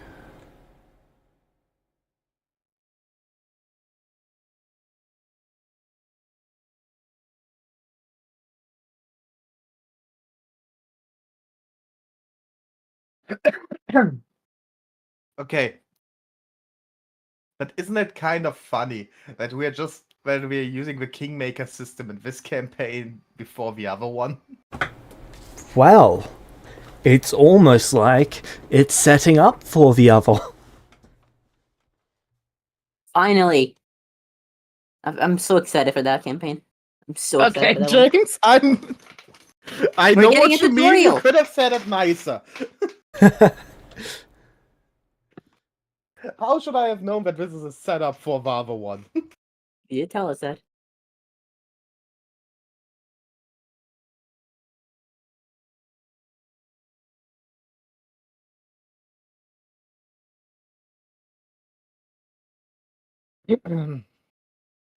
Okay. But isn't it kind of funny that we're using the Kingmaker system in this campaign before the other one? Well, it's almost like it's setting up for the other. Finally. I'm so excited for that campaign. I'm so excited for that one. James, I We're know getting what a you mean. You tutorial. could have said it nicer. How should I have known that this is a setup for the other one? You did tell us that.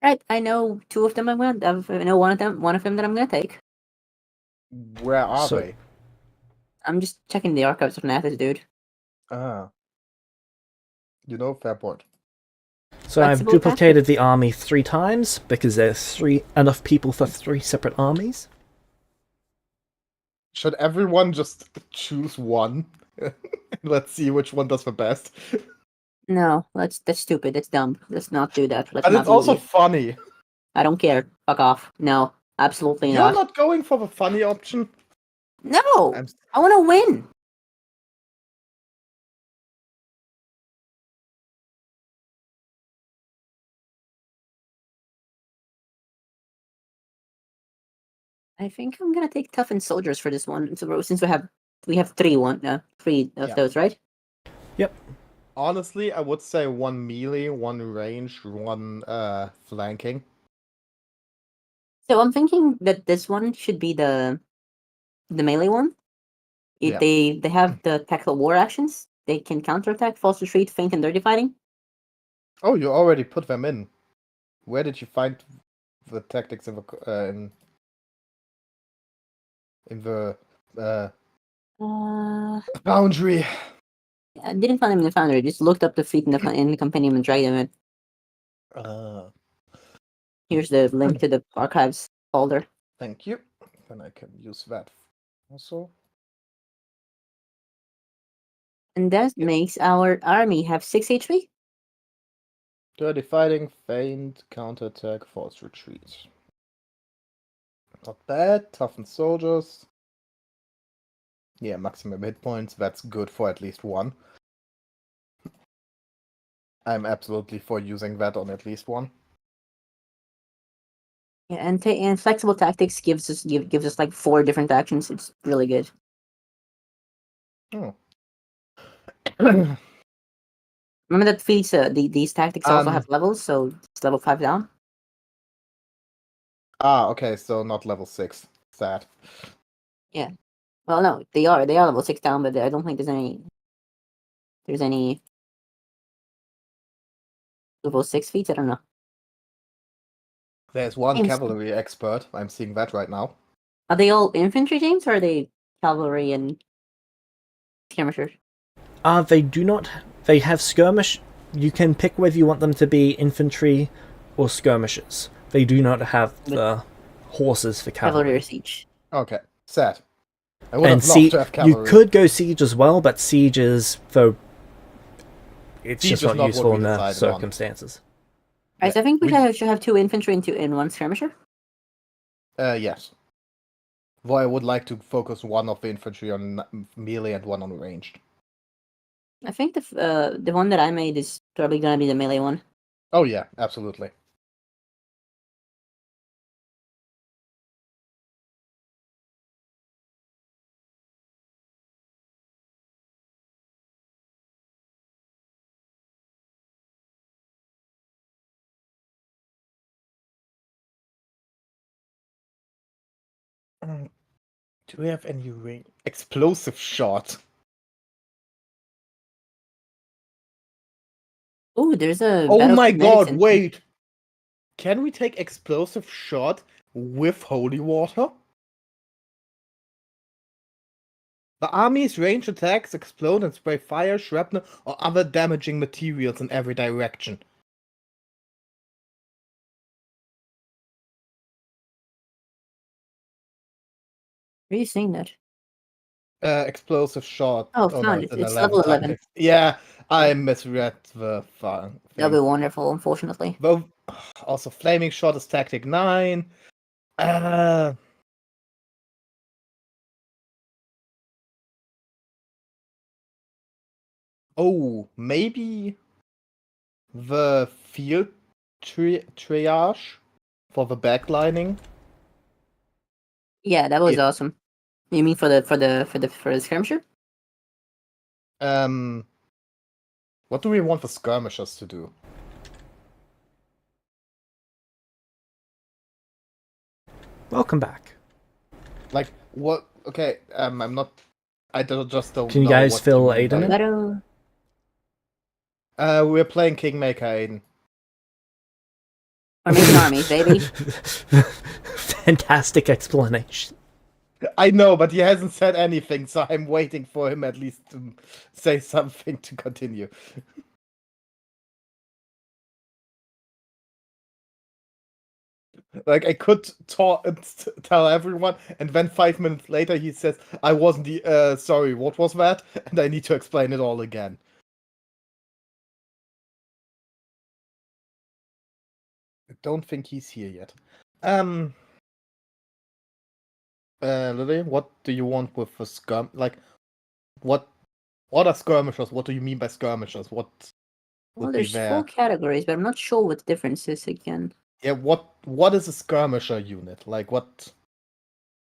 Right, I know 2 of them I know one of them that I'm gonna take. Where are So- they? I'm just checking the archives of Nathis, dude. Ah. You know, fair point. So I've Flexible duplicated the army 3 times because there's enough people for 3 separate armies. Should everyone just choose one? Let's see which one does the best. No, that's stupid. That's dumb. Let's not do that. Let's But not it's be also idiots. funny. I don't care. Fuck off. No, absolutely You're not. not going for the funny option? No, I'm I want to win. I think I'm gonna take toughened soldiers for this one. So since we have three of Yeah. those, right? Honestly, I would say 1 melee, 1 range, 1 flanking. So I'm thinking that this one should be the melee one. Yeah. They have the tactical war actions. They can counterattack, false retreat, feint, and dirty fighting. Oh, you already put them in. Where did you find the tactics in the boundary? I didn't find them in the foundry. I just looked up the feat in the compendium and dragged them in. Here's the link to the archives folder. Thank you. Then I can use that also. And that makes our army have 6 HP. Dirty fighting, feint, counterattack, forced retreat. Not bad. Toughened soldiers. Yeah, maximum hit points. That's good for at least 1. I'm absolutely for using that on at least 1. Yeah, and flexible tactics gives us like 4 different actions. It's really good. Oh. Remember that feats these tactics also have levels, so it's level 5 down. Okay, so not level 6. Sad. Well, no, they are level 6 down, but I don't think there's any level 6 feats. I don't know. There's one Seems- cavalry expert. I'm seeing that right now. Are they all infantry teams, or are they cavalry and skirmishers? They do not. They have skirmish. You can pick whether you want them to be infantry or skirmishers. They do not have the horses for Cavalry or cavalry. siege. Okay, sad. I would And have loved to have you cavalry. could go siege as well, but siege is though it's Siege just is not not what useful we in the decided on. circumstances. Alright, so I think we should have 2 infantry and 1 skirmisher. Yes. Though I would like to focus one of the infantry on melee and one on ranged. I think the one that I made is probably gonna be the melee one. Oh yeah, absolutely. Do we have any explosive shot? Oh, there's a. Oh battle my kinetics god, in- wait! Can we take explosive shot with holy water? The army's range attacks explode and spray fire, shrapnel, or other damaging materials in every direction. Where are you seeing that? Explosive shot. Oh, no, found it. an It's level 11. tactics. Yeah, I misread the That'll thing. be wonderful, unfortunately. Well, also, flaming shot is tactic 9. Oh, maybe the field triage for the backlining. Yeah, that was Yeah. awesome. You mean for the skirmisher? What do we want the skirmishers to do? Welcome back. Like what? Okay, I'm not. I just don't. Can you know guys what fill you mean Aiden in? by Battle. We're playing Kingmaker, Aiden. We're making armies, baby. Fantastic explanation. I know, but he hasn't said anything, so I'm waiting for him at least to say something to continue. Like I could tell everyone, and then 5 minutes later he says, "I wasn't sorry. What was that?" And I need to explain it all again. I don't think he's here yet. Lily, what do you want with the Like, what are skirmishers? What do you mean by skirmishers? What Well, would be there's there? 4 categories, but I'm not sure what the difference is again. Yeah, what is a skirmisher unit? Like, what's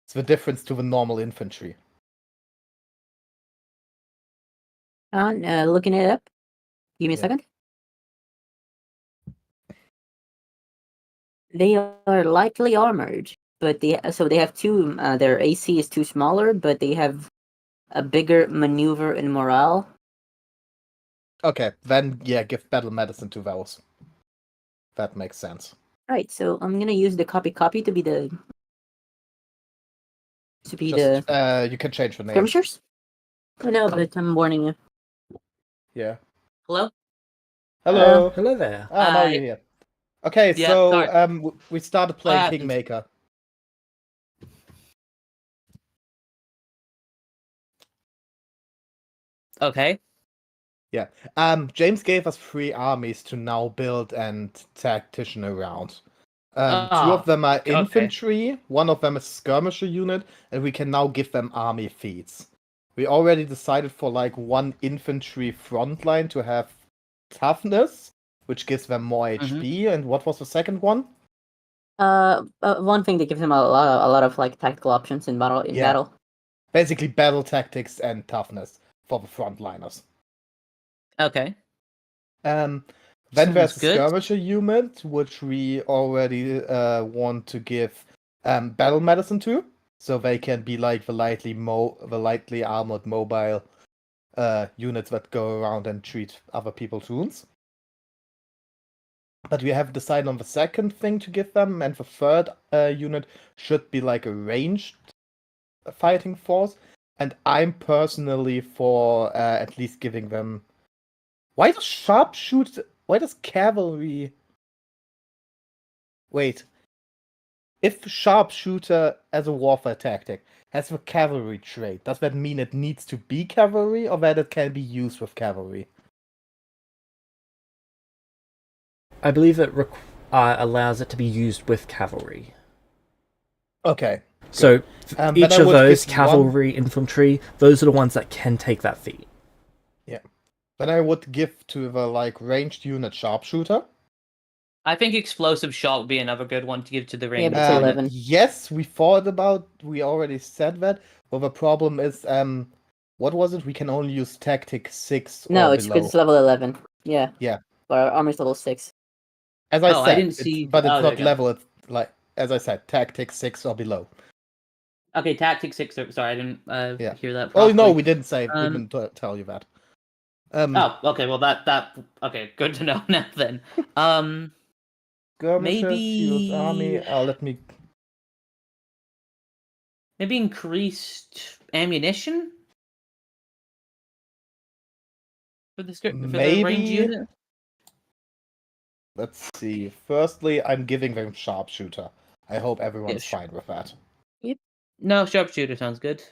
the difference to the normal infantry? Looking it up. Give me a Yeah. second. They are lightly armored, but they have 2. Their AC is 2 smaller, but they have a bigger maneuver and morale. Okay, then yeah, give battle medicine to those. That makes sense. Right, so I'm gonna use the copy to be the You can change the name. skirmishers. I know, but I'm warning you. Yeah. Hello? Hello. Hello there. Ah, now you're here. Okay, Yeah, so sorry. we started playing happened? Kingmaker. Okay. James gave us 3 armies to now build and tactician around. 2 Ah, of them are okay. infantry, one of them is skirmisher unit, and we can now give them army feats. We already decided for like 1 infantry frontline to have toughness, which gives them more HP. And what was the second one? One thing that gives him a lot of like tactical options in battle. Yeah. Basically, battle tactics and toughness for the frontliners. Okay. Then Sounds there's the good. skirmisher unit, which we already want to give battle medicine to, so they can be like the lightly armored mobile units that go around and treat other people's wounds. But we have decided on the second thing to give them, and the third unit should be like a ranged fighting force. And I'm personally for at least giving them. Why does cavalry? Wait. If sharpshooter as a warfare tactic has the cavalry trait, does that mean it needs to be cavalry, or that it can be used with cavalry? I believe it allows it to be used with cavalry. Okay. So Then each I of would those give cavalry, infantry, those are the ones that can take that feat. Then I would give to the like ranged unit sharpshooter. I think explosive shot would be another good one to give to the Yeah, ranged but it's unit. 11. Yes, we already said that, but the problem is, what was it? We can only use tactic 6 No, or it's below. because it's level 11. Yeah. Yeah. But our armor's level 6. As I Oh, said, I didn't see. but it's Oh, there not you go. level. It's like, as I said, tactic 6 or below. Okay, tactic 6. Sorry, I didn't Yeah. hear that. Oh Properly. no, we didn't say. Um, we didn't tell you that. Oh, okay. Well, that okay. Good to know now. Then, Skirmishers, US Army. maybe Let me. increased ammunition for the range Maybe. unit. Let's see. Firstly, I'm giving them sharpshooter. I hope everyone's sure. fine with that. No, sharpshooter sounds good.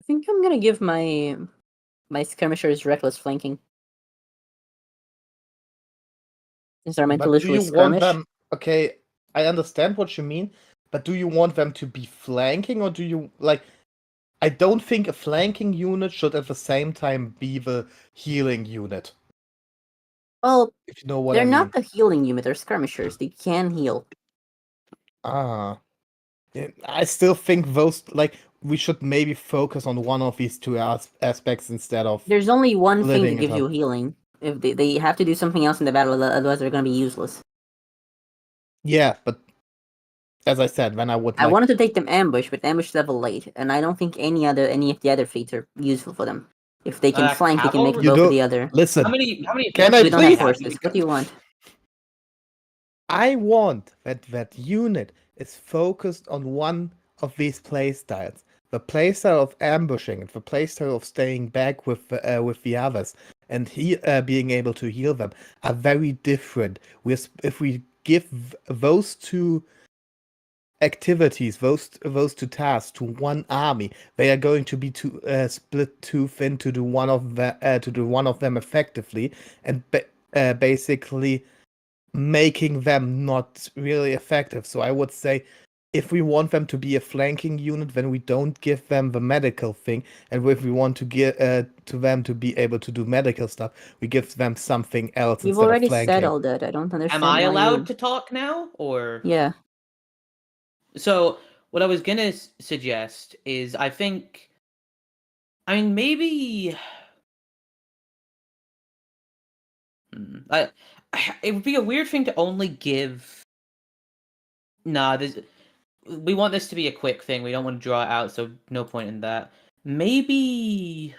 I think I'm gonna give my skirmishers reckless flanking. Since they're meant to But do literally you want skirmish. them? Okay, I understand what you mean, but do you want them to be flanking, or do you like? I don't think a flanking unit should at the same time be the healing unit. Well, If you know what they're I mean. not the healing unit, they're skirmishers. They can heal. Ah, yeah, I still think those like we should maybe focus on one of these two aspects instead of. There's only one thing Splitting that it gives you up. healing. If they have to do something else in the battle, otherwise they're gonna be useless. Yeah, but as I said, when I would I like. wanted to take them ambush, but ambush level 8, and I don't think any of the other feats are useful for them. If they can flank, they can make cavalry? You both do- of the other. Listen, How many? Can I We don't have please- horses. What do you want? I want that unit is focused on one of these playstyles. The playstyle of ambushing and the playstyle of staying back with the others and being able to heal them are very different. If we give those two activities, those two tasks to one army, they are going to be split too thin to do one of them effectively, and basically making them not really effective. So I would say if we want them to be a flanking unit, then we don't give them the medical thing. And if we want to give to them to be able to do medical stuff, we give them something else You've instead already of flanking. said all that. I don't understand. Am I why allowed you... to talk now, or? Yeah. So what I was gonna suggest is, I mean, maybe. It would be a weird thing to only give. Nah, we want this to be a quick thing. We don't want to draw it out, so no point in that. Maybe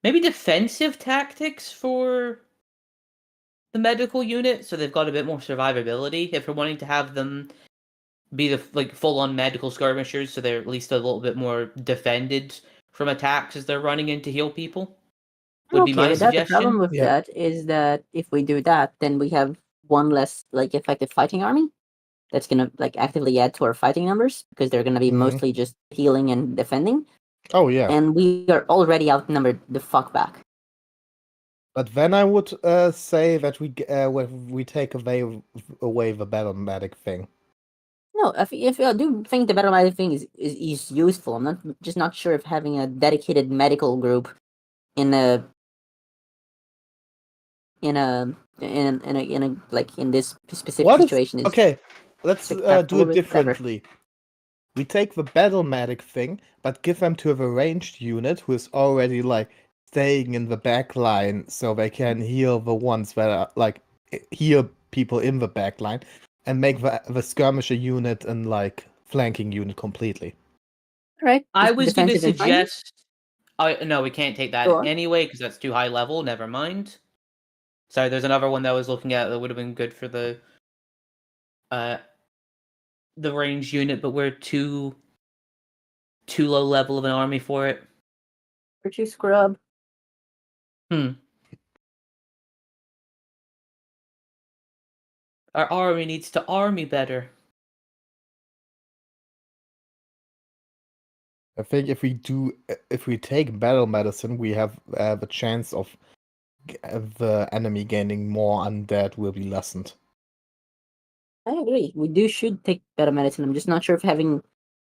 defensive tactics for the medical unit, so they've got a bit more survivability. If we're wanting to have them be the full-on medical skirmishers, so they're at least a little bit more defended from attacks as they're running in to heal people. Would be my with that. The problem suggestion. with Yeah. that is that if we do that, then we have one less effective fighting army that's gonna actively add to our fighting numbers because they're gonna be Mhm. mostly just healing and defending, Oh yeah. and we are already outnumbered the fuck back. But then I would say that we take away the battle medic thing. No, if I do think the battle medic thing is useful, I'm not sure if having a dedicated medical group in a like in this specific What if? situation is Okay, let's do successful it with whatever. differently. We take the battle medic thing, but give them to the ranged unit who is already like staying in the back line, so they can heal the ones that are like heal people in the back line, and make the skirmisher unit and like flanking unit completely. Right. I was going to defensive and flanking? suggest. No, we can't take that Go on. anyway because that's too high level. Never mind. Sorry, there's another one that I was looking at that would have been good for the range unit, but we're too low level of an army for it. Or two scrub. Our army needs to army better. I think if we take battle medicine, we have the chance of the enemy gaining more undead will be lessened. I agree. We should take better medicine. I'm just not sure if having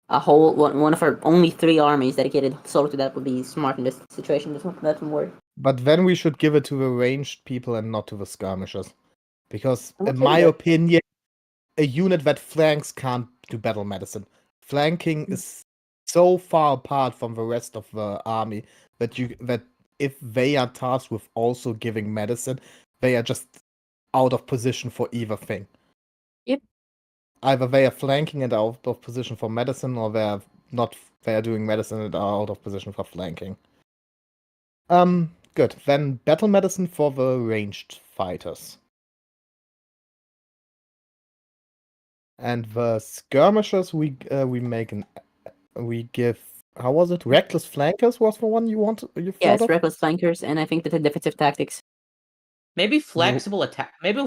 a whole one of our only 3 armies dedicated solo to that would be smart in this situation. That's one word. But then we should give it to the ranged people and not to the skirmishers. Because, I'm in okay my with that. opinion, a unit that flanks can't do battle medicine. Flanking is so far apart from the rest of the army that if they are tasked with also giving medicine, they are just out of position for either thing. Yep. Either they are flanking and out of position for medicine, or they are doing medicine and are out of position for flanking. Good. Then battle medicine for the ranged fighters. And the skirmishers we give, how was it? Reckless flankers was the one you thought Yes, of? reckless flankers, and I think that the defensive tactics. Maybe flexible attack. Maybe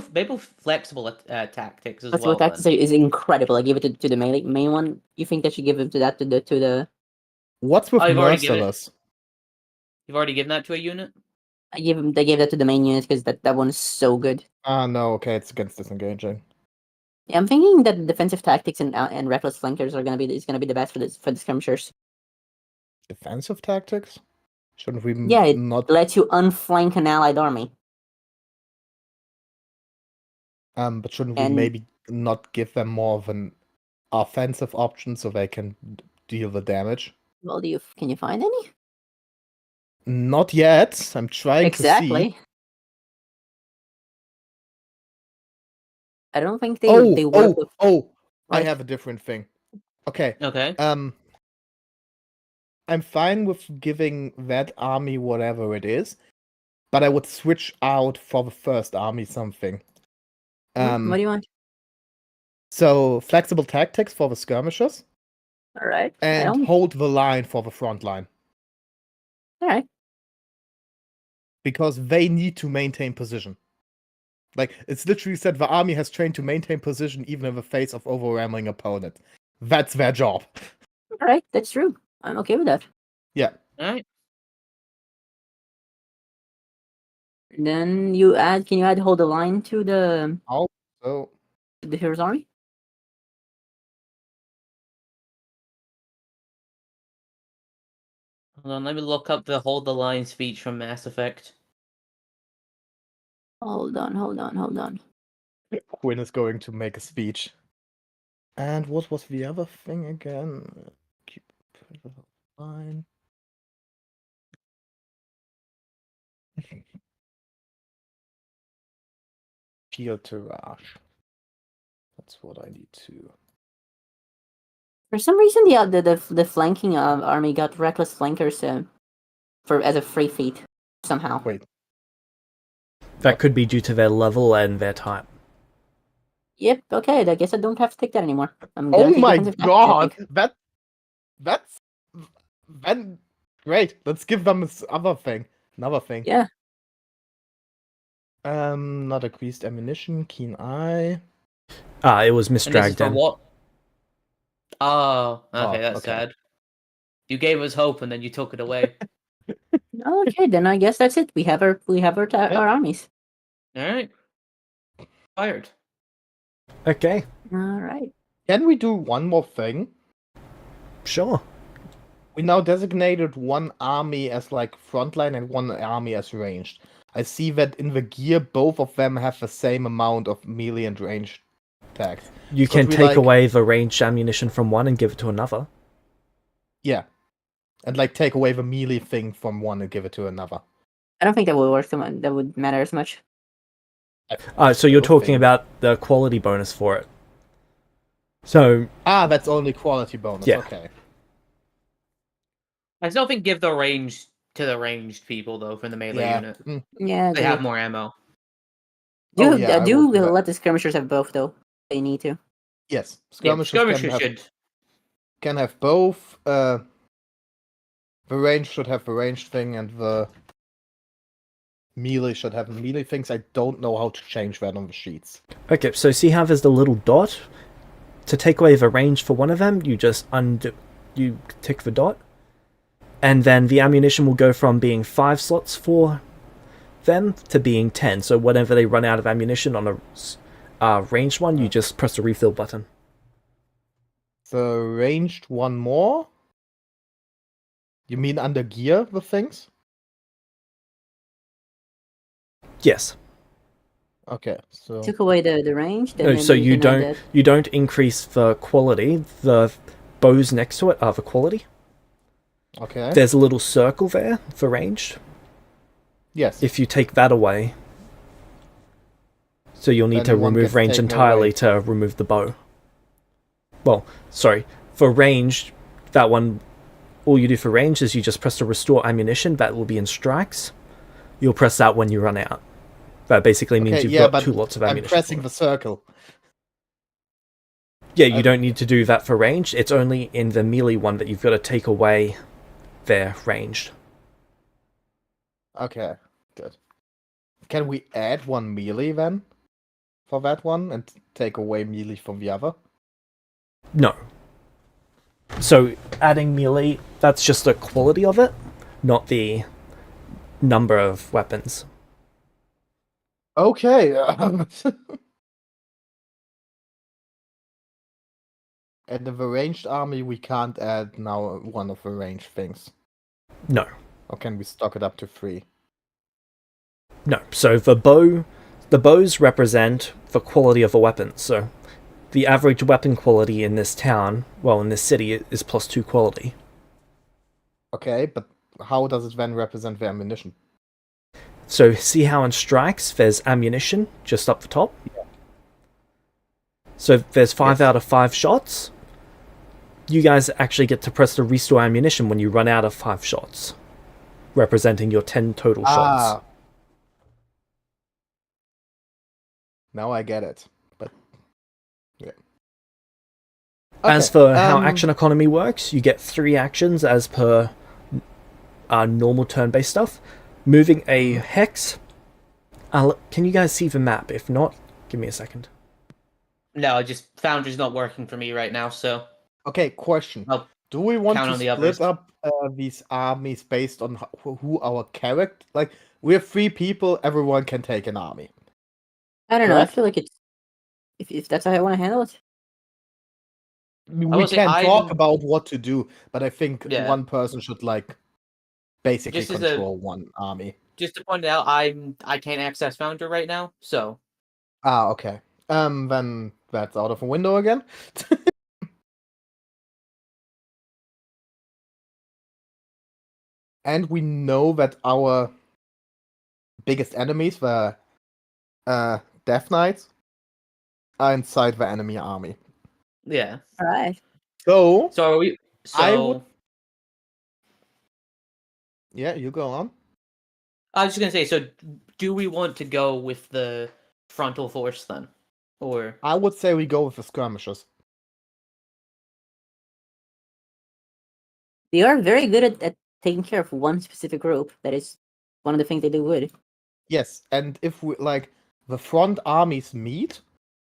flexible tactics as Flexible well. tactics Then. is incredible. I give it to the main one. You think that should give it to that to the? What's with You've already given it. merciless? You've already given that to a unit. They gave that to the main unit because that one is so good. Ah, no, okay, it's against disengaging. Yeah, I'm thinking that defensive tactics and reckless flankers are gonna be the best for the skirmishers. Defensive tactics? Shouldn't we Yeah, it not? lets you unflank an allied army. But shouldn't we And maybe not give them more of an offensive option so they can deal the damage? well, can you find any? Not yet. I'm trying to see. Exactly. I don't think they work with. I Right. have a different thing. Okay. Okay. I'm fine with giving that army whatever it is, but I would switch out for the first army something. What do you want? So flexible tactics for the skirmishers, All right. and hold the line for the front line. All right. Because they need to maintain position. Like, it's literally said the army has trained to maintain position even in the face of overwhelming opponent. That's their job. All right. That's true. I'm okay with that. Yeah. All right. Then can you add hold the line to the Also, hero's army? Hold on, let me look up the hold the line speech from Mass Effect. Hold on. Quinn is going to make a speech. And what was the other thing again? Keep the line. Field Tirage. That's what I need to. For some reason, the flanking army got reckless flankers as a free feat somehow. Wait. That could be due to their level and their type. Yep. Okay. I guess I don't have to take that anymore. Oh my god! That's then great. Let's give them another thing. Yeah. Not increased ammunition, keen eye. It was And this is misdragged for in. what? Oh, okay, Oh, that's okay. sad. You gave us hope and then you took it away. Okay, then I guess that's it. We have our armies. All right. Fired. Okay, All right. Can we do one more thing? sure. we now designated one army as like frontline and one army as ranged. I see that in the gear, both of them have the same amount of melee and ranged attacks. You Could can we, take like- away the ranged ammunition from one and give it to another. Yeah. And like take away the melee thing from one and give it to another. I don't think that would work so much. That would matter as much. So you're Good talking thing. about the quality bonus for it. So That's only quality bonus. Yeah. Okay. I still think give the range to the ranged people though from the melee Yeah. unit. Mm. Yeah, They have more ammo. Oh, do yeah, I do will do that. let the skirmishers have both though. They need to. Yes. Yeah, Skirmishers can have both. The range should have the range thing, and the melee should have the melee things. I don't know how to change that on the sheets. okay, so see how there's the little dot? To take away the range for one of them, you just you tick the dot, and then the ammunition will go from being 5 slots for them to being 10. So whenever they run out of ammunition on a ranged one, you just press the refill button. The ranged one more? You mean under gear, the things? Yes. Okay, so Took away the range. Then No, maybe so you can add don't increase the quality. The bows next to it are the quality. okay. There's a little circle there for ranged. Yes. If you take that away, so you'll need Then to one remove gets range taken entirely away. to remove the bow. Well, sorry, for range, that one, all you do for range is you just press to restore ammunition. That will be in strikes. You'll press that when you run out. That basically means Okay, you've yeah, got but 2 lots of I'm ammunition. pressing for the it. circle. Yeah, you I- don't need to do that for range. It's only in the melee one that you've got to take away their ranged. Okay, good. Can we add one melee then? For that one and take away melee from the other? No. So adding melee, that's just the quality of it, not the number of weapons. Okay. And in the ranged army, we can't add now one of the ranged things. No. Or can we stock it up to 3? No. So the bows represent the quality of the weapon. So the average weapon quality in this town, well, in this city, is +2 quality. Okay, but how does it then represent the ammunition? So see how in strikes there's ammunition just up the top? So there's 5 Yes. out of 5 shots. You guys actually get to press the restore ammunition when you run out of 5 shots, representing your 10 total shots. Now I get it. But yeah. As Okay, for how action economy works, you get 3 actions as per normal turn-based stuff. Moving a hex. Can you guys see the map? If not, give me a second. No, just Foundry's not working for me right now, so Okay, question. I'll Do we want count to on the split others. up these armies based on who our character? Like, we have 3 people, everyone can take an army. I don't know. I Correct? feel like it's if that's how I want to handle it. We will say can talk I'm- about what to do, but I think Yeah. one person should, like, basically Just as a- control one army. just to point out, I can't access Foundry right now, so Okay. Then that's out of a window again. And we know that our biggest enemies, the Death Knights, are inside the enemy army. yeah. All right. So, So are we? So I would- yeah, you go on. I was just gonna say, so do we want to go with the frontal force then, or I would say we go with the skirmishers. They are very good at taking care of one specific group. That is one of the things they do good. Yes, and if we like the front armies meet,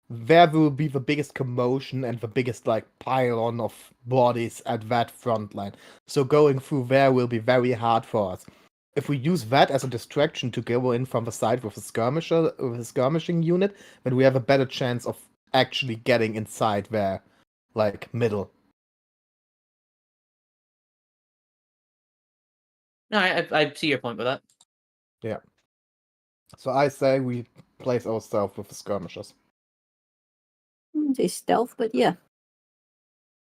there will be the biggest commotion and the biggest like pile on of bodies at that front line. So going through there will be very hard for us. If we use that as a distraction to go in from the side with a skirmishing unit, then we have a better chance of actually getting inside their like middle. No, I see your point with that. So I say we place ourselves with the skirmishers. I wouldn't say stealth, but yeah.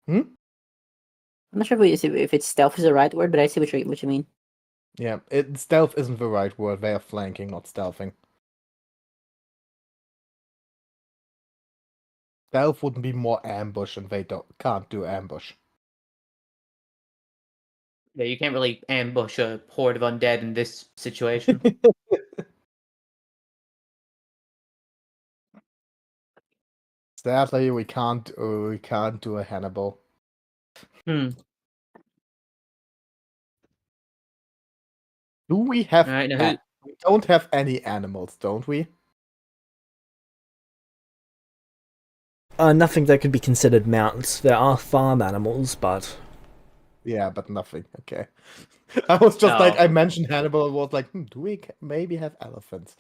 Hmm? I'm not sure if it's stealth is the right word, but I see what you mean. Yeah, stealth isn't the right word. They are flanking, not stealthing. Stealth would be more ambush, and they can't do ambush. Yeah, you can't really ambush a horde of undead in this situation. Sadly, we can't do a Hannibal. Hmm. Do we have? All right, now who? We don't have any animals, don't we? Nothing that could be considered mounts. There are farm animals, but Yeah, but nothing. Okay. I was just like, No. I mentioned Hannibal and was like, do we maybe have elephants?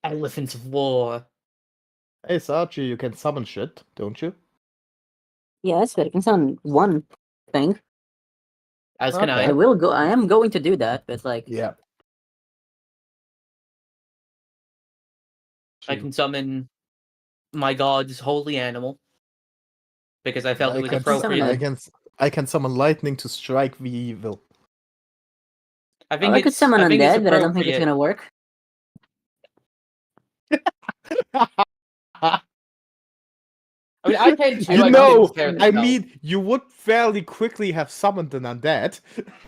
Elephants of war. Hey, Sarchi, you can summon shit, don't you? Yes, but it can sound one thing. As can Okay. I will go. I am going to do that, but like, Yeah. I can summon my god's holy animal because I felt it was can summon appropriate. I can summon lightning to strike the evil. I think I could summon I think it's undead, but I don't think it's appropriate. gonna work. I mean, I tend to. You I know, think fairly I well. mean, you would fairly quickly have summoned an undead.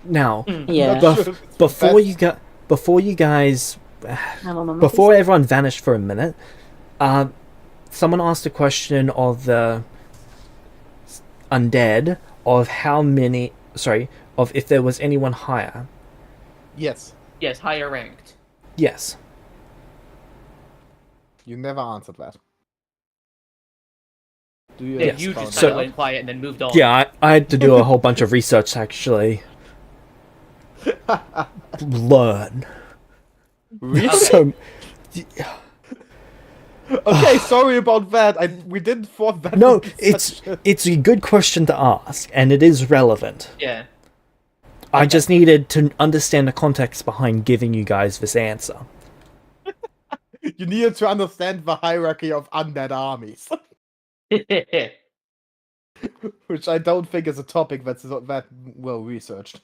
now Hmm. Yeah. I'm not sure if it's the before best. before you guys Before before everyone vanished for a minute, someone asked a question of the undead of how many. Sorry, of if there was anyone higher. Yes, Yes, higher ranked. Yes. you never answered that. Do you? Yeah, Yes. you just found kind So- of went quiet and then moved on. Yeah, I had to do a whole bunch of research to actually learn. Really? So Okay, sorry about that. We didn't thought that. no, would be it's such a- it's a good question to ask, and it is relevant. Yeah. I just needed to understand the context behind giving you guys this answer. You needed to understand the hierarchy of undead armies, which I don't think is a topic that's that well researched.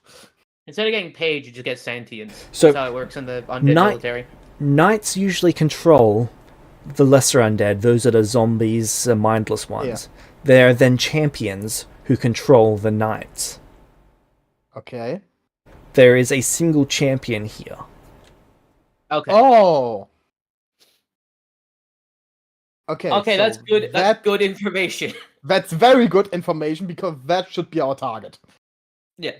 Instead of getting paid, you just get sentience. So, That's how it works in the undead Knight- military. Knights usually control the lesser undead; those are the zombies, mindless ones. They're then champions who control the knights. Okay. There is a single champion here. Okay. Oh. Okay. Okay, so that's good. That's good information. That's very good information because that should be our target. Yeah.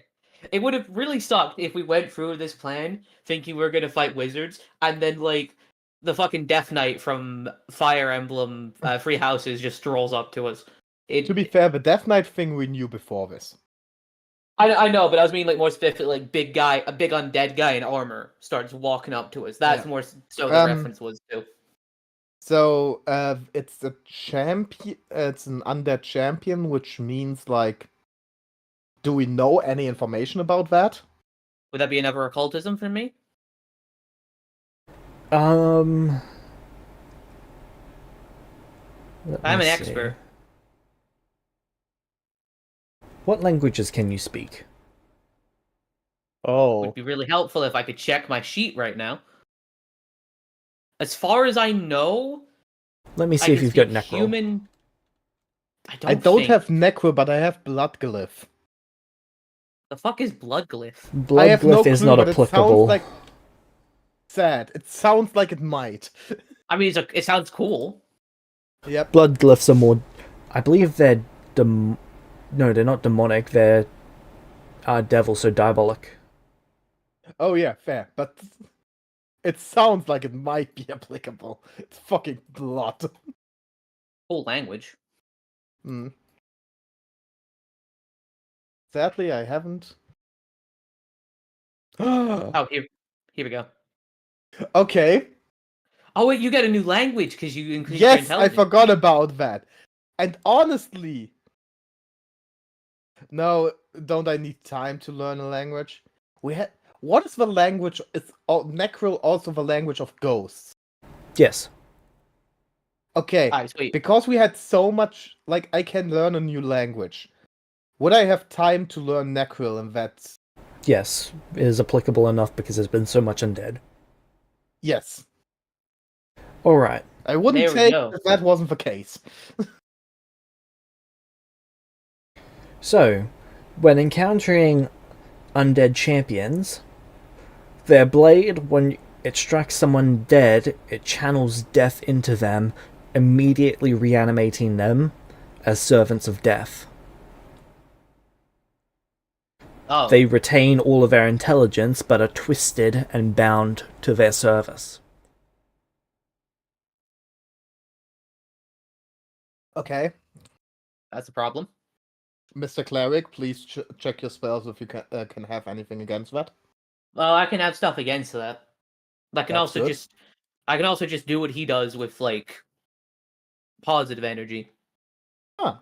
It would have really sucked if we went through this plan thinking we were gonna fight wizards, and then like the fucking Death Knight from Fire Emblem Free Houses just strolls up to us. To be fair, the Death Knight thing we knew before this. I know, but I was meaning like more specific, like big guy, a big undead guy in armor starts walking up to us. That's Yeah. more so the reference was to. So it's a champion. It's an undead champion, which means like, do we know any information about that? Would that be another occultism for me? Let I'm me an see. expert. What languages can you speak? Oh, Would be really helpful if I could check my sheet right now. As far as I know, Let me I see if can you've got speak Necro. human. I don't think. have Necro, but I have Blood Glyph. The fuck is blood glyph? I Blood have no glyph is clue, not but applicable. It sounds like sad. It sounds like it might. I mean, it sounds cool. Yep. Blood glyphs are more. I believe they're no, they're not demonic. They're devil, so diabolic. Oh yeah, fair. But it sounds like it might be applicable. It's fucking blood. Cool language. Hmm. Sadly, I haven't. Oh, here we go. Okay. Oh wait, you get a new language because you increased your Yes, I intelligence. forgot about that. And honestly, No, don't I need time to learn a language? What is the language? Is Necril also the language of ghosts? Yes. Okay, Alright, sweet. because we had so much, like, I can learn a new language. Would I have time to learn Necril and that's... Yes. It is applicable enough because there's been so much undead. Yes. Alright. I wouldn't There we take go. it if that wasn't the case. So, when encountering undead champions, their blade, when it strikes someone dead, it channels death into them, immediately reanimating them as servants of death. Oh. They retain all of their intelligence, but are twisted and bound to their service. Okay. That's a problem. Mr. Cleric, please check your spells if you can have anything against that. Well, I can have stuff against that. I can That's also good. just do what he does with like positive energy. Huh.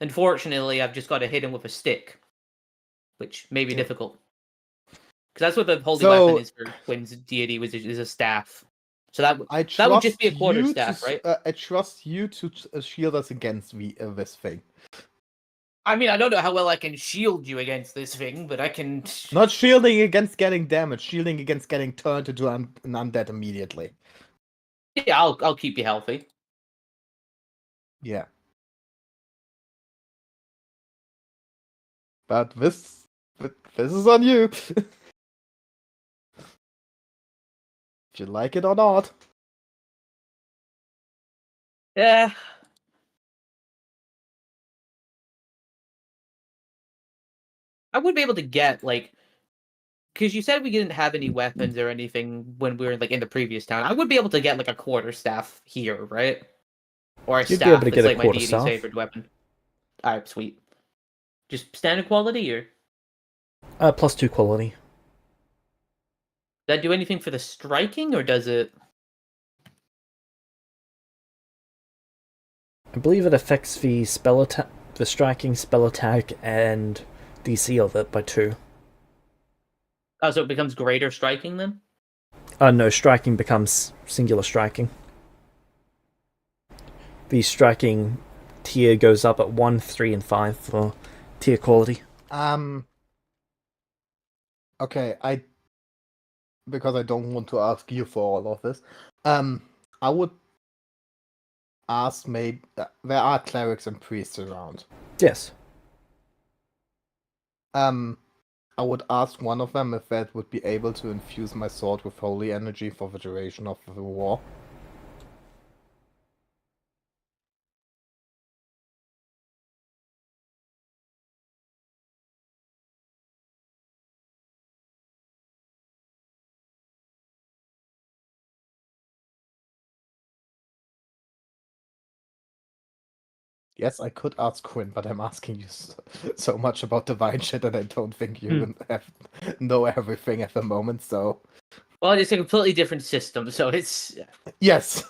Unfortunately, I've just got to hit him with a stick, which may be Yeah. difficult. Because that's what the holy So- weapon is for Quinn's deity, is a staff. So that I that would just trust be a quarter you staff, to, right? I trust you to shield us against this thing. I mean, I don't know how well I can shield you against this thing, but I can. Not shielding against getting damaged, shielding against getting turned into an undead immediately. Yeah, I'll keep you healthy. Yeah. But this is on you. If you like it or not. Yeah. I would be able to get like, because you said we didn't have any weapons or anything when we were like in the previous town. I would be able to get like a quarter staff here, right? Or a You'd be staff able to that's get a like my quarter deity's staff. favorite weapon. Alright, sweet. Just standard quality, or +2 quality. does that do anything for the striking, or does it? I believe it affects the spell attack, the striking, spell attack, and DC of it by 2. Oh, so it becomes greater striking then? No, striking becomes singular striking. The striking tier goes up at 1, 3, and 5 for tier quality. Okay, because I don't want to ask you for all of this. I would ask maybe there are clerics and priests around. Yes. I would ask one of them if that would be able to infuse my sword with holy energy for the duration of the war. Yes, I could ask Quinn, but I'm asking you so much about divine shit, and I don't think you know everything at the moment. So Well, it's a completely different system, so it's. yes,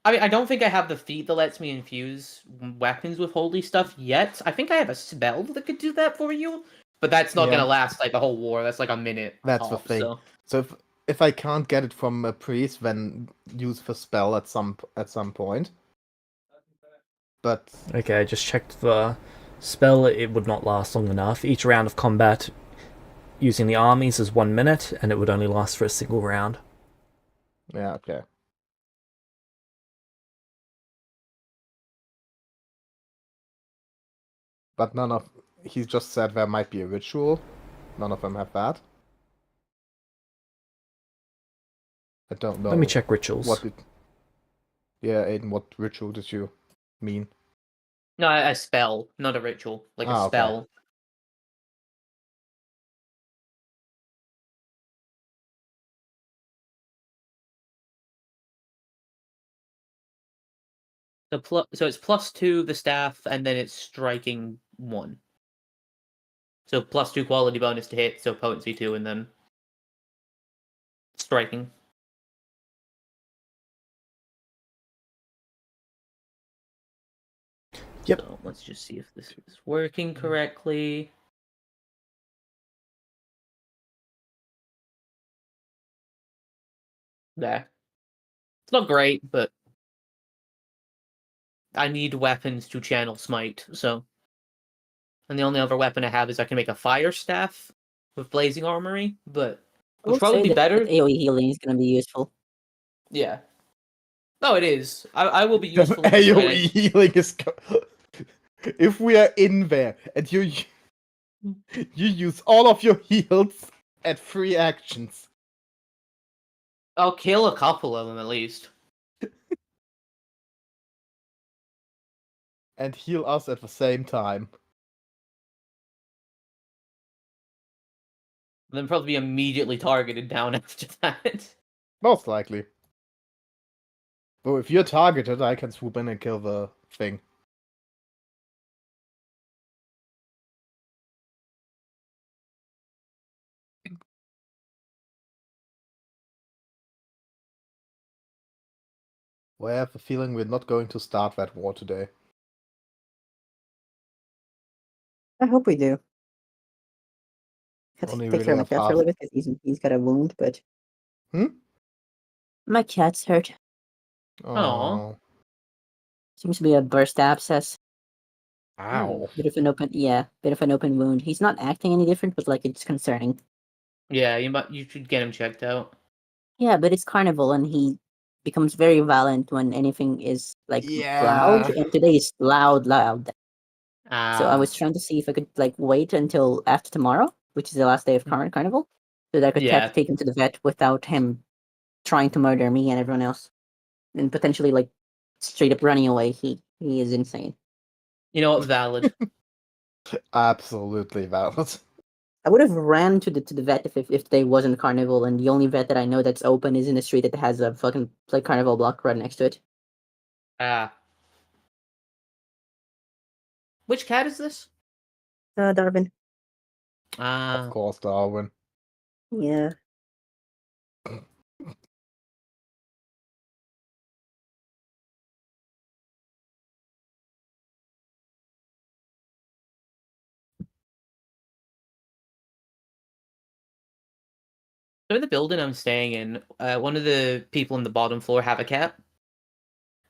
I mean, I don't think I have the feat that lets me infuse weapons with holy stuff yet. I think I have a spell that could do that for you, but that's not Yeah. gonna last like the whole war. That's like a minute. That's the tops, thing. So. So if I can't get it from a priest, then use the spell at some point. But Okay, I just checked the spell. It would not last long enough. Each round of combat using the armies is 1 minute, and it would only last for a single round. yeah, okay. But he just said there might be a ritual. None of them have that. I don't know. Let me check rituals. Yeah, Aiden, what ritual did you mean? No, a spell, not a ritual. Like a Ah, okay. spell. So it's +2 the staff, and then it's striking 1. So +2 quality bonus to hit, so potency 2, and then striking. Yep. So let's just see if this is working correctly. There. It's not great, but I need weapons to channel smite, so. And the only other weapon I have is I can make a fire staff with blazing armory, but I which would probably say be that better. AoE healing is going to be useful. Yeah. No, it is. I will be useful. AoE healing is. If we are in there and you use all of your heals at 3 actions. I'll kill a couple of them at least. And heal us at the same time. Then probably be immediately targeted down after that. Most likely. But if you're targeted, I can swoop in and kill the thing. Well, I have a feeling we're not going to start that war today. I hope we do. Have to Only take care really of my have cat for a half. little bit because he's got a wound, but Hmm? my cat's hurt. Oh. Seems to be a burst abscess. Ow. Bit of an open wound. He's not acting any different, but like it's concerning. Yeah, you should get him checked out. Yeah, but it's carnival and he becomes very violent when anything is like loud, Yeah. and today is loud. So I Ah. was trying to see if I could like wait until after tomorrow, which is the last day of carnival, so that I could Yeah. take him to the vet without him trying to murder me and everyone else, and potentially like straight up running away. He is insane. You know what? Valid. Absolutely valid. I would have ran to the vet if they wasn't carnival, and the only vet that I know that's open is in the street that has a fucking like carnival block right next to it. Ah. Which cat is this? Darwin. Ah. Of course, Darwin. Yeah. So in the building I'm staying in, one of the people on the bottom floor have a cat,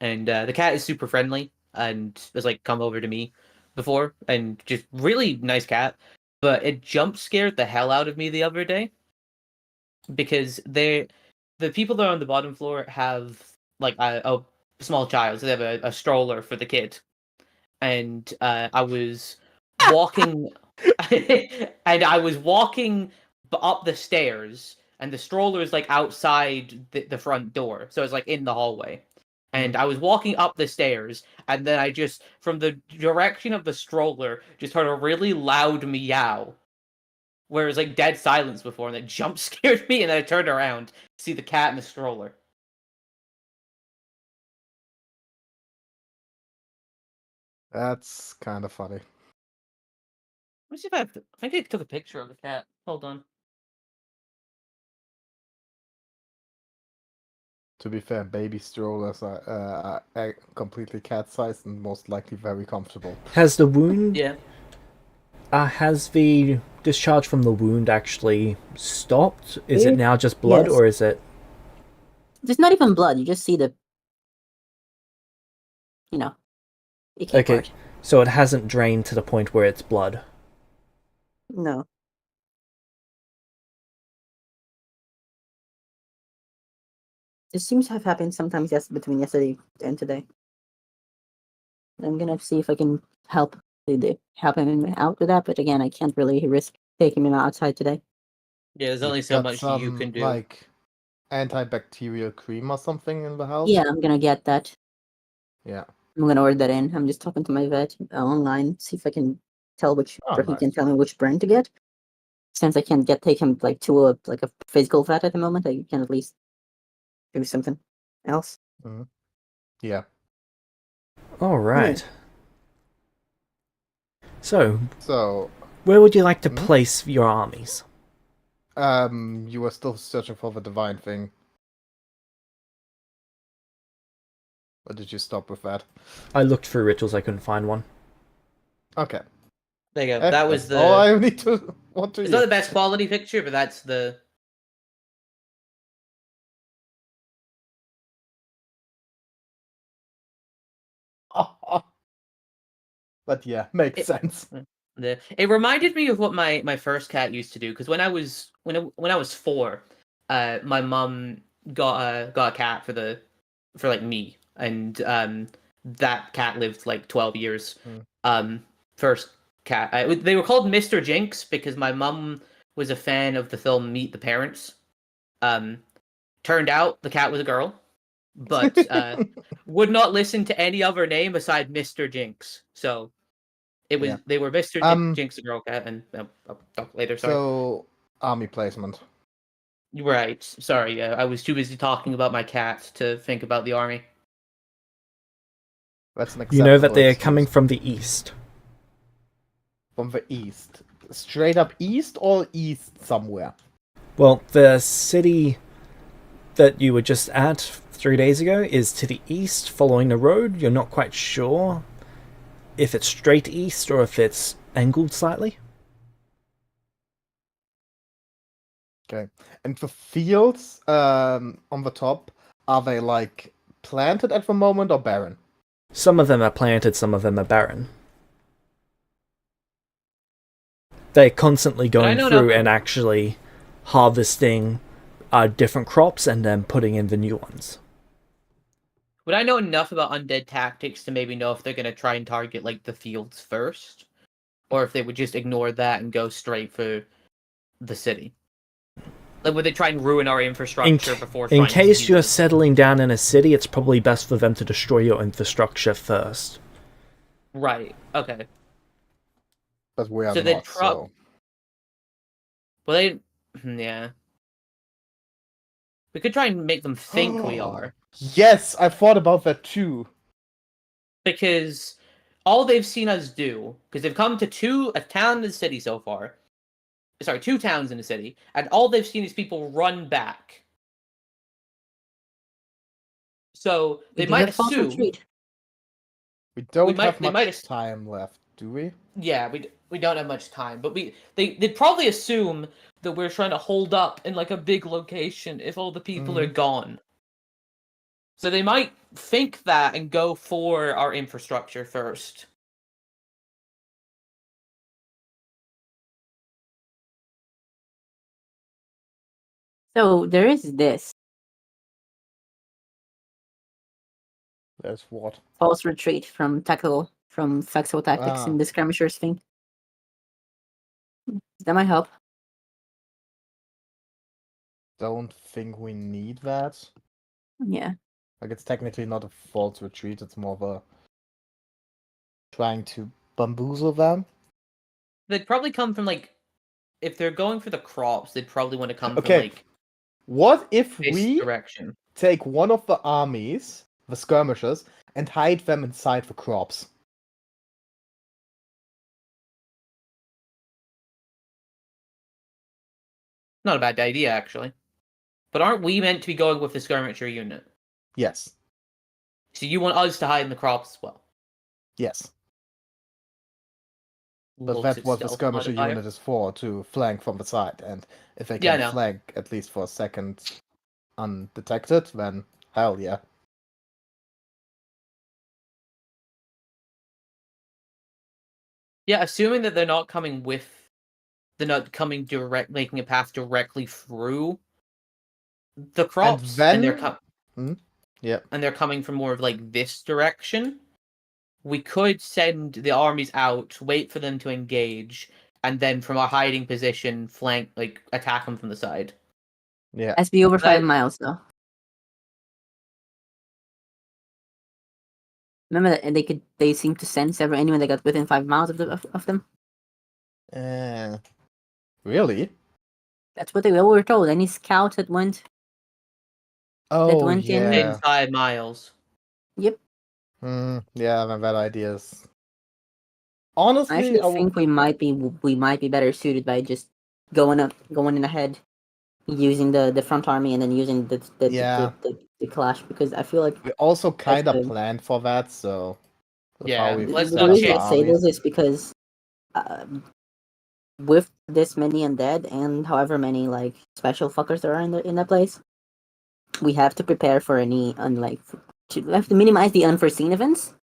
and the cat is super friendly and has like come over to me before, and just really nice cat. But it jump scared the hell out of me the other day because the people that are on the bottom floor have like a small child, so they have a stroller for the kid, and I was walking, and I was walking up the stairs, and the stroller is like outside the front door, so it's like in the hallway. And I was walking up the stairs, and then I just, from the direction of the stroller, just heard a really loud meow. Where it was like dead silence before, and it jump scared me, and then I turned around to see the cat in the stroller. That's kind of funny. Let me see if I think I took a picture of the cat. Hold on. To be fair, baby strollers are completely cat-sized and most likely very comfortable. Has the wound? Yeah. Has the discharge from the wound actually stopped? Is it It- now just blood, yes. or is it? There's not even blood. You just see the, icky Okay, part. so it hasn't drained to the point where it's blood. No. This seems to have happened sometimes between yesterday and today. I'm gonna see if I can help him out with that, but again, I can't really risk taking him outside today. Yeah, there's You only so got much some, you can do. like, antibacterial cream or something in the house? Yeah, I'm gonna get that. Yeah. I'm gonna order that in. I'm just talking to my vet online, see if I can tell which, Oh, or he can nice. tell me which brand to get. Since I can't take him like to a physical vet at the moment, I can at least do something else. Yeah. All right. So, So, where would you like to Hmm? place your armies? you were still searching for the divine thing. Or did you stop with that? I looked through rituals, I couldn't find one. Okay. There you go. That was That's all the. I need to want to It's hear. not the best quality picture, but that's the. But yeah, makes It- sense. It reminded me of what my first cat used to do because when I was 4, my mom got a cat for like me, and that cat lived like 12 years. First cat, they were called Mr. Jinx because my mom was a fan of the film Meet the Parents. Turned out the cat was a girl, but would not listen to any other name aside Mr. Jinx. So it was they were Mr. Jinx, the girl cat, and I'll talk later. Sorry. So, army placement. Right. Sorry, I was too busy talking about my cat to think about the army. That's an You know that acceptable they are excuse. coming from the east. From the east. Straight up east or east somewhere? Well, the city that you were just at 3 days ago is to the east, following the road. You're not quite sure if it's straight east or if it's angled slightly. Okay. And the fields on the top, are they like planted at the moment or barren? Some of them are planted, some of them are barren. They're constantly going know through nothing. and actually harvesting different crops and then putting in the new ones. Would I know enough about undead tactics to maybe know if they're going to try and target like the fields first, or if they would just ignore that and go straight for the city? Like, would they try and ruin our infrastructure before? In trying to case use you're it? settling down in a city, it's probably best for them to destroy your infrastructure first. Right. Okay. But we are So they'd not, so... Well, they. Yeah. We could try and make them think we are. Yes, I thought about that too. Because all they've seen us do, because they've come to a town in the city so far. Sorry, 2 towns in the city, and all they've seen is people run back. So they might assume. Retreat. We don't might- have they much might- time left, do we? Yeah, we don't have much time, but they'd probably assume that we're trying to hold up in like a big location if all the people are gone. So they might think that and go for our infrastructure first. So there is this There's what? false retreat from Flexible Tactics Ah. and the skirmishers thing. That might help. Don't think we need that. Yeah. Like, it's technically not a false retreat, it's more of a... trying to bamboozle them. They'd probably come from like, if they're going for the crops, they'd probably want to come Okay. from like What if this we direction. take one of the armies, the skirmishers, and hide them inside the crops? Not a bad idea, actually. But aren't we meant to be going with the skirmisher unit? Yes. So you want us to hide in the crops as well? Yes. But Looks that's at what the stealth skirmisher modifier. unit is for, to flank from the side. And if they Yeah, I can know. flank at least for a second undetected, then hell yeah. Yeah, assuming that they're not coming making a path directly through the crops, and they're then- Yeah. and they're coming from more of like this direction. We could send the armies out, wait for them to engage, and then from our hiding position, attack them from the side. Yeah. Has to be over 5 But- miles though. Remember that they seem to sense anyone that got within 5 miles of them. Really? That's what they all were told. Any scouts that went. Oh, went in- yeah. In 5 miles. Yep. Yeah, my bad ideas. I Honestly, actually think we might be better suited by just going in ahead, using the front army and then using the the clash because I feel like We also kind of the- planned for that, so. with Yeah, how we've let's the set not up reason the I say armies. this is because with this many undead and however many like special fuckers there are in that place, we have to prepare for any we have to minimize the unforeseen events.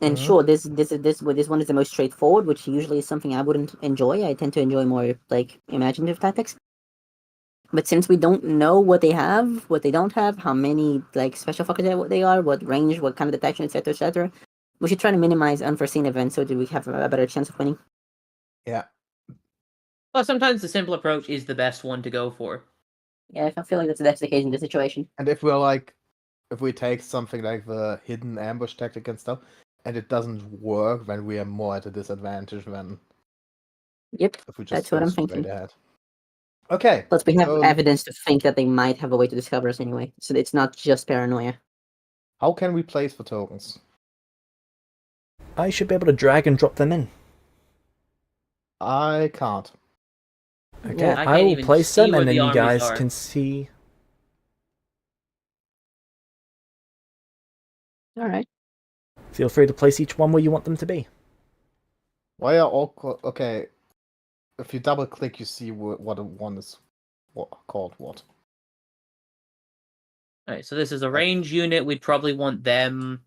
And Mhm. sure, this one is the most straightforward, which usually is something I wouldn't enjoy. I tend to enjoy more like imaginative tactics. But since we don't know what they have, what they don't have, how many like special fuckers they are, what range, what kind of detection, etc., we should try to minimize unforeseen events so that we have a better chance of winning. Yeah. Well, sometimes the simple approach is the best one to go for. Yeah, I feel like that's the case in this situation. And if we take something like the hidden ambush tactic and stuff, and it doesn't work, then we are more at a disadvantage than Yep, if we just that's what go I'm straight thinking. ahead. Okay. Plus, we have so evidence to think that they might have a way to discover us anyway, so it's not just paranoia. How can we place the tokens? I should be able to drag and drop them in. I can't. Okay, Yeah, I I can't will even place see them, where and then the you armies guys are. can see. All right. Feel free to place each one where you want them to be. Why are all okay? If you double click, you see what one is called what. Alright, so this is a range unit. We'd probably want them.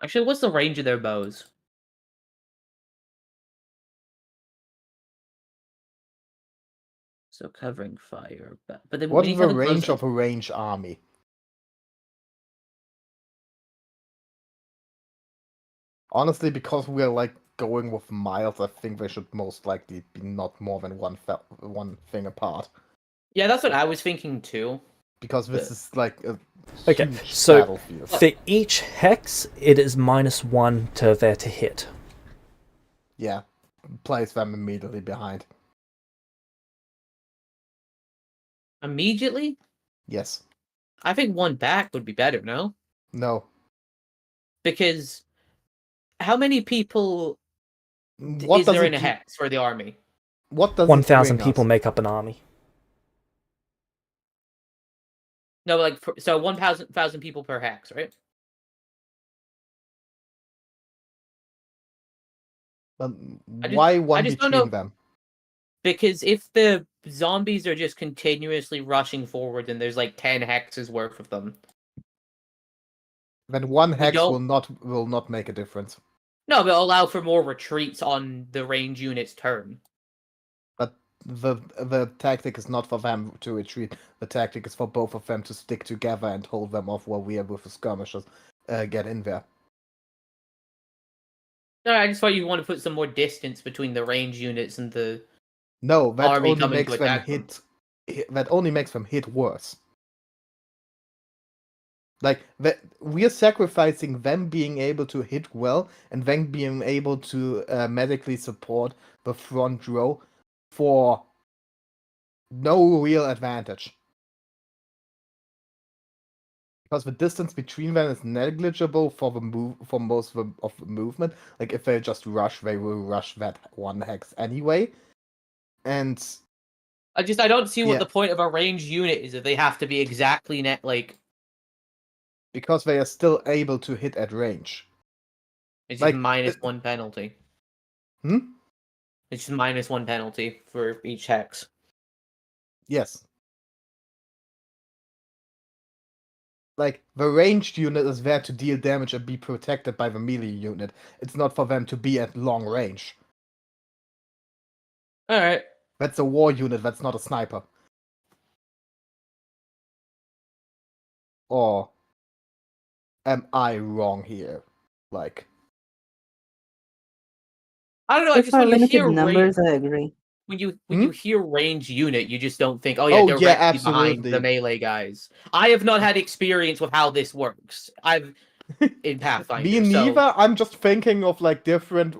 Actually, what's the range of their bows? So covering fire, but then we What's need to the have a range close. of a range army? Honestly, because we're like going with miles, I think they should most likely be not more than one thing apart. Yeah, that's what I was thinking too. Because this Yeah. is like a Okay, huge so battlefield. for each hex, it is -1 to there to hit. Yeah, place them immediately behind. Immediately, Yes. I think one back would be better. No, No. because how many people What is does there it in a do? hex for the army? What does 1,000 it bring people us? make up an army. No, like so 1,000 people per hex, right? Why I one just don't between know. them? Because if the zombies are just continuously rushing forward and there's like 10 hexes worth of them. Then one hex don't- will not make a difference. No, but allow for more retreats on the range unit's turn. But the tactic is not for them to retreat. The tactic is for both of them to stick together and hold them off while we are with the skirmishers get in there. No, I just thought you want to put some more distance between the range units and the No, that army only coming makes to them attack them. that only makes them hit worse. Like we are sacrificing them being able to hit well and then being able to medically support the front row for no real advantage. Because the distance between them is negligible for for most of the movement. Like if they just rush, they will rush that one hex anyway. And I don't see what Yeah. the point of a range unit is if they have to be exactly like because they are still able to hit at range. it's Like, just -1 penalty. Hmm? It's just -1 penalty for each hex. Yes. Like, the ranged unit is there to deal damage and be protected by the melee unit. It's not for them to be at long range. Alright. That's a war unit, that's not a sniper. Or am I wrong here? Like, I don't know, I If just for when you limited hear numbers, I agree. when you Hmm? hear range unit, you just don't think, oh yeah, Oh, yeah, directly behind absolutely. the melee guys. I have not had experience with how this works. I've in Pathfinder. me so neither. I'm just thinking of like different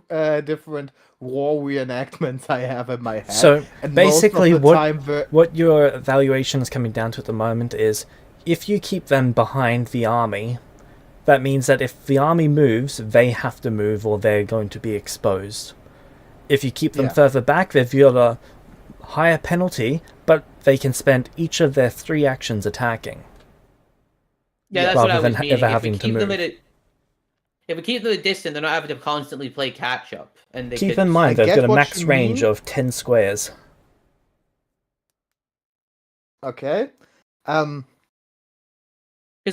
war reenactments I have in my head. So and basically, most of the time what your evaluation is coming down to at the moment is if you keep them behind the army, that means that if the army moves, they have to move or they're going to be exposed. If you keep them Yeah. further back, they've got a higher penalty, but they can spend each of their 3 actions attacking. Yeah, that's what I rather was than meaning. ever If we having to keep them move. if we keep them at a distance, they're not having to constantly play catch up, and they Keep could... in mind, I they've get got a what max you range mean. of 10 squares. Okay. Because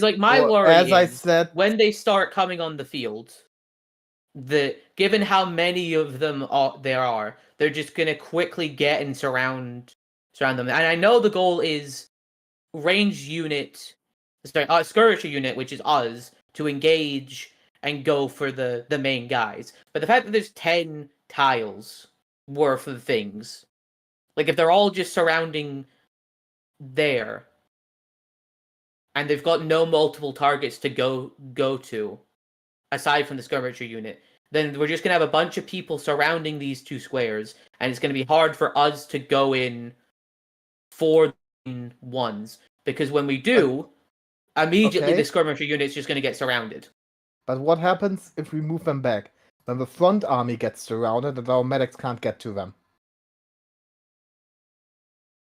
like my Well, worry as I is said, when they start coming on the field, given how many of them there are, they're just gonna quickly get and surround them. And I know the goal is skirmisher unit, which is us, to engage and go for the main guys. But the fact that there's 10 tiles worth of things, like if they're all just surrounding there, and they've got no multiple targets to go to, aside from the skirmisher unit, then we're just gonna have a bunch of people surrounding these 2 squares, and it's gonna be hard for us to go in for ones, because when we do, immediately okay. the skirmisher unit's just gonna get surrounded. But what happens if we move them back? Then the front army gets surrounded and our medics can't get to them.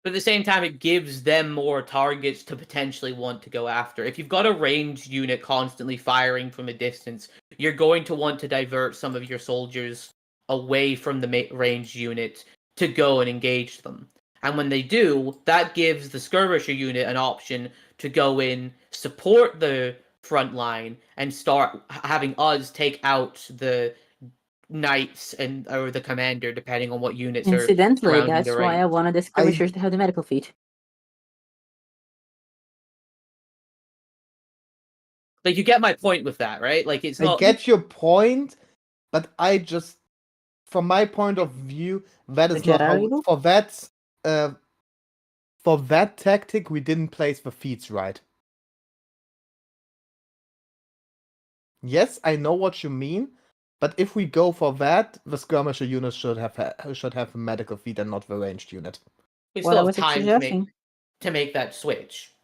But at the same time, it gives them more targets to potentially want to go after. If you've got a ranged unit constantly firing from a distance, you're going to want to divert some of your soldiers away from the ranged unit to go and engage them. And when they do, that gives the skirmisher unit an option to go in, support the front line, and start having us take out the knights or the commander, depending on what units are Incidentally, surrounding that's the why I range. wanted the skirmishers to have the medical feat. Like, you get my point with that, right? Like, it's I not... get your point, but I just, from my point of view, that is The not Jedi how. rule? For that tactic, we didn't place the feats right. Yes, I know what you mean, but if we go for that, the skirmisher unit should have a medical feat and not the ranged unit. We What I still have was time suggesting. to make that switch.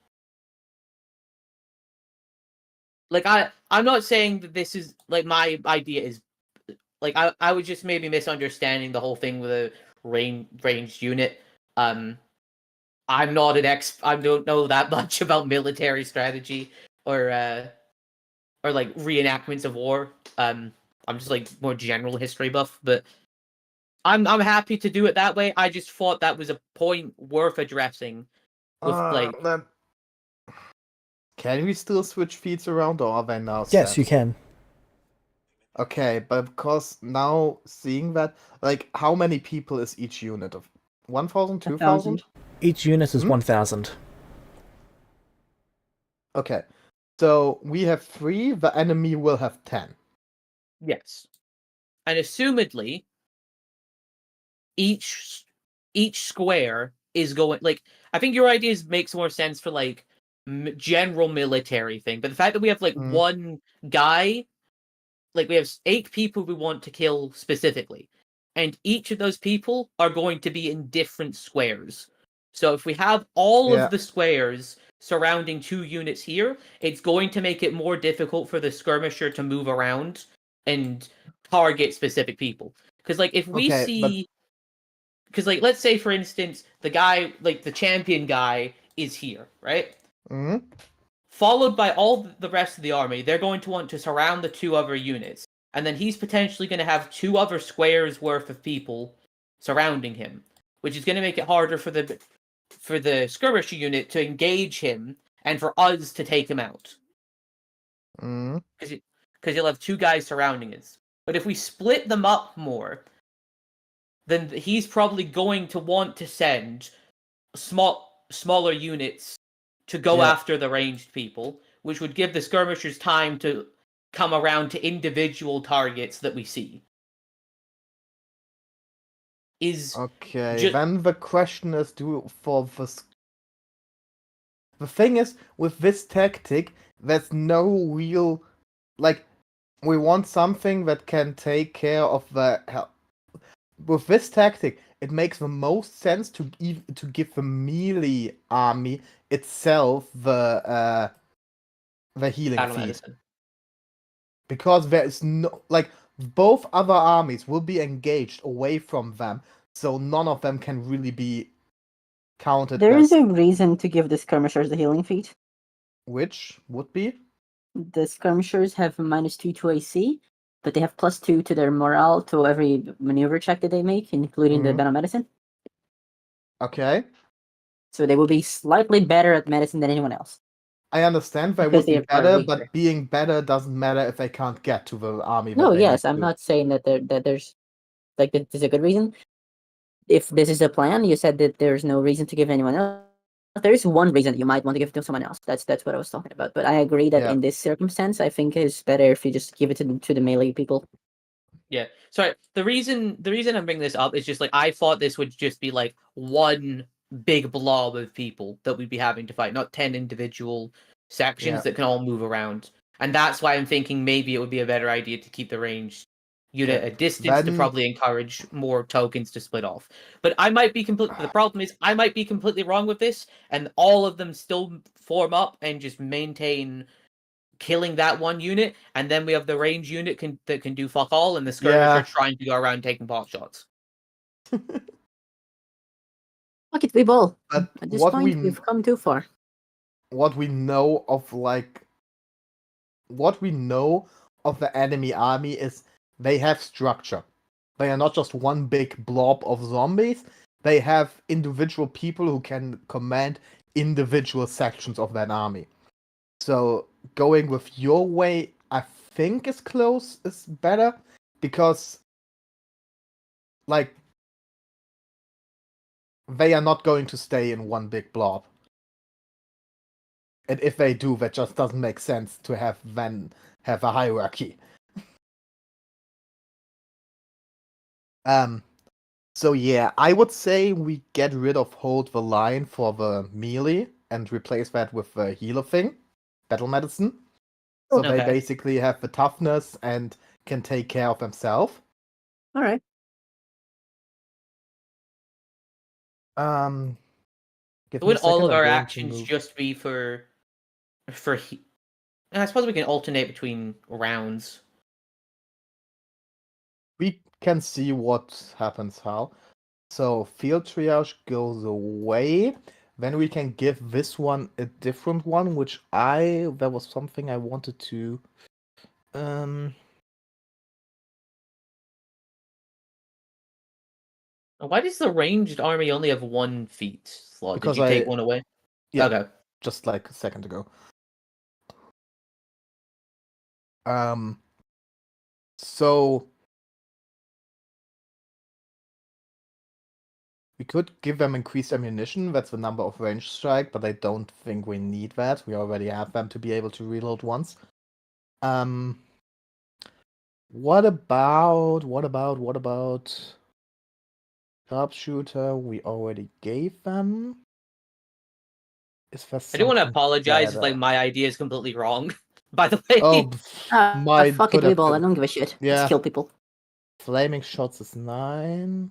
Like, I'm not saying that this is, like, my idea is... Like, I was just maybe misunderstanding the whole thing with a ranged unit. I'm not an I don't know that much about military strategy or like reenactments of war. I'm just like more general history buff, but I'm happy to do it that way. I just thought that was a point worth addressing with like... Can we still switch feats around, or are they now Yes, set? you can. Okay, but because now seeing that, like, how many people is each unit of 1,000, 2,000? Each unit is 1,000. Okay, so we have 3. The enemy will have 10. Yes, and assumedly, each square is going... Like, I think your ideas makes more sense for like general military thing, but the fact that we have like one guy, like we have 8 people we want to kill specifically, and each of those people are going to be in different squares. So if we have all of the squares surrounding 2 units here, it's going to make it more difficult for the skirmisher to move around and target specific people. Because like if we see... Because, like, let's say, for instance, the guy, like, the champion guy is here, right? Mm-hmm. Followed by all the rest of the army, they're going to want to surround the 2 other units. And then he's potentially going to have 2 other squares worth of people surrounding him, which is going to make it harder for the skirmisher unit to engage him and for us to take him out. Because you'll have 2 guys surrounding us. But if we split them up more, then he's probably going to want to send smaller units to go after the ranged people, which would give the skirmishers time to come around to individual targets that we see. Then the question is, the thing is, with this tactic, there's no real, like, we want something that can take care of the with this tactic, it makes the most sense to give the melee army itself the healing feat. Medicine. Because there is no, like, both other armies will be engaged away from them, so none of them can really be counted There is as a reason to give the skirmishers the healing feat. which would be The skirmishers have -2 to AC, but they have +2 to their morale to every maneuver check that they make, including the Mhm. battle medicine. okay. So they will be slightly better at medicine than anyone else. I understand they Because would be they are better, weaker. but being better doesn't matter if they can't get to the army. No, that they yes, need I'm to. not saying that there's like that there's a good reason. If this is a plan, you said that there's no reason to give anyone else. There is one reason that you might want to give it to someone else. That's what I was talking about. But I agree that Yeah. in this circumstance, I think it's better if you just give it to the melee people. Yeah. Sorry. The reason I'm bringing this up is just like I thought this would just be like one big blob of people that we'd be having to fight, not 10 individual sections Yeah. that can all move around. And that's why I'm thinking maybe it would be a better idea to keep the range unit Yeah. a distance to Then- probably encourage more tokens to split off. But I might be the problem is I might be completely wrong with this, and all of them still form up and just maintain killing that one unit, and then we have the range unit that can do fuck all, and the skirmisher Yeah. trying to go around taking pot shots. Fuck it, we ball. But At this what point, we- we've come too far. what we know of the enemy army is they have structure. They are not just one big blob of zombies. They have individual people who can command individual sections of that army. So going with your way, I think is better, because like they are not going to stay in one big blob. And if they do, that just doesn't make sense to have a hierarchy. So yeah, I would say we get rid of Hold the Line for the melee and replace that with the healer thing, Battle Medicine. So they Okay. basically have the toughness and can take care of themselves. All right. Give me Would a second, all of I'm our going to actions move- just be for I suppose we can alternate between rounds. We can see what happens how. So field triage goes away. Then we can give this one a different one, which there was something I wanted to Why does the ranged army only have 1 feat slot? Because Did you take one away? Yeah. Okay. just like a second ago. So we could give them increased ammunition. That's the number of range strike, but I don't think we need that. We already have them to be able to reload once. What about sharpshooter? We already gave them. Is there I do want to something apologize if better? like my idea is completely wrong. By the way. Oh, mine Fuck it, could we have ball. I been- don't give a shit. Yeah. Let's kill people. Flaming shots is 9.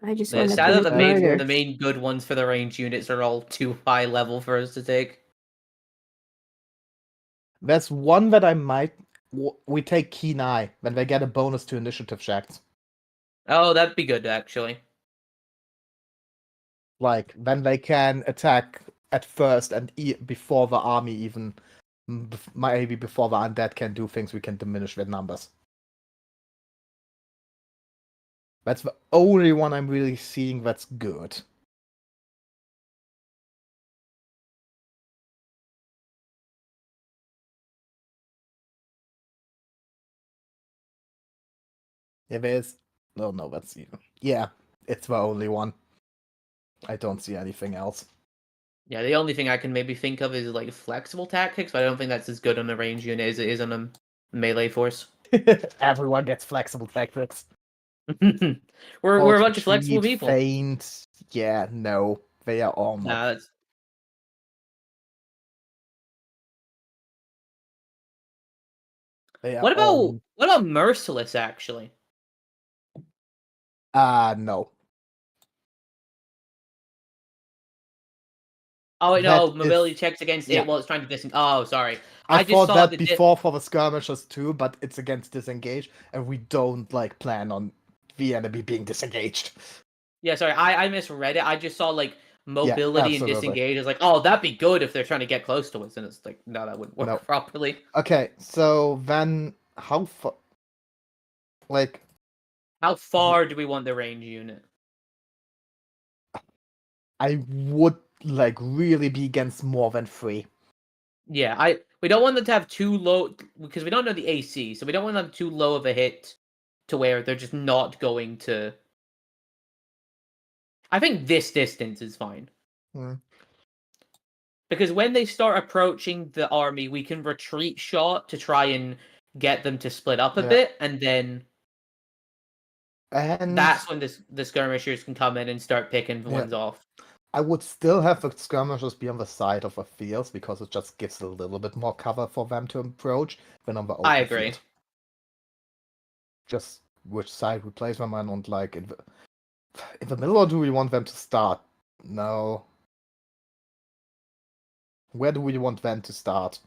I just Yeah, want to sad that commit the murder. main good ones for the range units are all too high level for us to take. There's one that I might. We take Keen Eye when they get a bonus to initiative checks. Oh, that'd be good actually. Like, then they can attack at first and before the army even. Maybe before the undead can do things, we can diminish their numbers. That's the only one I'm really seeing that's good. Yeah, there's. No, that's even. Yeah, it's the only one. I don't see anything else. Yeah, the only thing I can maybe think of is like flexible tactics, but I don't think that's as good on a range unit as it is on a melee force. Everyone gets flexible tactics. we're a bunch of flexible Retreat, people. Feint. Yeah, no. They are all not. Nah, that's... They are What all... about merciless actually? No. Oh wait, no, That mobility is- checks against yeah. it while it's trying to disengage. Oh, sorry. I just thought saw that the before for the skirmishers too, but it's against disengage, and we don't plan on the enemy being disengaged. Yeah, sorry, I misread it. I just saw like mobility and absolutely. disengage. It's like, oh, that'd be good if they're trying to get close to us, and it's like, no, that wouldn't work Nope. properly. Okay, so then how far? Like, How far do we want the range unit? I would like really be against more than 3. Yeah, we don't want them to have too low because we don't know the AC, so we don't want them too low of a hit to where they're just not going to. I think this distance is fine. Hmm. Because when they start approaching the army, we can retreat shot to try and get them to split up a Yeah. bit, and then And that's when the skirmishers can come in and start picking the Yeah. ones off. I would still have the skirmishers be on the side of the fields because it just gives a little bit more cover for them to approach than on the open I agree. field. Just which side we place them on, and like in the middle, or do we want them to start? No. Where do we want them to start?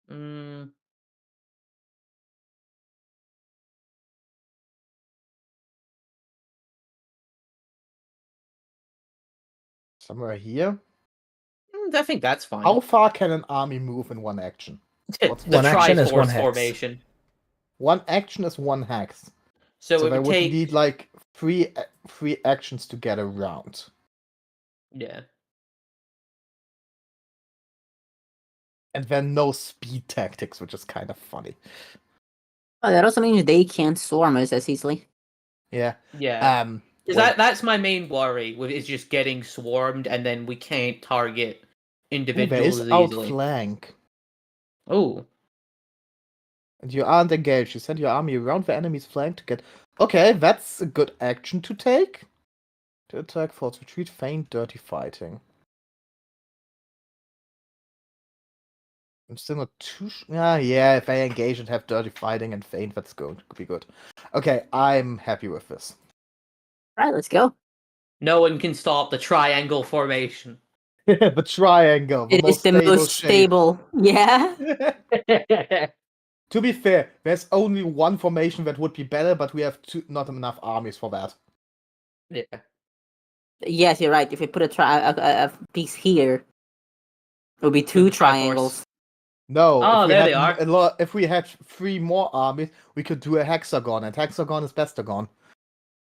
Mm, Somewhere here? I think that's fine. How far can an army move in one action? What's The One action is one Triforce hex. formation. One action is 1 hex. So So it they would would take. need like three actions to get around. Yeah. And then no speed tactics, which is kind of funny. Oh, that also means they can't swarm us as easily. Yeah. Yeah. Because wait. that's my main worry is just getting swarmed, and then we can't target Ooh, there individuals is as easily. outflank. Oh. And you aren't engaged. You send your army around the enemy's flank to get. Okay, that's a good action to take. To attack, force retreat, feint, dirty fighting. I'm still not too. Yeah. If I engage and have dirty fighting and feint, that's going to be good. Okay, I'm happy with this. Right, let's go. No one can stop the triangle formation. The triangle, the It is most the stable most shape. stable. Yeah. To be fair, there's only one formation that would be better, but we have not enough armies for that. Yeah. Yes, you're right. If we put a piece here, it would be two With the Triforce. triangles. No, Oh, if we there had they are. if we had 3 more armies, we could do a hexagon, and hexagon is bestagon.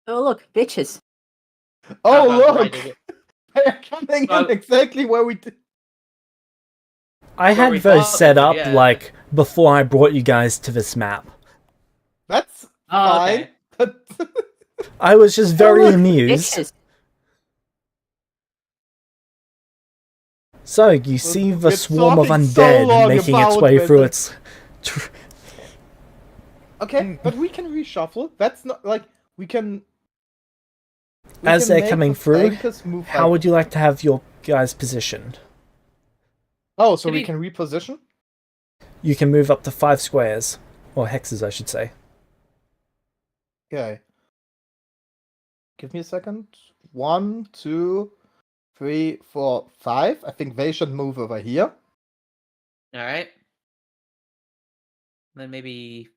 Oh look, bitches. Oh that's look! right, They're coming in exactly where we did. I Where had we those thought set they would, up yeah. like before I brought you guys to this map. That's Oh, fine. okay. I was just very look, amused. Bitches. So you see the We're swarm of talking so undead long making its about way this, through and- its. Okay, but we can reshuffle. That's not like we can. As can they're make coming the through, flankers move how like- would you like to have your guys positioned? Oh, so To we be- can reposition? You can move up to 5 squares, or hexes, I should say. Okay. Give me a second. 1, 2, 3, 4, 5. I think they should move over here. All right. Then maybe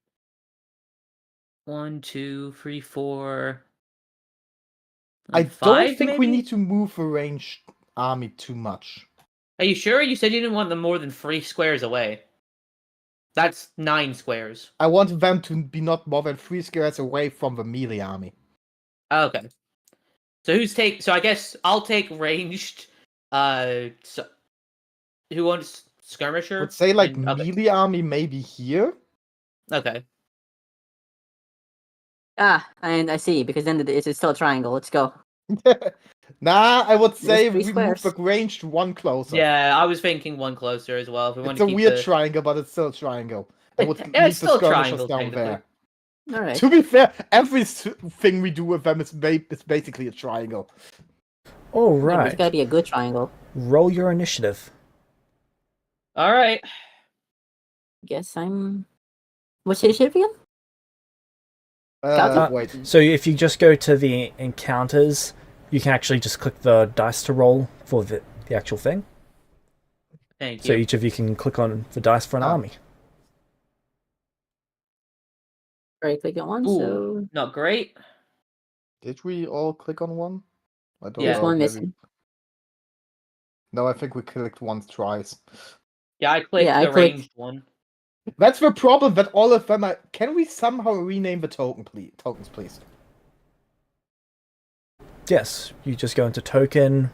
1, 2, 3, 4. I and don't 5, think we maybe? need to move a ranged army too much. Are you sure? You said you didn't want them more than 3 squares away. That's 9 squares. I want them to be not more than 3 squares away from the melee army. Okay. So so I guess I'll take ranged. So, who wants skirmisher? I would say like And- okay. melee army maybe here. Okay. Ah, and I see, because then it's still a triangle. Let's go. Nah, I would There's say 3 we move the squares. ranged one closer. Yeah, I was thinking one closer as well. If we want It's to a keep weird the... triangle, but it's still a triangle. I would Yeah, leave it's the still a skirmishers triangle, down technically. there. All right. To be fair, everything we do with them is basically a triangle. Yeah, but Alright, it's gotta be a good triangle. roll your initiative. All right. Guess I'm. What's the ship again? Scouting? Wait. So if you just go to the encounters, you can actually just click the dice to roll for the actual thing. Thank So you. each of you can click on the dice for an Ah. army. Right click on one, Ooh, so not great. Did we all click on one? I don't Yeah. There's know. one maybe- missing. No, I think we clicked once twice. Yeah, I clicked I the clicked- ranged one. That's the problem that all of them are. Can we somehow rename the tokens, please? Yes, you just go into token.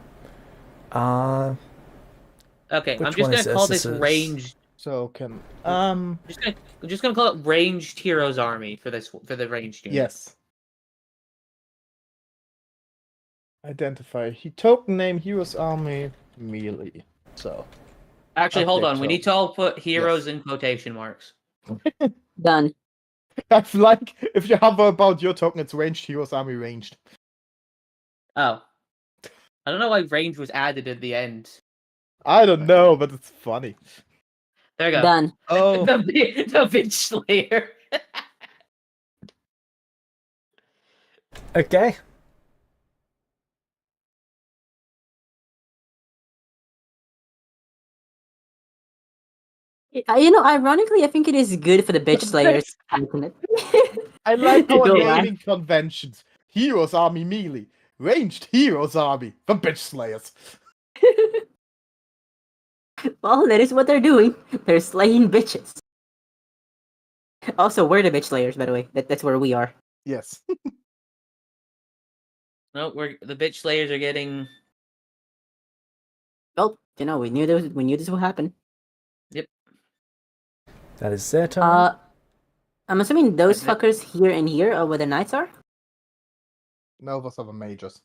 Okay, I'm Which just one gonna is call this? this This is- ranged. So can I'm just gonna call it ranged heroes army for the ranged unit. yes. Identify token name Heroes Army melee. So Actually, hold Update on. We token. need to all put heroes Yes. in quotation marks. Done. I feel like if you hover about your token, it's ranged Heroes Army ranged. Oh, I don't know why range was added at the end. I don't know, but it's funny. There we go. Done. Oh, the bitch slayer. Okay. Ironically, I think it is good for the bitch slayers. I like our Don't laugh. naming conventions. Heroes Army melee, ranged Heroes Army, the bitch slayers. Well, that is what they're doing. They're slaying bitches. Also, we're the bitch slayers, by the way. That's where we are. Yes. No, the bitch slayers are getting. Well, we knew this would happen. That is their turn. I'm assuming those Admit- fuckers here and here are where the knights are. No, those are the mages.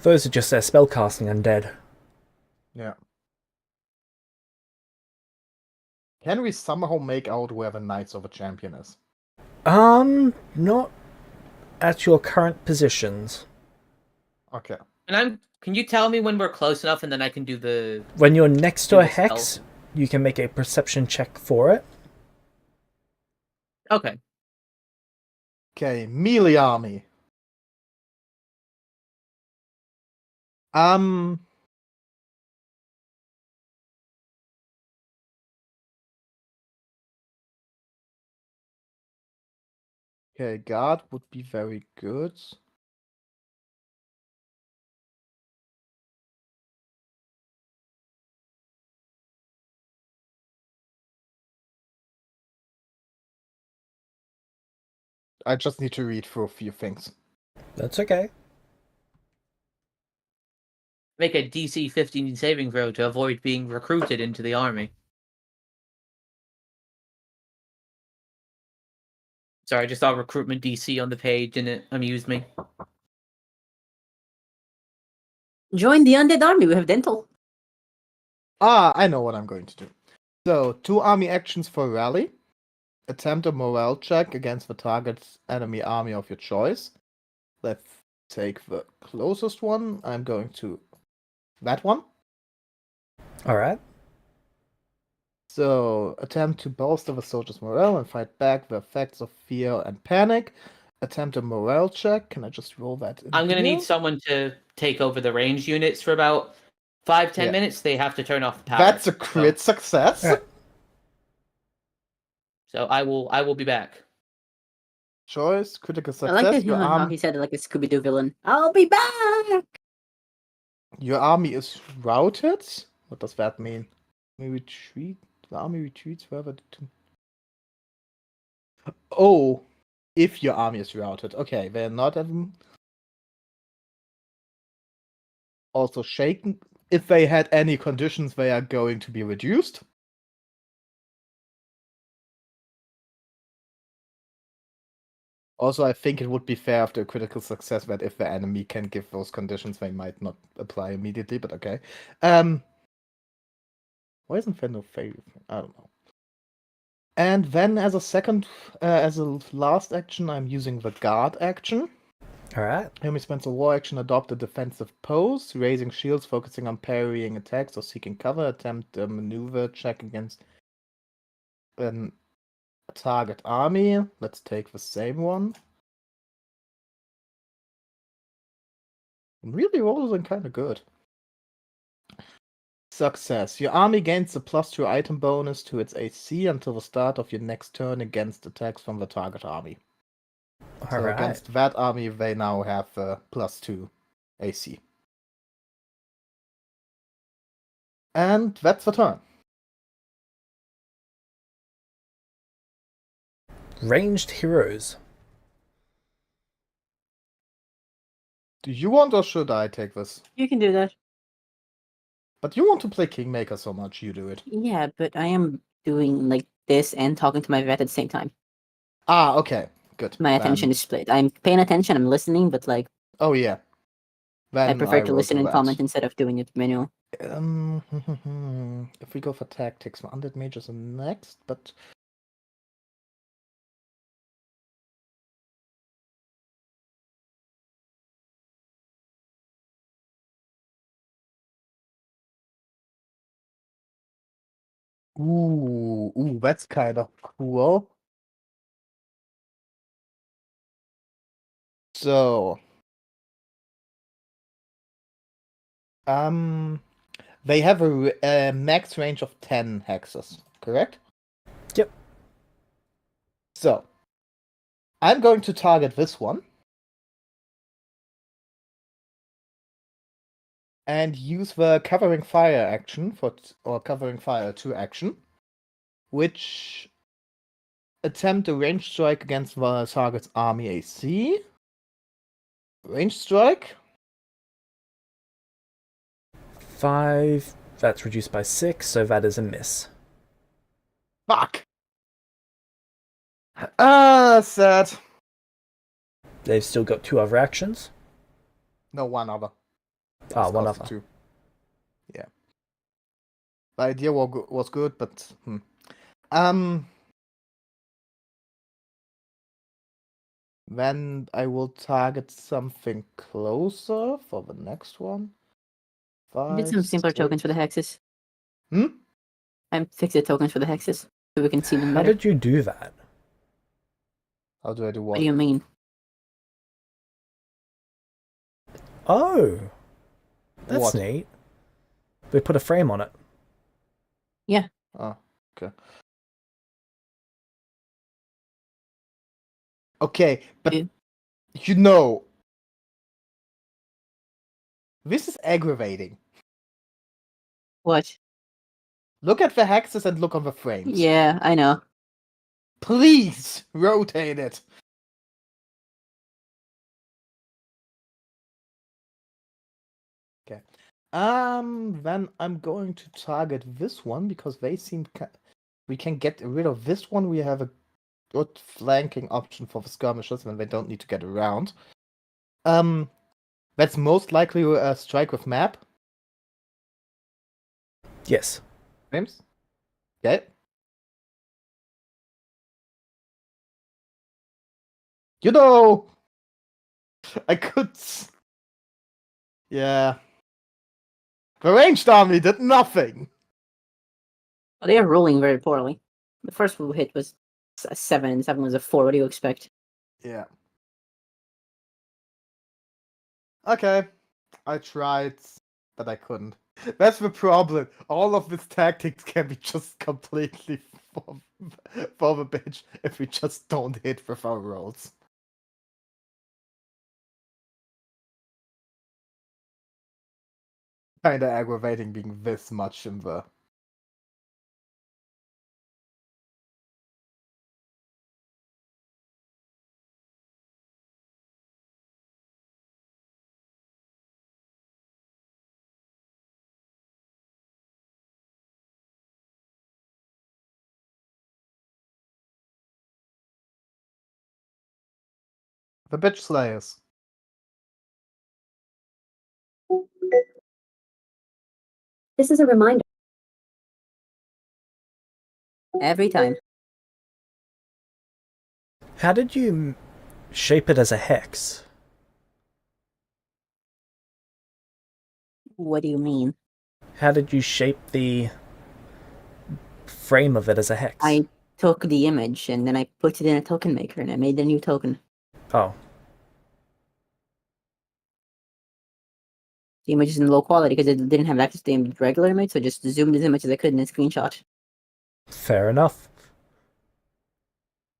Those are just their spellcasting undead. Yeah. Can we somehow make out where the Knights of a Champion is? Not at your current positions. Okay. And Can you tell me when we're close enough, and then I can do the. When you're next to Do a the spell. hex, you can make a perception check for it. Okay. Okay, melee army. Okay, guard would be very good. I just need to read through a few things. That's okay. Make a DC 15 saving throw to avoid being recruited into the army. Sorry, I just saw recruitment DC on the page and it amused me. Join the undead army. We have dental. I know what I'm going to do. So, 2 army actions for rally. Attempt a morale check against the target's enemy army of your choice. Let's take the closest one. I'm going to that one. Alright. So, attempt to bolster the soldier's morale and fight back the effects of fear and panic. Attempt a morale check. Can I just roll that in I'm going to here? need someone to take over the range units for about 5-10 Yeah. minutes. They have to turn off the power. That's a crit success. Alright. So I will be back. Choice, critical I like success. that how he said it like a Scooby Doo villain. I'll be back. Your army is routed. What does that mean? We retreat. The army retreats further to. Oh, if your army is routed. Okay, they're not also shaken. If they had any conditions, they are going to be reduced. Also, I think it would be fair after a critical success that if the enemy can give those conditions, they might not apply immediately, but okay. Why isn't there no failure? I don't know. And then as a last action, I'm using the guard action. Alright. Enemy spends a war action, adopt a defensive pose, raising shields, focusing on parrying attacks or seeking cover, attempt a maneuver check against a target army. Let's take the same one. Really rolling kind of good. Success. Your army gains a +2 item bonus to its AC until the start of your next turn against attacks from the target army. So Alright. against that army, they now have +2 AC. And that's the turn. Ranged heroes. Do you want or should I take this? You can do that. But you want to play Kingmaker so much, you do it. Yeah, but I am doing like this and talking to my vet at the same time. Ah, okay. Good. My Then- attention is split. I'm paying attention, I'm listening, but like Oh, yeah. Then I prefer to will listen do and that. comment instead of doing it manual. If we go for tactics, undead mages are next, but ooh, that's kind of cool. So, they have a max range of 10 hexes, correct? Yep. So, I'm going to target this one. And use the covering fire action or covering fire 2 action, which attempt a range strike against the target's army AC. Range strike. 5. That's reduced by 6, so that is a miss. Fuck. Sad. They've still got 2 other actions. No, one other. Ah, one Cost other. 2. Yeah. The idea was good, but then I will target something closer for the next one. I did 5, some simpler tokens for the 6. hexes. Hmm? I fixed the tokens for the hexes so we can see them How better. did you do that? How do I do What what? do you mean? Oh! That's What? neat. They put a frame on it. Oh, okay. Okay, but Yeah. you know, this is aggravating. What? Look at the hexes and look on the frames. Yeah, I know. Please rotate it. Okay. Then I'm going to target this one because they seem we can get rid of this one. We have a good flanking option for the skirmishers, and they don't need to get around. That's most likely a strike with map. Yes. James? Okay. You know, I could. Yeah. The ranged army did nothing. Well, they are rolling very poorly. The first hit was a 7 and 7 was a 4. What do you expect? Yeah. Okay. I tried, but I couldn't. That's the problem. All of these tactics can be just completely for the bitch if we just don't hit with our rolls. Kinda aggravating being this much in the. The bitch slayers. This is a reminder. Every time. How did you shape it as a hex? What do you mean? How did you shape the frame of it as a hex? I took the image and then I put it in a token maker and I made a new token. Oh. The image is in low quality because it didn't have access to the regular image, so I just zoomed as much as I could in a screenshot. Fair enough.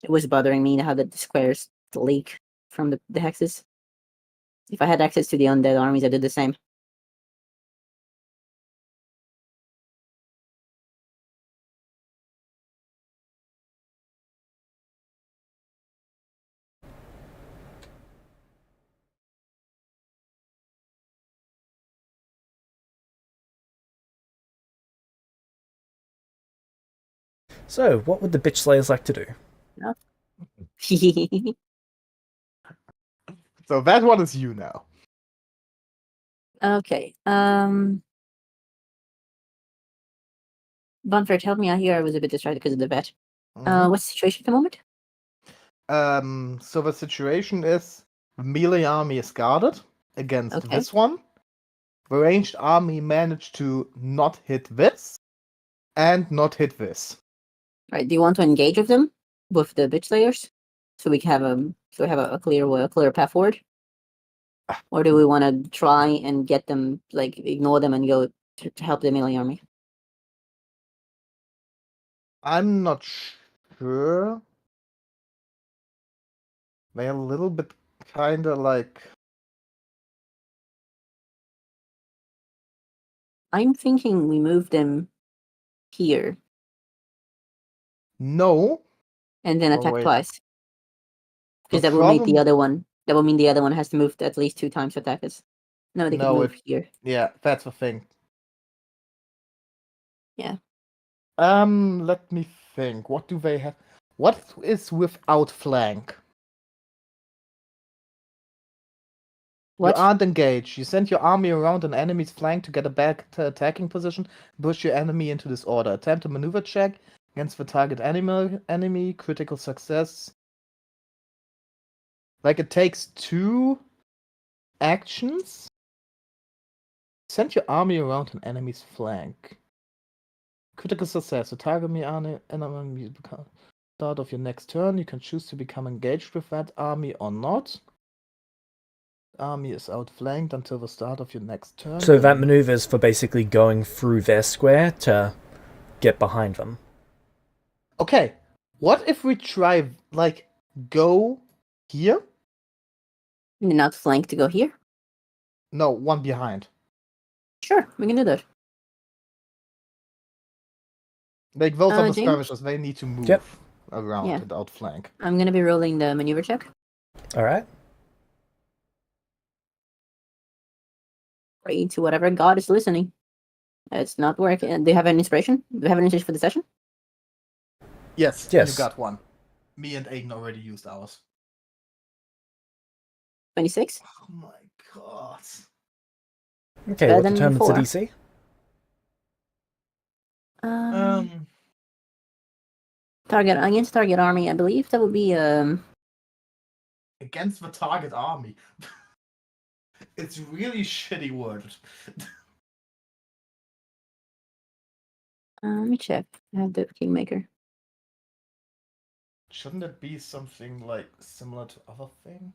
It was bothering me how the squares leak. from the hexes. If I had access to the undead armies, I did the same. So, what would the bitch slayers like to do? So that one is you now. Okay. Bonfire, help me out here. I was a bit distracted because of the vet. Mhm. What's the situation at the moment? So the situation is the melee army is guarded against Okay. this one. The ranged army managed to not hit this and not hit this. Right. Do you want to engage with them with the bitch slayers, so we can have a clear path forward, or do we want to try and get them, like, ignore them and go to help the melee army? I'm not sure. They're a little bit kind of like. I'm thinking we move them here No. and then Oh, attack wait. twice, because The that will make the problem- other one. That will mean the other one has to move at least 2 times to attack us. No, they No, can move here. Yeah, that's the thing. Yeah. Let me think. What do they have? What is without flank? What? You aren't engaged. You send your army around an enemy's flank to get a back attacking position, push your enemy into disorder. Attempt a maneuver check against the target enemy, critical success. Like, it takes 2 actions. Send your army around an enemy's flank. Critical success. The target enemy start of your next turn. You can choose to become engaged with that army or not. Army is outflanked until the start of your next turn. So that maneuver is for basically going through their square to get behind them. Okay, what if we try, like, go here? And then outflank to go here? No, one behind. Sure, we can do that. Like, those are the James? skirmishers, they need to move Yep. around Yeah. and outflank. I'm gonna be rolling the maneuver check. Alright. Pray to whatever god is listening. It's not working. Do you have an inspiration? Do you have an inspiration for the session? Yes, Yes. you got one. Me and Aiden already used ours. 26? Oh my god. Okay, Better what than determines the before. DC? Target against target army, I believe that would be Against the target army. It's really shitty worded. let me check. I have the kingmaker. Shouldn't it be something like similar to other thing?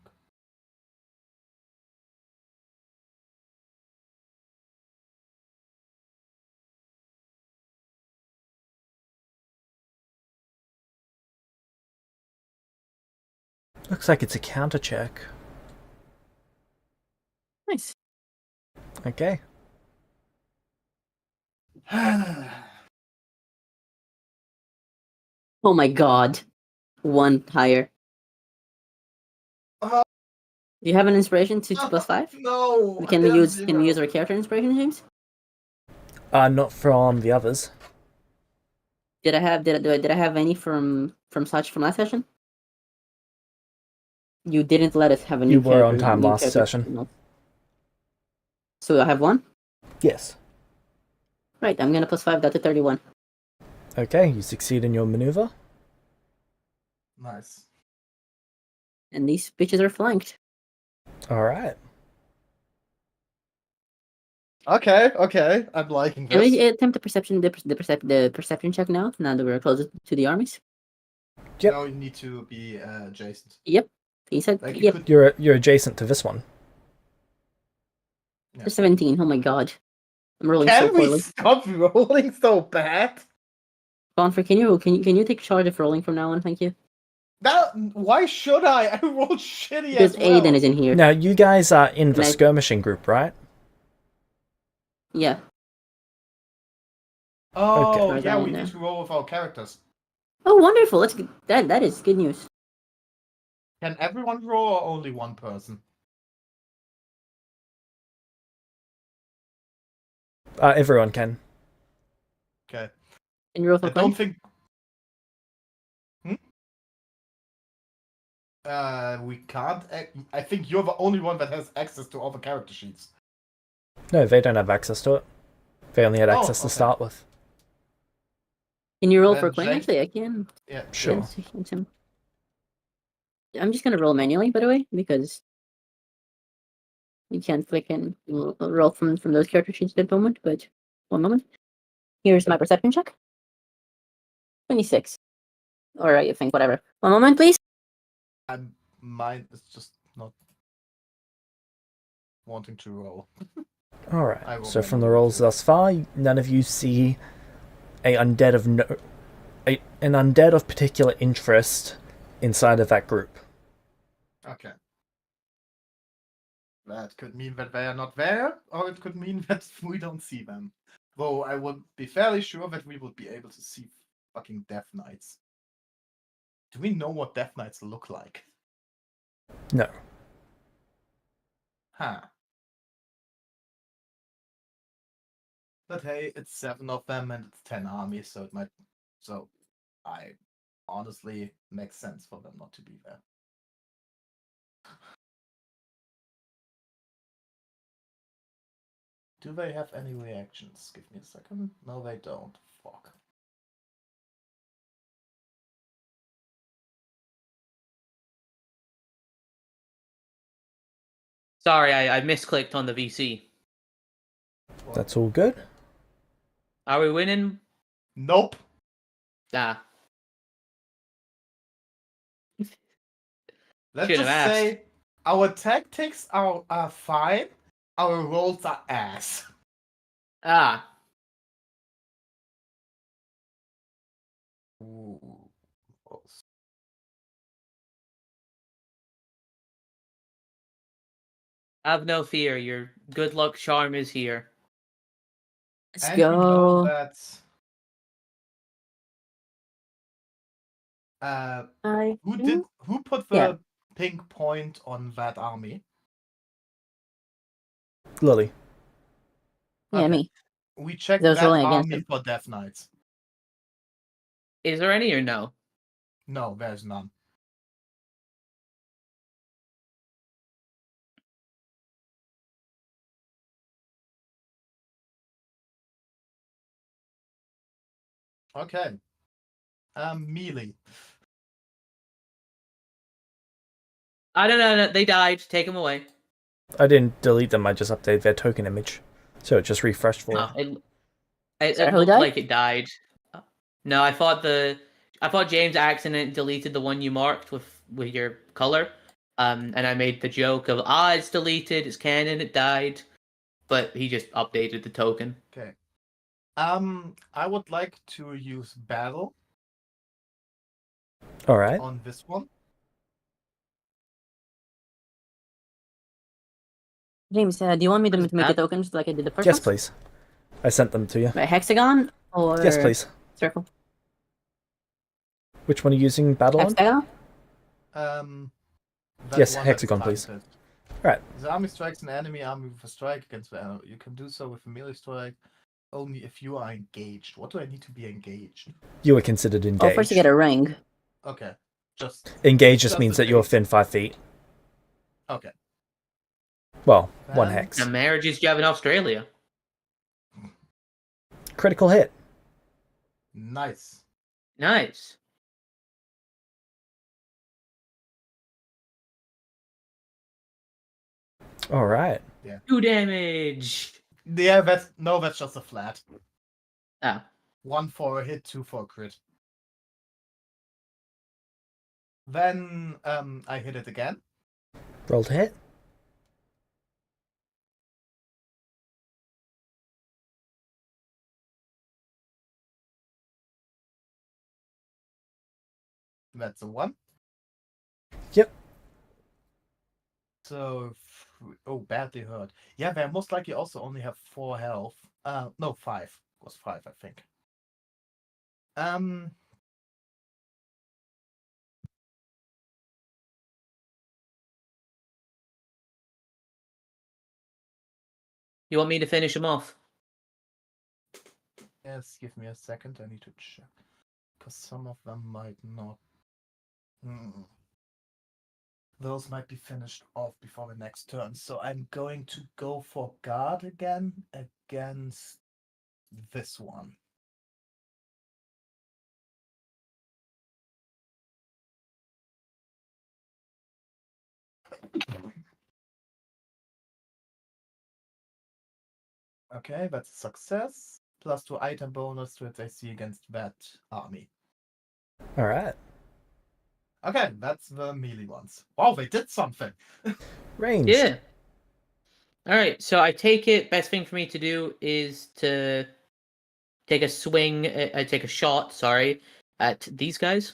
Looks like it's a counter check. Nice. Okay. Oh my god. One higher. Uh, Do you have an inspiration to +5? No. Can we there's use zero. our character inspiration, James? Not from the others. Did I have any from such from last session? You didn't let us have a new You were character. on time new last character. session. No. So I have one? Yes. Right, I'm gonna +5 that to 31. Okay, you succeed in your maneuver. Nice. And these bitches are flanked. Alright. Okay. I'm liking Can this. we attempt the perception check now that we're closer to the armies? Yep. Now you need to be adjacent. Yep. He said Like, you yep. could. You're adjacent to this one. Yeah. For 17. Oh my god. I'm rolling Can so we poorly. stop rolling so bad? Bonfire, can you take charge of rolling from now on? Thank you. Why should I? I rolled shitty Because as well. Aiden is in here. Now, you guys are in the And I- skirmishing group, right? Yeah. Oh, Okay. yeah, Right we there. need to roll with our characters. Oh, wonderful! That's good. That is good news. Can everyone roll or only one person? Everyone can. Okay. And roll I for don't Quinn? think. We can't. I think you're the only one that has access to all the character sheets. No, they don't have access to it. They only had Oh, access to okay. start with. Can you roll Then for Quinn? Jake- Actually, I can. Yeah, Sure. Against him. I'm just gonna roll manually, by the way, because you can't click and roll from those character sheets at the moment. But 1 moment. Here's my perception check. 26. Or I think whatever. 1 moment, please. Mine is just not wanting to roll. I Alright, will so from the manually rolls too. thus far, none of you see an undead of particular interest inside of that group. Okay. That could mean that they are not there, or it could mean that we don't see them. Though I would be fairly sure that we would be able to see fucking Death Knights. Do we know what Death Knights look like? No. Huh. But hey, it's 7 of them and it's 10 armies, so it might. So, I honestly makes sense for them not to be there. Do they have any reactions? Give me a second. No, they don't. Fuck. Sorry, I misclicked on the VC. That's all good. Are we winning? Nope. Ah. Let's Should've just asked. say our tactics are fine. Our rolls are ass. Ah. Ooh. Close. Have no fear, your good luck charm is here. Let's And we know go. that who put the Yeah. pink point on that army? Lily. Yeah, Okay. me. We checked I was that rolling against army him. for Death Knights. Is there any or no? No, there's none. Okay. Melee. I don't know. They died. Take them away. I didn't delete them, I just updated their token image. So it just refreshed for No, it. it Sorry, who looked died? like it died. No, I thought James accident deleted the one you marked with your color. And I made the joke of it's deleted, it's canon, it died. But he just updated the token. Okay. I would like to use battle Alright. on this one. James, do you want me to What is make a that? token just like I did the first Yes, one? please. I sent them to you. A hexagon or Yes, please. circle? Which one are you using battle on? Hexagon? That Yes, one hexagon, that's please. targeted. Right. The army strikes an enemy army with a strike against the enemy. You can do so with a melee strike only if you are engaged. What do I need to be engaged? You were considered Oh, engaged. first you get a ring. Okay. Just Engaged just just means a that you're thing. within 5 feet. Okay. Well, one Then- hex. The marriages you have in Australia. Critical hit. Nice. Nice. Alright. 2 damage. Yeah, that's just a flat. Ah. 1 for a hit, 2 for a crit. Then I hit it again. Roll to hit. That's a 1. So, oh, badly hurt. Yeah, they most likely also only have 4 health. No, 5. It was 5, I think. Um, You want me to finish him off? yes, give me a second. I need to check. Because some of them might not. Those might be finished off before the next turn. So I'm going to go for guard again against this one. Okay, that's a success. +2 item bonus to its AC against that army. All right. Okay, that's the melee ones. Wow, they did something. Ranged. Yeah. All right. So I take it best thing for me to do is to take a swing. I take a shot. Sorry, at these guys.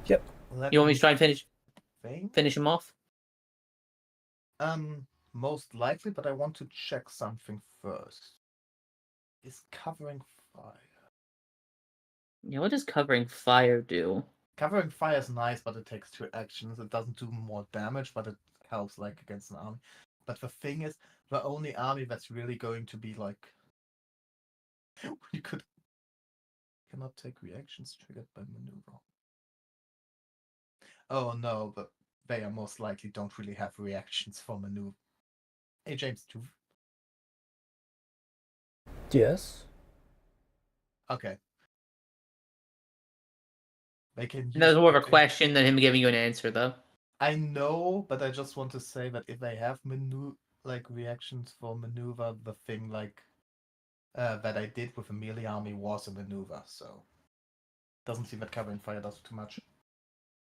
Yep. You want me to try and think? finish him off? Most likely, but I want to check something first. Is covering fire? Yeah. What does covering fire do? Covering fire is nice, but it takes 2 actions. It doesn't do more damage, but it helps like against an army. But the thing is, the only army that's really going to be like you cannot take reactions triggered by maneuver. Oh no, but they are most likely don't really have reactions for maneuver. Hey James, too. Yes. Okay. They can use That was more of a something- question than him giving you an answer, though. I know, but I just want to say that if they have reactions for maneuver, the thing that I did with a melee army was a maneuver, so doesn't seem that covering fire does too much.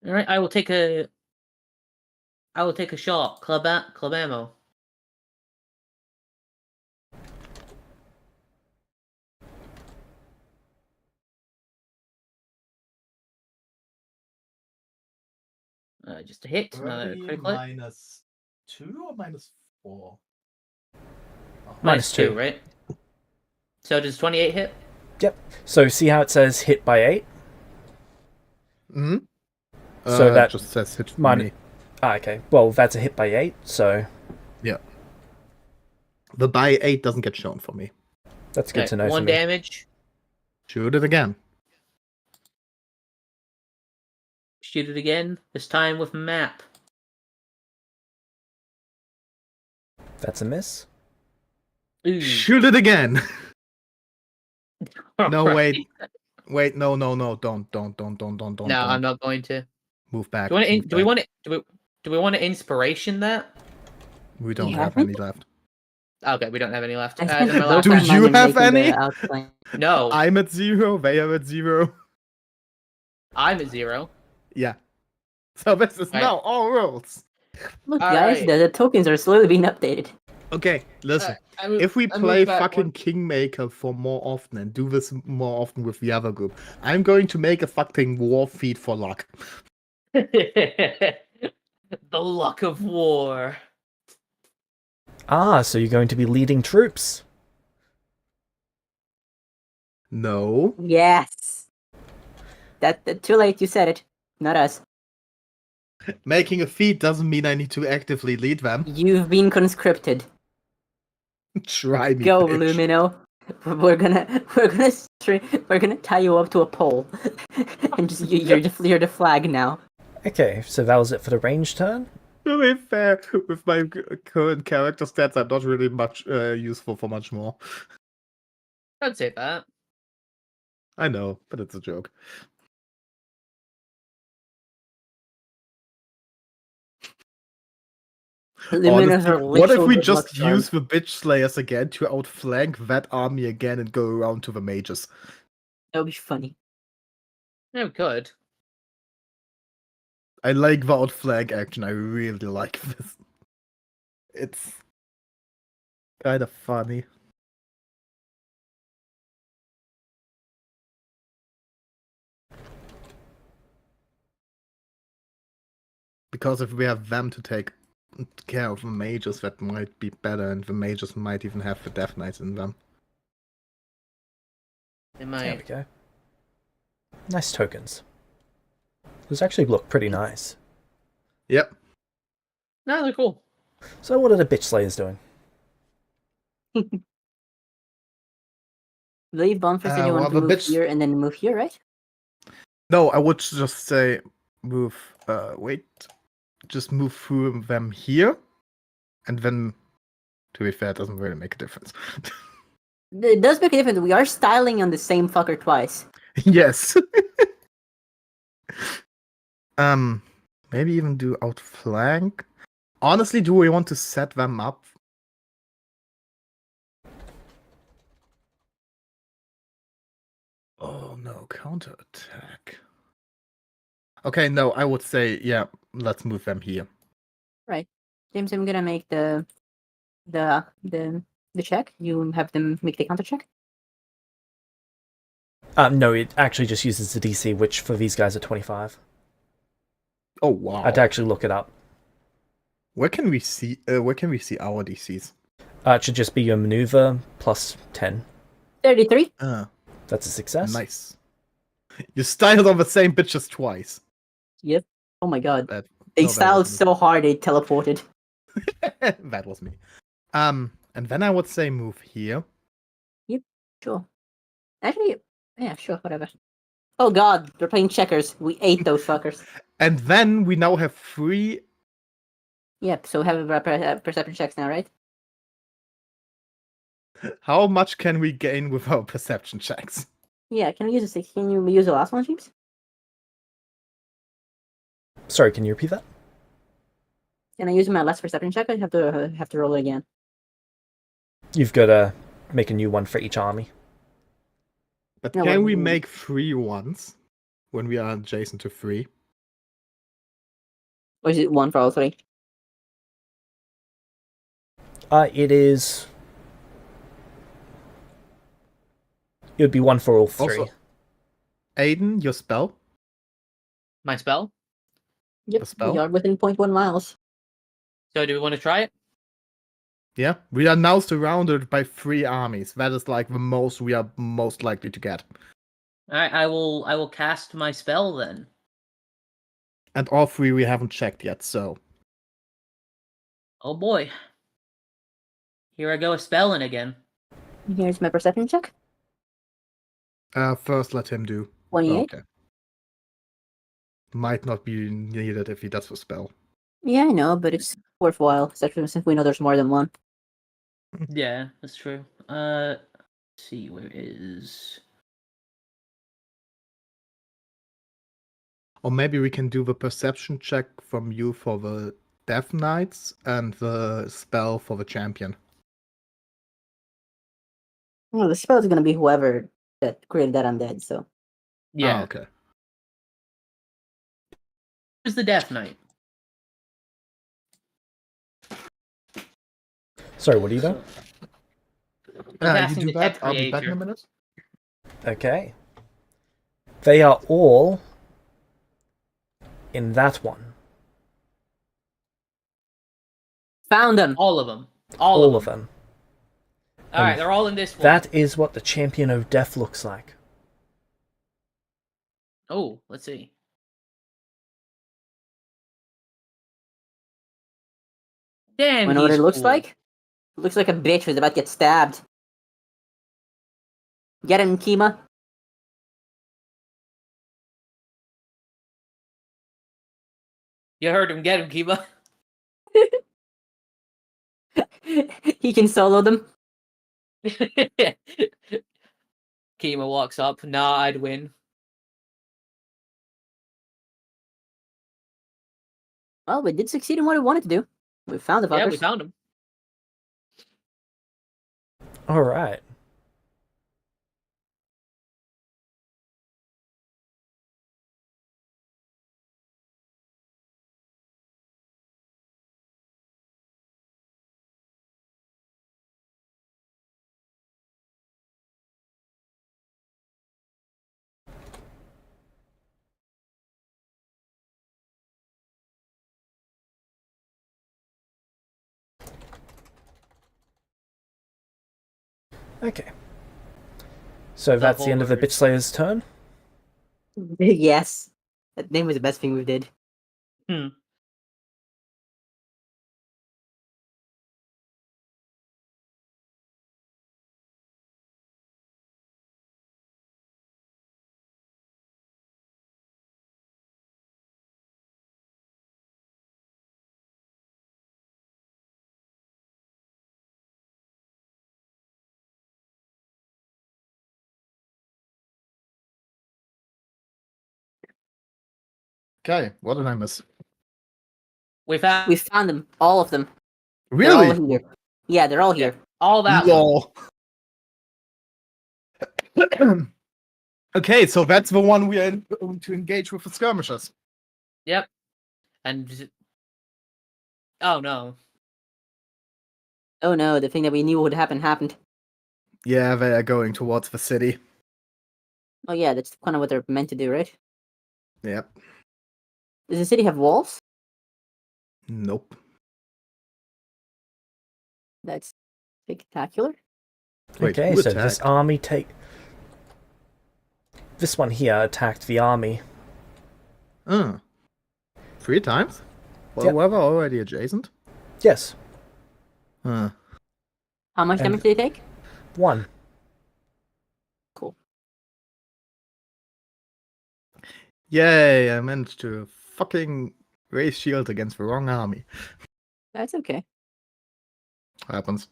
All right. I will take a shot. Club ammo. Just a hit. Another 30 critical hit. -2 or -4? Oh, -2. right? So does 28 hit? Yep. So see how it says hit by 8? hmm So that just says hit for minus- me. Ah, okay. Well, that's a hit by 8, so Yeah. The by 8 doesn't get shown for me. that's good to know for 1 me. damage. Shoot it again. Shoot it again. This time with map. That's a miss. Ooh. Shoot it again. No, Alright. wait, no, don't. No, I'm not going to. Move back. Do we move back. want to? Do we want to inspiration that? We don't You have haven't? any left. Okay, we don't have any left. I spent Then the my bulk last Do of action- you mine in have making the any? outline. No, I'm at 0. They are at 0. I'm at 0. Yeah. So this is Right. now all rules. Look, All guys, right. the tokens are slowly being updated. Okay, listen. I If we I play moved back fucking one. Kingmaker for more often and do this more often with the other group, I'm going to make a fucking war feed for luck. The luck of war. Ah, so you're going to be leading troops. No. Yes. That too late. You said it, not us. Making a feed doesn't mean I need to actively lead them. You've been conscripted. Try me, Go, bitch. Lumino. We're gonna tie you up to a pole, and just you're the flag now. Okay, so that was it for the range turn. To be fair, with my current character stats, I'm not really much useful for much more. I'd say that. I know, but it's a joke. Lumino's are Honestly, what if literal we good luck just charm. use the bitch slayers again to outflank that army again and go around to the mages? That would be funny. Yeah, we could. I like the outflank action. I really like this. It's kind of funny. Because if we have them to take care of the mages that might be better, and the mages might even have the Death Knights in them. They There we might. go. Nice tokens. Those actually look pretty nice. Yep. No, they're cool. So what are the bitch slayers doing? Leave Bonfire said you well, want to the move bitch- here and then move here, right? No, I would just say move. Wait. Just move through them here, and then. To be fair, it doesn't really make a difference. It does make a difference. We are styling on the same fucker twice. Yes. Maybe even do outflank. Honestly, do we want to set them up? Oh no, counterattack. Okay, no, I would say yeah, let's move them here. Right. James, I'm gonna make the check. You have them make the counter check. No, it actually just uses the DC, which for these guys are 25. Oh wow. I had to actually look it up. Where can we see our DCs? It should just be your maneuver plus 10. 33. That's a success. Nice. You styled on the same bitches twice. Yep. Oh my god. That, They no, that styled wasn't so hard they teleported. me. That was me. And then I would say move here. Sure. Actually, yeah, sure, whatever. Oh god, they're playing checkers. We ate those fuckers. And then we now have 3. Yep, so we have perception checks now, right? How much can we gain with our perception checks? Yeah, can we use a 6? Can you use the last one, James? Sorry, can you repeat that? Can I use my last perception check? I have to roll it again. You've got to make a new one for each army. But No, can what- we make 3 ones when we are adjacent to 3? Or is it one for all 3? It is. It would be one for all 3. Also, Aiden, your spell? My spell. Yep, The spell? we are within 0.1 miles. So do we want to try it? Yeah, we are now surrounded by 3 armies. That is like the most we are most likely to get. Alright, I will cast my spell then. And all 3 we haven't checked yet, so. Oh boy. Here I go spelling again. Here's my perception check. First let him do. 28. Okay. Might not be needed if he does the spell. Yeah, I know, but it's worthwhile, especially since we know there's more than one. Yeah, that's true. Let's see, where is... Or maybe we can do the perception check from you for the Death Knights and the spell for the champion. Well, the spell is gonna be whoever that created that undead, so. Yeah. Ah, okay. Where's the Death Knight? Sorry, what are you doing? I'm You casting do that. Detect I'll be back in a Creature. minute. Okay. They are all in that one. Found them! All of them. All of them. Alright, they're all in this one. That is what the Champion of Death looks like. Oh, let's see. Damn, I know what he's it looks cool. like? It looks like a bitch who's about to get stabbed. Get him, Kima. You heard him. Get him, Kiba. He can solo them. Kima walks up. Nah, I'd win. Well, we did succeed in what we wanted to do. We found the fuckers. Yeah, we found him. Alright. Okay. So that's the end of the Bitch Slayer's turn. Yes. That name was the best thing we did. Hmm. Okay, what did I miss? We found We found them. All of them. They're Really? all here. Yeah, they're all here. all that one. Lol. Okay, so that's the one we are going to engage with the skirmishers. Yep. And oh no. Oh no, the thing that we knew would happen happened. Yeah, they are going towards the city. Oh yeah, that's kind of what they're meant to do, right? Yep. Does the city have walls? Nope. That's spectacular. Wait, Okay, who so this attacked? army This one here attacked the army. 3 times? Well, Yep. were they already adjacent? Yes, Huh. How much And- damage did they take? 1. Cool. Yay, I managed to fucking raise shield against the wrong army. That's okay. Happens.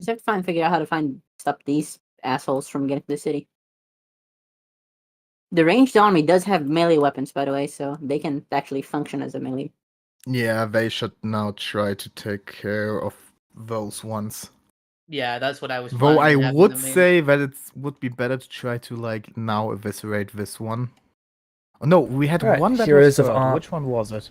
Just have to figure out how to stop these assholes from getting to the city. The ranged army does have melee weapons, by the way, so they can actually function as a melee. Yeah, they should now try to take care of those ones. Yeah, that's what I was. Though I planning on having would them in. say that it would be better to try to like now eviscerate this one. Oh, no, we had Right, one that Heroes was of third. Ar- Which one was it?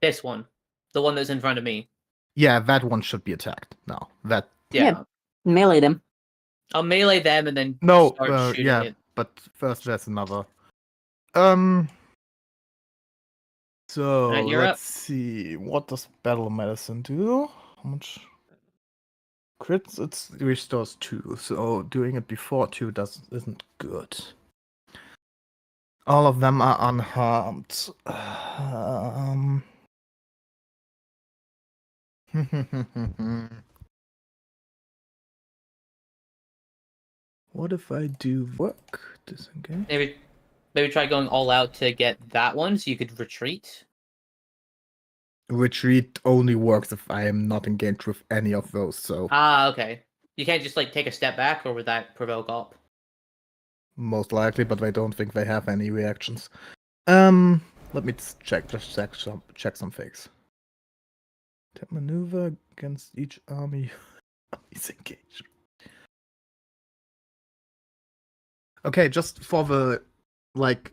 This one, the one that's in front of me. Yeah, that one should be attacked now. That Yeah. Yeah. Melee them. I'll melee them and then no, start shooting yeah, it. but first there's another. So Alright, you're let's up. see. What does battle medicine do? How much? Crits, it restores 2, so doing it before 2 isn't good. All of them are unharmed. What if I do work? Disengage? Maybe try going all out to get that one, so you could retreat. Retreat only works if I am not engaged with any of those, so Ah, okay. You can't just like take a step back, or would that provoke op? most likely, but I don't think they have any reactions. Let me check some things. Tap maneuver against each army is engaged. Okay, just for the like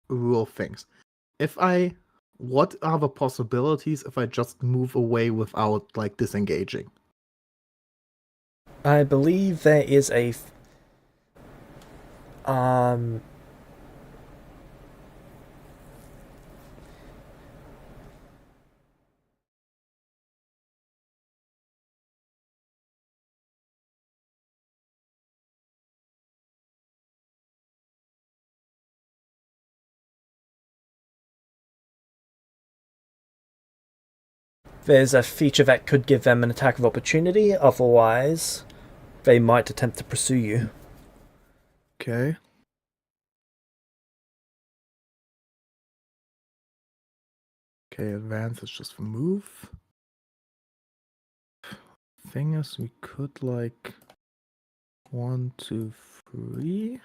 rule things. What are the possibilities if I just move away without like disengaging? I believe there is a there's a feature that could give them an attack of opportunity, otherwise they might attempt to pursue you. Okay. Okay, advance is just a move. Thing is, we could like 1, 2, 3.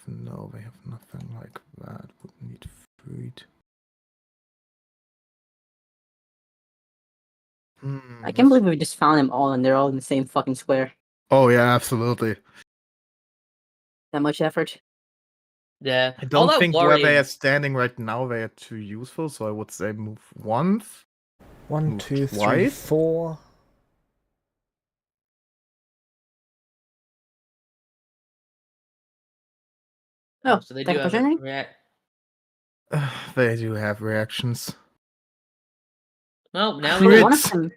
No, they have nothing like that. Would need food. I can't believe we just found them all and they're all in the same fucking square. Oh yeah, absolutely. That much effort. Yeah. I All don't that think where worry- they are standing right now they are too useful, so I would say move once. 1, Move 2, 3, twice? 4. Oh, so they attack do have a opportunity? They do have reactions. Well, now Well, we know. one of them.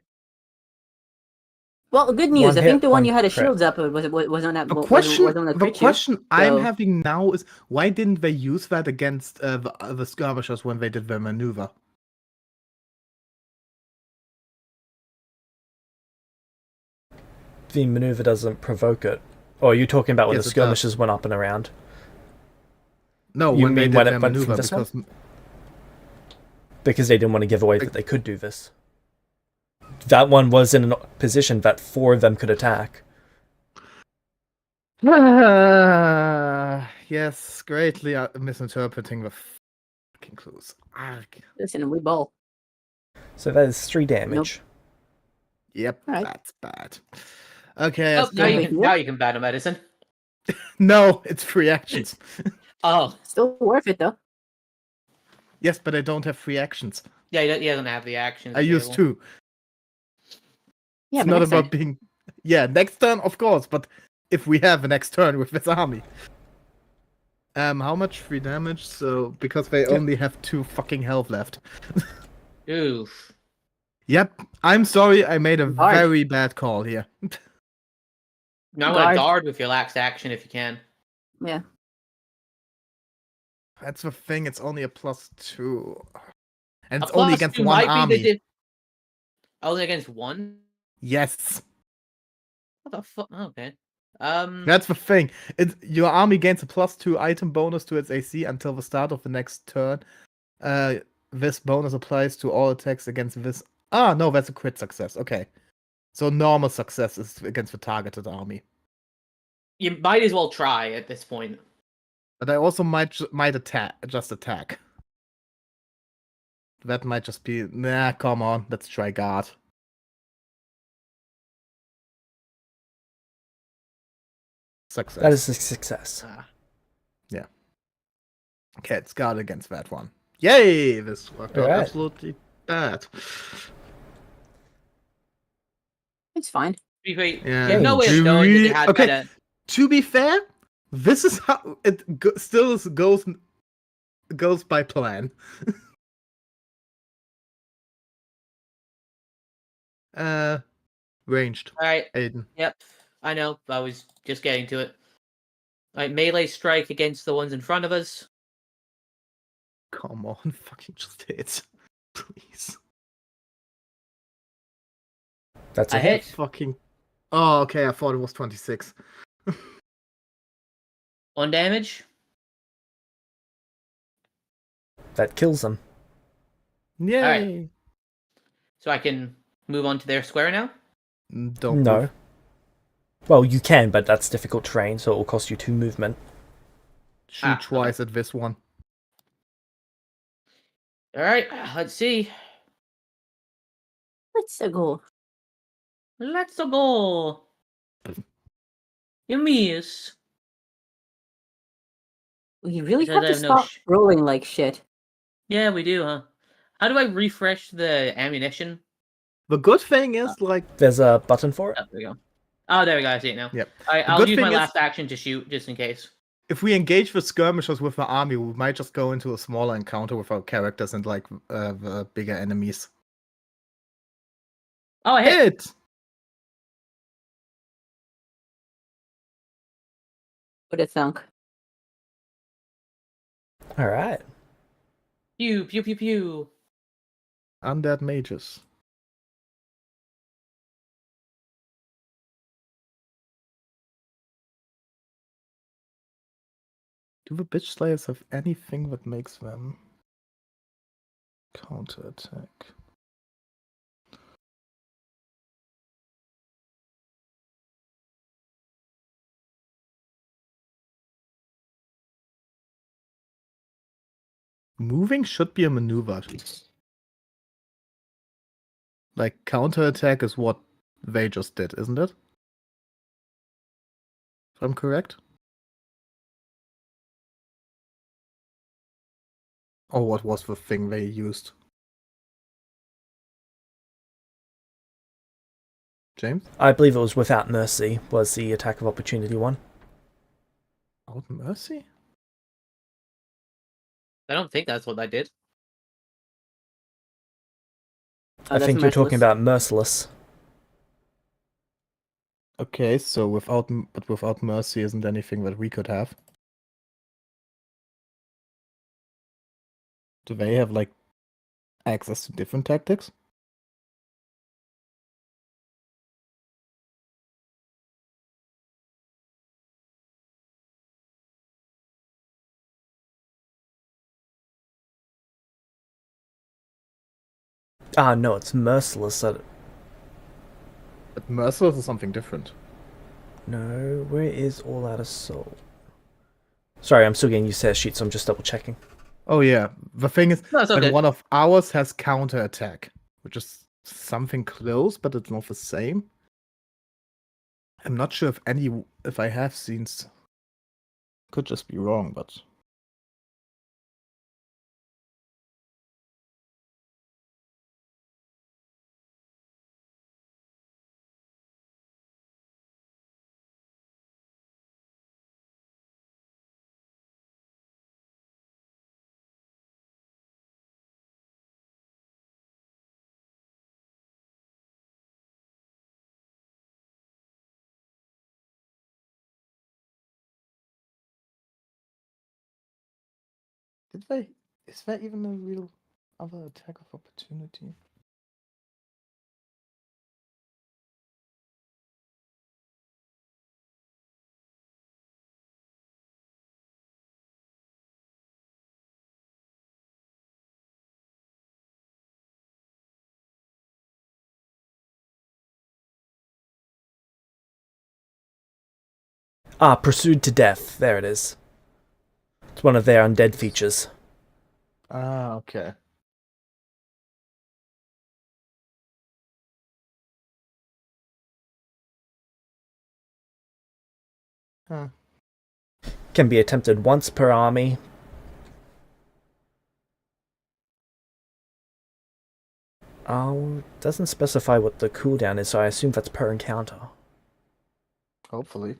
Well, good news. One I think hit, the one one you had a crit. shields up was on that. The Was on the crit you, question I'm so- having now is why didn't they use that against the skirmishers when they did their maneuver? The maneuver doesn't provoke it. Or are you talking about when Yes, the it does. skirmishes went up and around? No, You when they mean did when it their went from maneuver this one? because Because they didn't want to give away that they could do this. That one was in a position that 4 of them could attack. yes, greatly misinterpreting the fucking clues. Arg. Listen, we bowl. So that is 3 damage. Yep, Alright. that's bad. Okay, Oh, let's now go. you Wait, can what? now you can battle medicine. No, it's free actions. Oh, Still worth it though. Yes, but I don't have free actions. yeah, he doesn't have the actions. I used available. 2. Yeah, It's but not next about turn. being. Yeah, next turn, of course, but if we have a next turn with this army. How much free damage? So, because they only have 2 fucking health left. Oof. Yep, I'm sorry, I made a Guard. very bad call here. Now I want to Guard. guard with your last action if you can. Yeah. That's the thing, it's only a +2. And A it's only plus against 2 one might army. be the only against one. Yes, What the fuck? Okay. that's the thing. Your army gains a +2 item bonus to its AC until the start of the next turn. This bonus applies to all attacks against this. Ah, no, that's a crit success. Okay. So normal success is against the targeted army. You might as well try at this point. But I also might attack. That might just be. Nah, come on. Let's try guard. Success. That is a success. Ah. Okay, it's guard against that one. Yay! This worked out Alright. absolutely bad. It's fine. Wait, Yeah. you have no way of Do knowing that we- they had okay. better. To be fair, this is how it goes by plan. Ranged. Alright, Aiden. yep. I know, I was just getting to it. Alright, melee strike against the ones in front of us. Come on, fucking just hit. Please. That's a I hit. hit. Fucking. Oh, okay, I thought it was 26. 1 damage. That kills them. Yay! So I can move on to their square now. Don't No. move. Well, you can, but that's difficult terrain, so it will cost you 2 movement. Shoot Ah, okay. twice at this one. Alright, let's see. Let's go. Let's go. You miss. We really Because have I to have no stop sh- rolling like shit. Yeah, we do, huh? How do I refresh the ammunition? The good thing is, like, There's a button for it. Oh, there we go. Oh, there we go. I see it now. Yep. Alright, The I'll good use my thing is- last action to shoot, just in case. if we engage the skirmishers with the army, we might just go into a smaller encounter with our characters and, like, the bigger enemies. Oh, I hit. Hit! What a thunk. Alright. Pew, pew, pew, pew. Undead mages. Do the bitch slayers have anything that makes them counterattack? Moving should be a maneuver. Like, counterattack is what they just did, isn't it? If I'm correct? Or what was the thing they used? James? I believe it was Without Mercy, was the attack of opportunity one. Out mercy? I don't think that's what I did. Oh, I that's think you're talking merciless. about Merciless. Okay, so without mercy isn't anything that we could have. Do they have like access to different tactics? Ah, no, it's Merciless. But merciless is something different. No, where is All Out Assault? Sorry, I'm still getting used to that sheet, so I'm just double checking. Oh yeah, the thing is, No, it's like okay. one of ours has counter attack, which is something close, but it's not the same. I'm not sure if I have seen. Could just be wrong, but did they? Is there even a real other attack of opportunity? Ah, Pursued to Death. There it is. It's one of their undead features. Ah, okay. Huh. Can be attempted once per army. Oh, doesn't specify what the cooldown is, so I assume that's per encounter. Hopefully.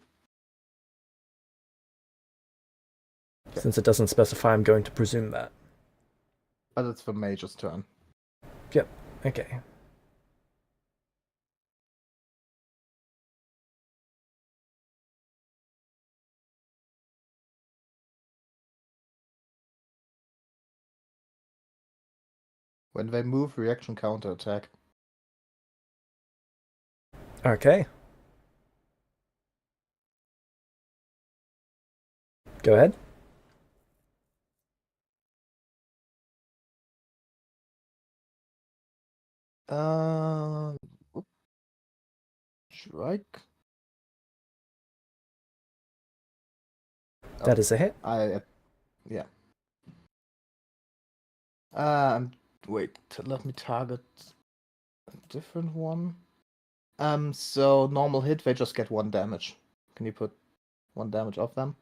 Since it doesn't specify, I'm going to presume that. But it's the mage's turn. Yep, okay. When they move, reaction counter attack. Okay. Go ahead. Oop. Strike. That is a hit. Yeah. Wait. Let me target a different one. So normal hit, they just get 1 damage. Can you put 1 damage off them?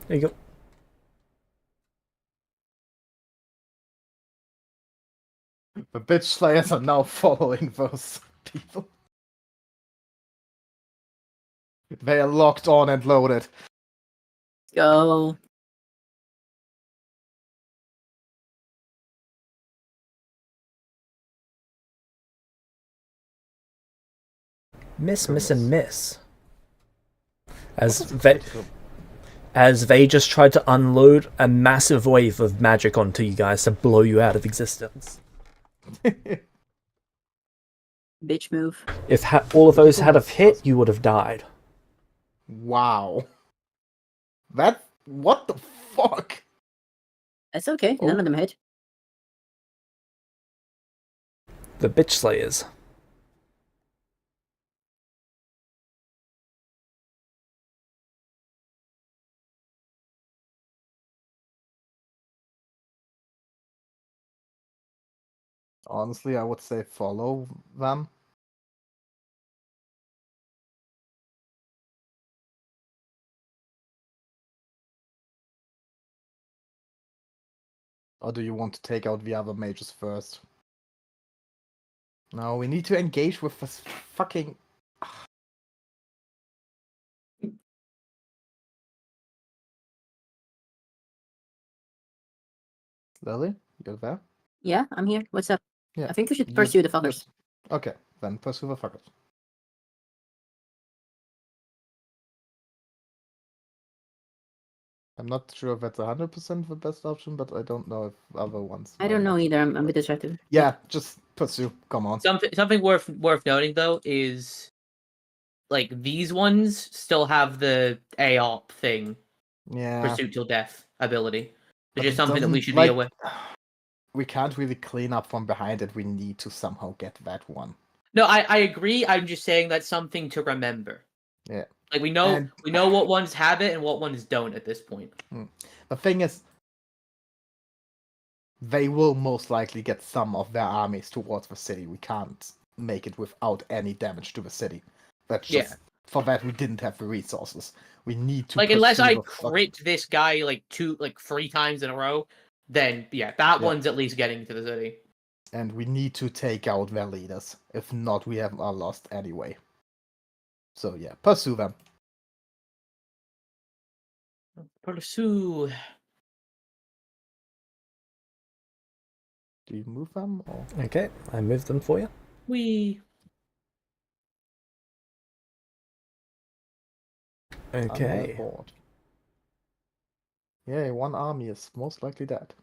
There you go. The bitch slayers are now following those people. They are locked on and loaded. Go. Miss, Goodness. and miss. What does it take to- As they just tried to unload a massive wave of magic onto you guys to blow you out of existence. Bitch move. If all of those had have hit, you would have died. Wow. What the fuck? That's okay. None of them hit. The bitch slayers. Honestly, I would say follow them. Or do you want to take out the other mages first? No, we need to engage with this fucking... Lily, you're there? Yeah, I'm here. What's up? Yeah. I think we should You- pursue the fuckers. Okay, then pursue the fuckers. I'm not sure if that's 100% the best option, but I don't know if other ones. I don't might know not either. I'm a work. bit distracted. Yeah, just pursue. Come on. Something worth noting though is like these ones still have the AOP thing, Yeah. pursuit till death ability, But which is it something that we doesn't, should like, be aware. We can't really clean up from behind it. We need to somehow get that one. No, I agree. I'm just saying that's something to remember. Yeah. Like we know And- what ones have it and what ones don't at this point. The thing is, they will most likely get some of their armies towards the city. We can't make it without any damage to the city. That's just for that we didn't have the resources. We need to Like unless pursue I the crit this guy like 3 times in a row, then that one's at least getting to the city. and we need to take out their leaders. If not, we are lost anyway. So yeah, pursue them. Pursue. Do you move them or? Okay, I moved them for you. We. Okay. Board. Yeah, one army is most likely dead.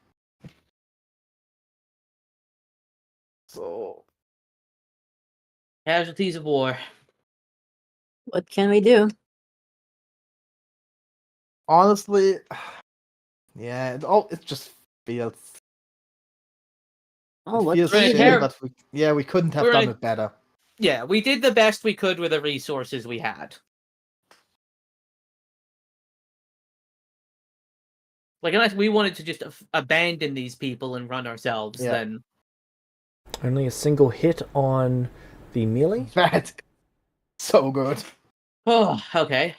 So Casualties of war. What can we do? honestly, yeah, it just feels. Oh, It what feels can we shitty, do? but we couldn't have We're done in a- it better. Yeah, we did the best we could with the resources we had. Like, unless we wanted to just abandon these people and run ourselves, Yeah. then... Only a single hit on the melee. That so good. Oh, okay.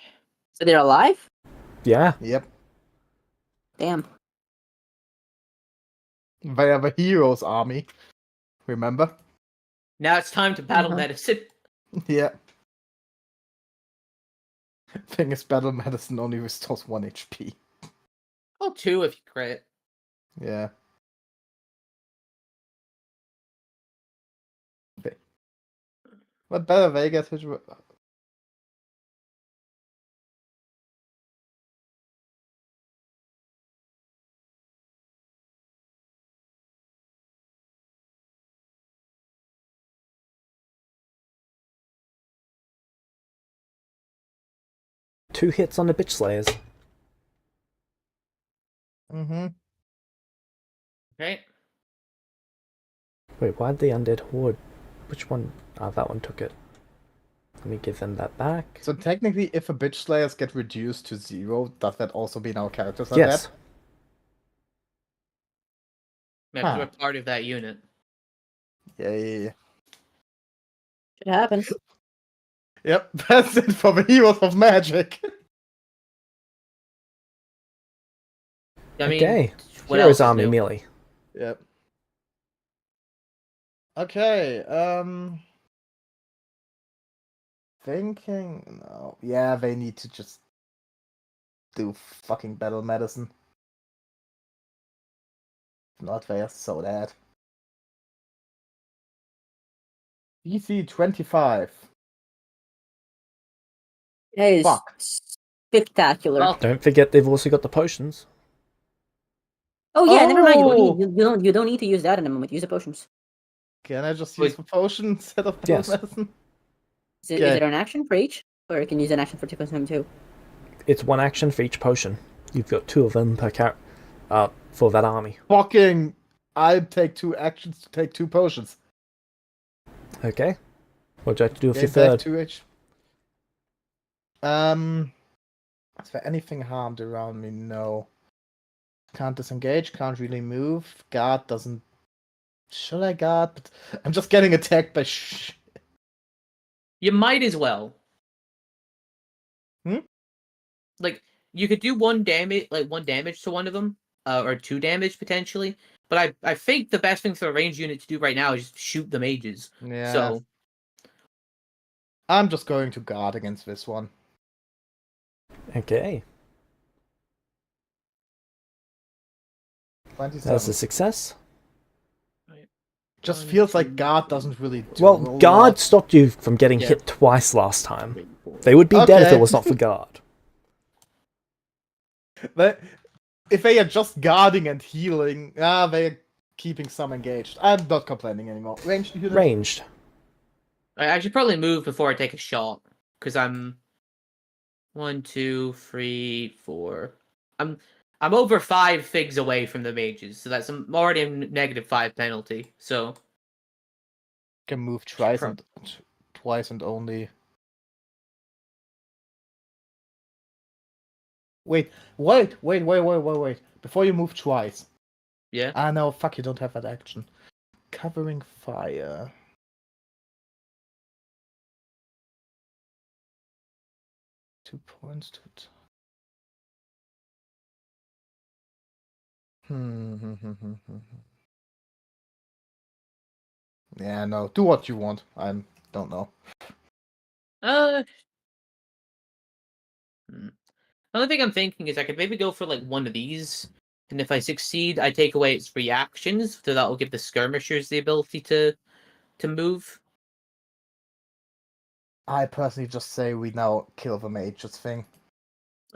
So they're alive? Yeah. Yep, Damn. they are the heroes' army. Remember? Now it's time to battle Uh-huh. medicine. Yeah. Thing is, battle medicine only restores 1 HP. Oh, 2 if you crit. Yeah. Okay. What better they get hit with? Two hits on the bitch slayers. Mm-hmm. Okay. Wait, why'd the undead horde? Which one? Ah, that one took it. Let me give them that back. So technically, if a bitch slayers get reduced to 0, does that also mean our characters are Yes. dead? Yeah, because Huh. we're part of that unit. Yeah. Should happen. Yep, that's it for the heroes of magic. I mean, Okay. what Heroes else is army new? melee. Yep. Okay, thinking no. Yeah, they need to just do fucking battle medicine. If not, they are so dead. DC 25. That is Fuck. spectacular. Well, Don't forget they've also got the potions. Oh yeah, never mind. Oh! You don't need to use that in a moment. Use the potions. Can I just Wait. use the potion instead of battle Yes. medicine? Is Okay. it an action for each, or you can use an action for two time too? It's one action for each potion. You've got 2 of them per for that army. Fucking, I take 2 actions to take 2 potions. Okay. What do you have to do with Gain your back third? 2 H. Is there anything harmed around me? No. Can't disengage, can't really move. Guard doesn't. Should I guard? But I'm just getting attacked by you might as well. Hmm? Like, you could do 1 damage to one of them, or 2 damage potentially. But I think the best thing for a ranged unit to do right now is just shoot the mages. Yeah. So I'm just going to guard against this one. Okay. 27. That's a success. Just 1, feels like 2, guard 3, doesn't really do Well, a whole guard lot. stopped you from getting Yeah. hit twice last time. 3, 4. They would be dead if Okay. it was not for guard. But if they are just guarding and healing, they're keeping some engaged. I'm not complaining anymore. Ranged unit. Ranged. I should probably move before I take a shot, because I'm 1, 2, 3, 4. I'm over 5 figs away from the mages, so that's I'm already a -5 penalty. So Can move twice and only. Wait. Before you move twice. yeah, No, fuck, you don't have that action. Covering fire. Two points to it. Yeah, no. Do what you want. I don't know. The only thing I'm thinking is I could maybe go for like one of these, and if I succeed, I take away its reactions, so that will give the skirmishers the ability to move. I personally just say we now kill the mages thing.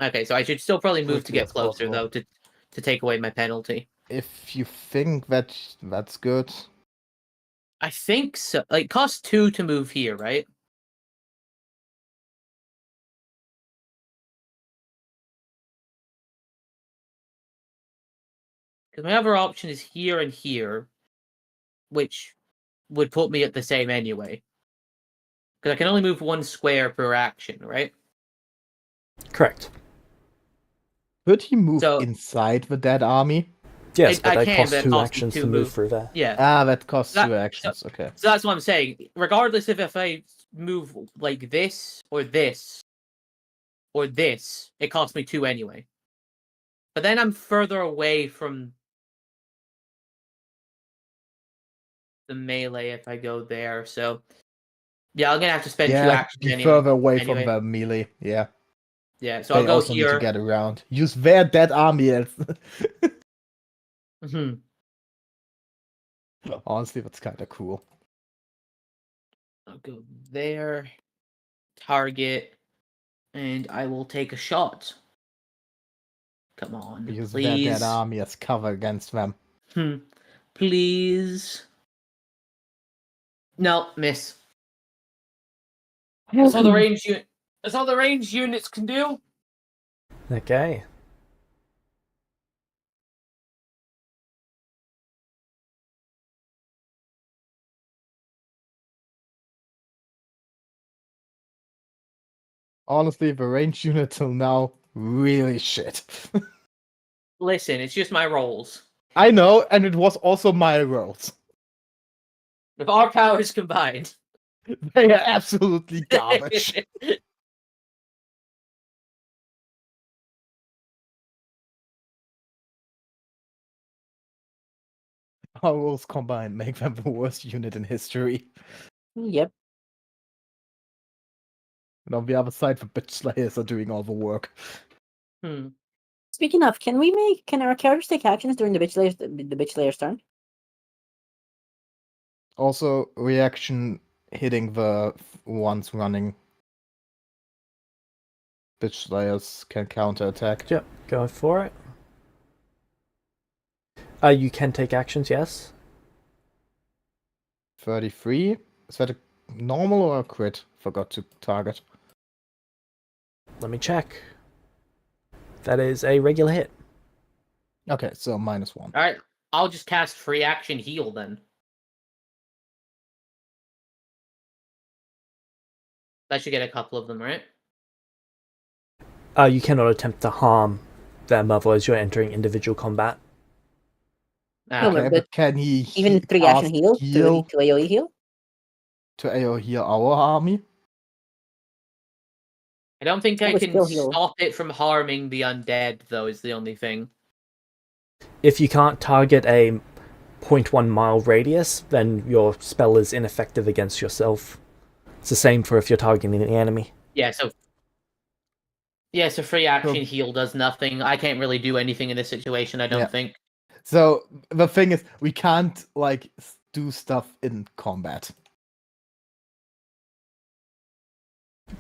Okay, so I should still probably move to Quickly get as closer possible. though to take away my penalty. If you think that's good. I think so. Like, costs 2 to move here, right? Because my other option is here and here, which would put me at the same anyway. Because I can only move 1 square per action, right? Correct. Could he move So- inside the dead army? Yes, I but that can, costs but it 2 costs me actions 2 to move move. through there. Yeah. That costs That- 2 actions, okay. So that's what I'm saying. Regardless of if I move like this, or this, or this, it costs me 2 anyway. But then I'm further away from the melee if I go there, so yeah, I'm gonna have to spend 2 Yeah, actions be anyway. further away anyway. from the melee, yeah. Yeah, so They I'll go also need to here. get around. Use their dead army as... Mhm. Honestly, that's kind of cool. I'll go there, target, and I will take a shot. Come on, Use their please. dead army as cover against them. Please. No, miss. That's all the range unit. That's all the range units can do. Okay. Honestly, the range unit till now, really shit. Listen, it's just my rolls. I know, and it was also my rolls. With our powers combined. They are absolutely garbage. Our rolls combined make them the worst unit in history. Yep. And on the other side, the bitch slayers are doing all the work. Speaking of, can our characters take actions during the bitch slayer's turn? Also, reaction hitting the ones running. Bitch slayers can counterattack. Yep, go for it. You can take actions, yes. 33. Is that a normal or a crit? Forgot to target. Let me check. That is a regular hit. Okay, so -1. Alright, I'll just cast free action heal then. That should get a couple of them, right? You cannot attempt to harm them, otherwise you're entering individual combat. Ah, No, Okay, but can he Even 3 action heal to AoE heal? to AO heal our army? I don't think That I would can still heal. stop it from harming the undead, though, is the only thing. If you can't target a 0.1 mile radius, then your spell is ineffective against yourself. It's the same for if you're targeting the enemy. Yeah, so free action heal does nothing. I can't really do anything in this situation, I don't Yeah. think. So the thing is, we can't like do stuff in combat.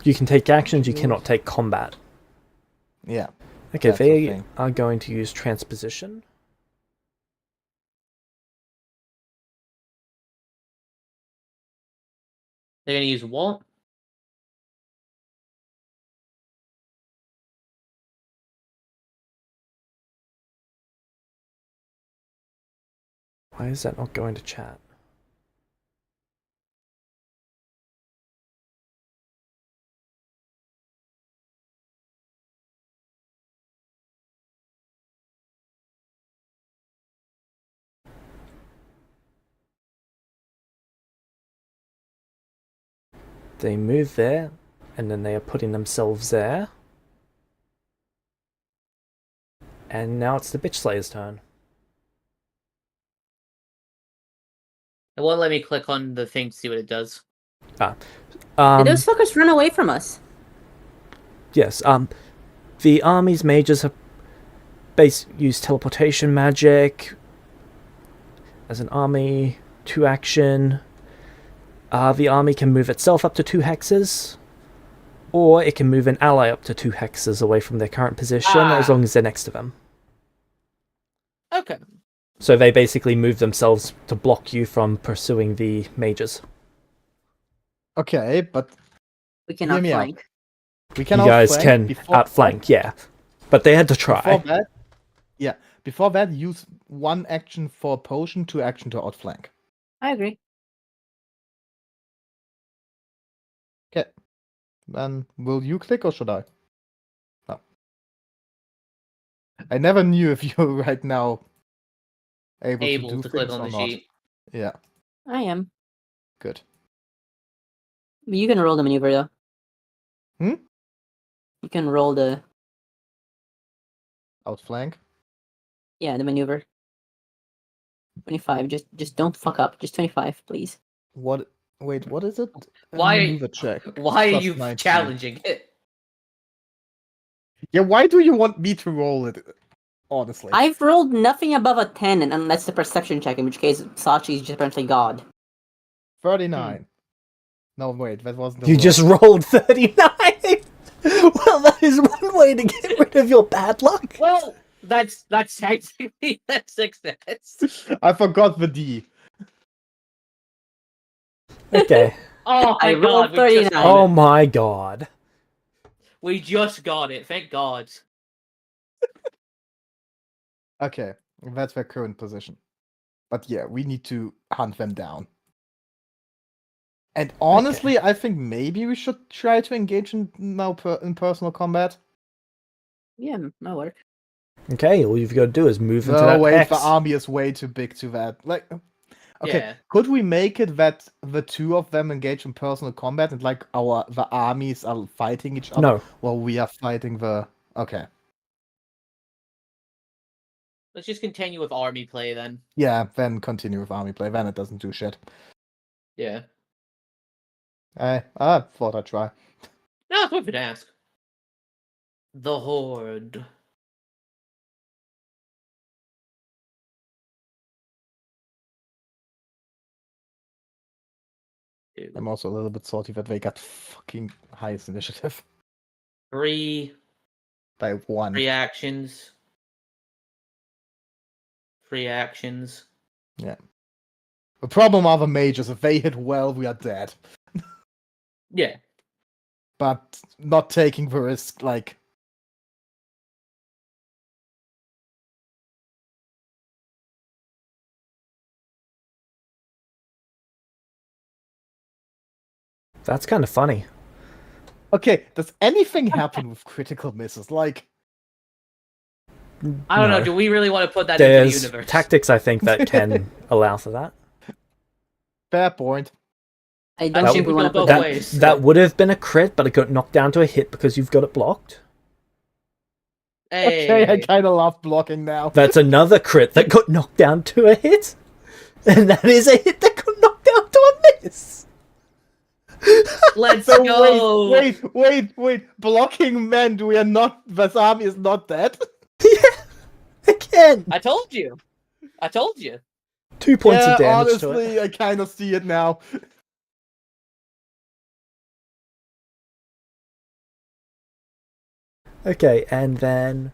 You can take actions, you cannot take combat. Yeah. Okay, That's the they thing. are going to use transposition. They're gonna use what? Why is that not going to chat? They move there, and then they are putting themselves there. And now it's the Bitch Slayer's turn. It won't let me click on the thing to see what it does. Did those fuckers run away from us? Yes, the army's mages have use teleportation magic as an army, 2 action. The army can move itself up to 2 hexes, or it can move an ally up to 2 hexes away from their current position, as long as they're next to them. Okay. So they basically move themselves to block you from pursuing the mages. Okay, but We can Hear me out. outflank. we can You guys outflank can before outflank, yeah. But they had to try. Before that, use 1 action for potion, 2 action to outflank. I agree. Okay. Then will you click or should I? No. I never knew if you're right now able to do Able to click things on or the not. sheet. Yeah, I am. good. You can roll the maneuver though. Hmm? You can roll the Outflank. the maneuver. 25. Just don't fuck up. Just 25, please. What? Wait, what is it? A Why- maneuver check. Why are Plus you 19. challenging it? Yeah, why do you want me to roll it? Honestly. I've rolled nothing above a 10 unless the perception check, in which case Sachi is just apparently God. 39. No, wait, that wasn't. You just rolled 39! Well, that is one way to get rid of your bad luck. Well, that's technically a success. I forgot the D. Okay. Oh I my rolled god, we just 39. got Oh it. my god. We just got it, thank god. Okay, that's their current position. But yeah, we need to hunt them down. And honestly, I think maybe we should try to engage in personal combat. Yeah, that'll work. Okay, all you've got to do is move into No, that wait, hex. the army is way too big to that. Like, okay, Yeah. could we make it that the 2 of them engage in personal combat and like the armies are fighting each other No. while we are fighting the? Okay, Let's just continue with army play then. yeah, then continue with army play. Then it doesn't do shit. Yeah. I thought I'd try. No, it's worth an ask. The Horde. I'm also a little bit salty that they got fucking highest initiative 3 by 1. reactions. 3 actions. Yeah. The problem are the mages. If they hit well, we are dead. Yeah. But not taking the risk, like. That's kind of funny. Okay, does anything happen with critical misses? Like. I don't know, No. do we really want to put that into the There's universe? tactics, I think, that can allow for that. Fair point. I don't I think think we we want go to put both that. ways. That would have been a crit, but it got knocked down to a hit because you've got it blocked. Hey. Okay, I kind of love blocking now. That's another crit that got knocked down to a hit. And that is a hit that got knocked down to a miss. Let's So go! wait. Blocking meant we are not. The army is not dead. Yeah. Again. I told you. I told you. 2 points Yeah, of damage to it. honestly, I kind of see it now. Okay, and then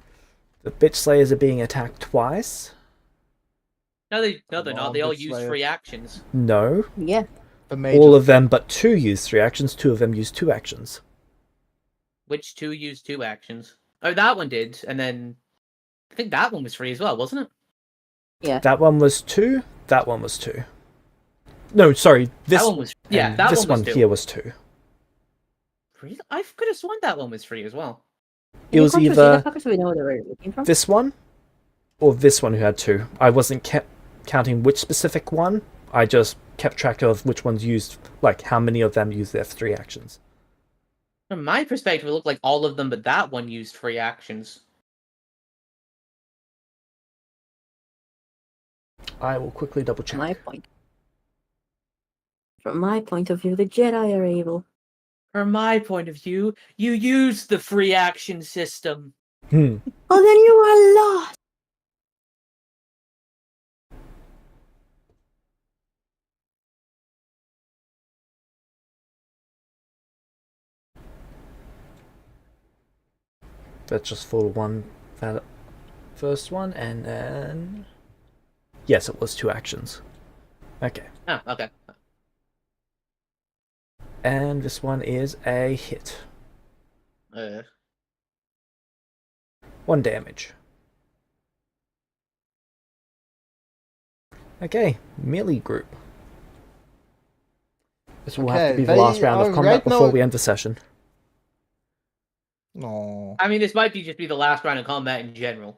the bitch slayers are being attacked twice. No, they're Come not. on, They all bitch use slayer. free actions. No, Yeah. The mages. all of them but 2 use 3 actions. 2 of them use 2 actions. Which 2 use 2 actions? Oh, that one did, and then I think that one was free as well, wasn't it? Yeah. That one was 2. That one was 2. No, sorry. This That one was and that this one was 2. here was 2. Really? I could have sworn that one was free as well. It was either So we know where it came from. this one or this one who had 2. I wasn't counting which specific one. I just kept track of which ones used, like how many of them used their 3 actions. From my perspective, it looked like all of them, but that one used free actions. I will quickly double check. My point. From my point of view, the Jedi are evil. From my point of view, you used the free action system. Hmm. Oh, then you are lost. That's just for that first one, and then yes, it was 2 actions. Okay, Oh, okay. and this one is a hit. 1 damage. Okay, melee group. This will have to be the they last round of are combat right before now- we end the session. No. I mean, this might just be the last round of combat in general.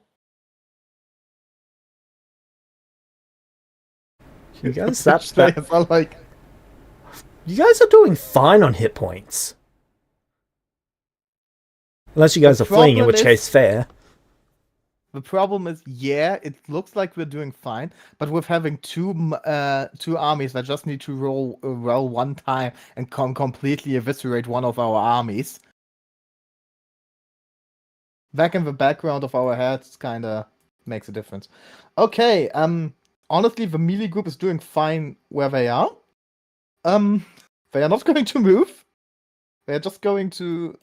You guys, Slayers are like, you guys are doing fine on hit points. Unless you guys The are fleeing, in problem which is- case fair. the problem is, yeah, it looks like we're doing fine, but with having two armies that just need to roll well one time and completely eviscerate one of our armies. Back in the background of our heads kind of makes a difference. Okay, honestly, the melee group is doing fine where they are. They are not going to move. They're just going to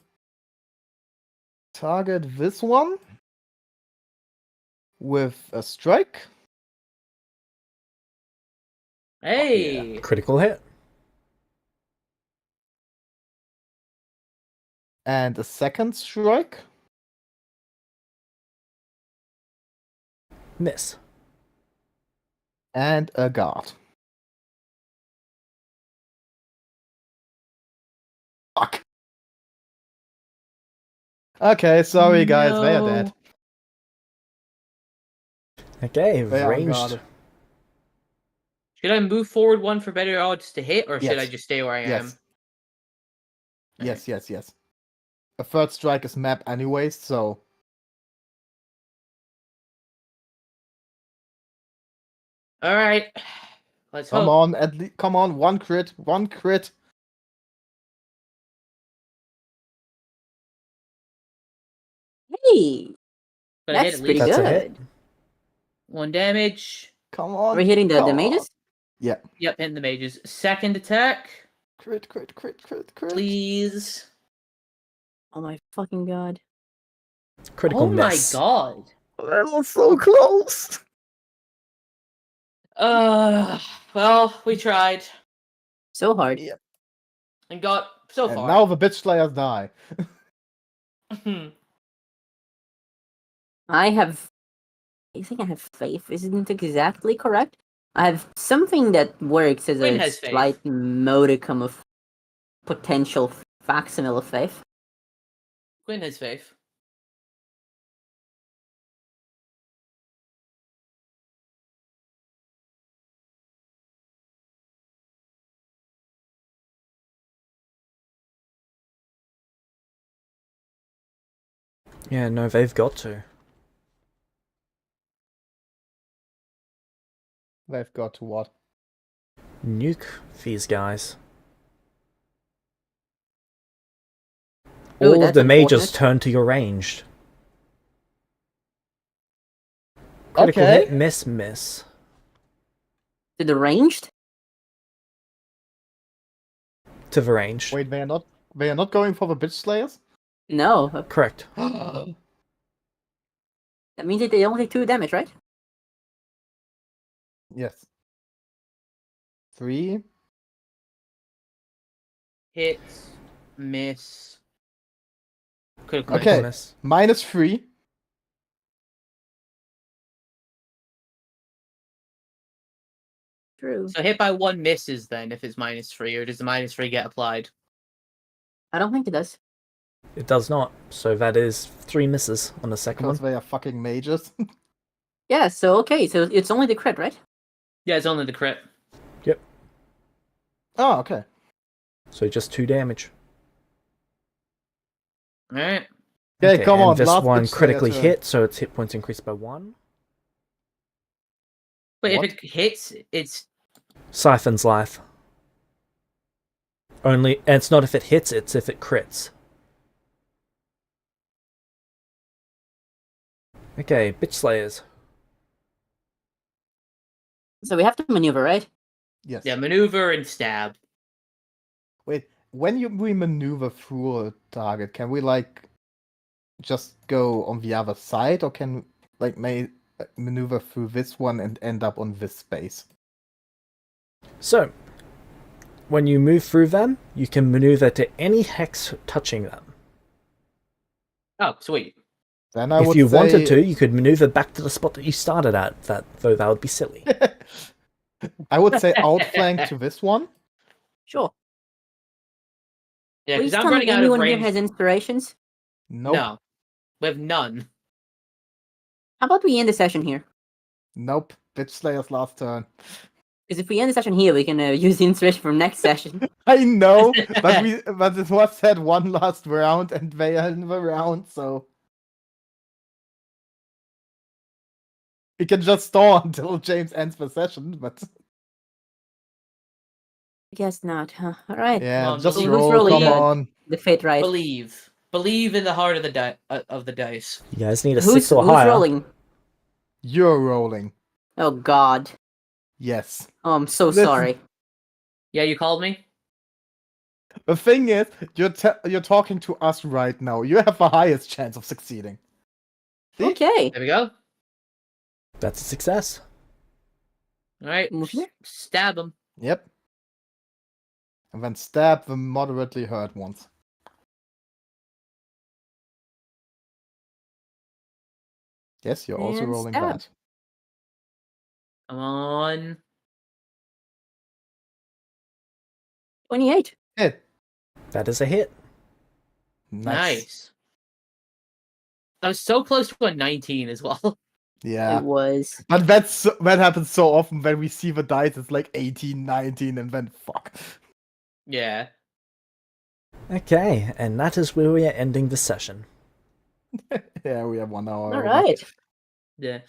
target this one with a strike. Hey! Critical hit. And a second strike. Miss. And a guard. Fuck. Okay, sorry guys, they are dead. Okay, They are ranged. unguarded. Should I move forward one for better odds to hit, or should I Yes. just stay where I am? Yes. Yes. A third strike is map anyways, so All right. Let's come hope. on, at least come on, one crit. Hey, Gotta hit that's at pretty least That's a hit. good. 1 damage. Come on. We're hitting the come mages. on. Yeah. Yep, hitting the mages. Second attack, Crit. please. Oh my fucking god. Critical Oh my miss. god. That was so close. Well, we tried So hard. Yeah. and got so And far. now the bitch slayers die. I think I have faith. Isn't exactly correct. I have something that works as Quinn a has faith. slight modicum of potential facsimile of faith. Quinn has faith. Yeah, no, they've got to. They've got to what? Nuke these guys. Ooh, All of that's the mages unfortunate. turn to your ranged. Critical Okay. hit, miss. To the ranged? To the range. Wait, they are not going for the bitch slayers? No. Correct. That means that they only take 2 damage, right? Yes. 3. Hits, miss. Critical Okay. Miss. -3. True. So hit by 1 misses then if it's -3, or does the -3 get applied? I don't think it does. It does not. So that is 3 misses on the second Because one. they are fucking mages. Yeah, so okay, so it's only the crit, right? Yeah, it's only the crit. Oh, okay. So just 2 damage. Alright. Okay, come on. And this last one bitch slayer critically turn. hit, so its hit points increased by 1. But What? if it hits, it's Siphon's life. Only, and it's not if it hits, it's if it crits. Okay, bitch slayers. So we have to maneuver, right? Yes. yeah, maneuver and stab. Wait, when we maneuver through a target, can we like just go on the other side, or can like maneuver through this one and end up on this space? So, when you move through them, you can maneuver to any hex touching them. Oh, sweet. Then I If would you say... wanted to, you could maneuver back to the spot that you started at, though that would be silly. I would say outflank to this one. Sure. Yeah, Please because I'm tell me running out of anyone here range. has inspirations. Nope. No. We have none. How about we end the session here? Nope. Bitch Slayer's last turn. Because if we end the session here, we can use the inspiration from next session. I know, but it was said one last round, and they are in the round, so we can just stall until James ends the session. But I guess not, huh? Alright. yeah, Come on, just who's roll. rolling? Come on. The fate right. Believe. Believe in the heart of the dice. You guys need a Who's 6 or higher. rolling? You're rolling. Oh god. Yes. Oh, I'm so Listen. sorry. Yeah, you called me? The thing is, you're talking to us right now. You have the highest chance of succeeding. See? Okay. There we go. That's a success. Alright. Move here. Stab him. Yep. And then stab the moderately hurt ones. Yes, you're also And rolling stab. that. Come on. 28. Hit. That is a hit. Nice. I was so close to a 19 as well. Yeah. It was. But that happens so often when we see the dice, it's like 18, 19, and then fuck. Yeah. Okay, and that is where we are ending the session. Yeah, we have 1 hour. over. Alright. Yeah.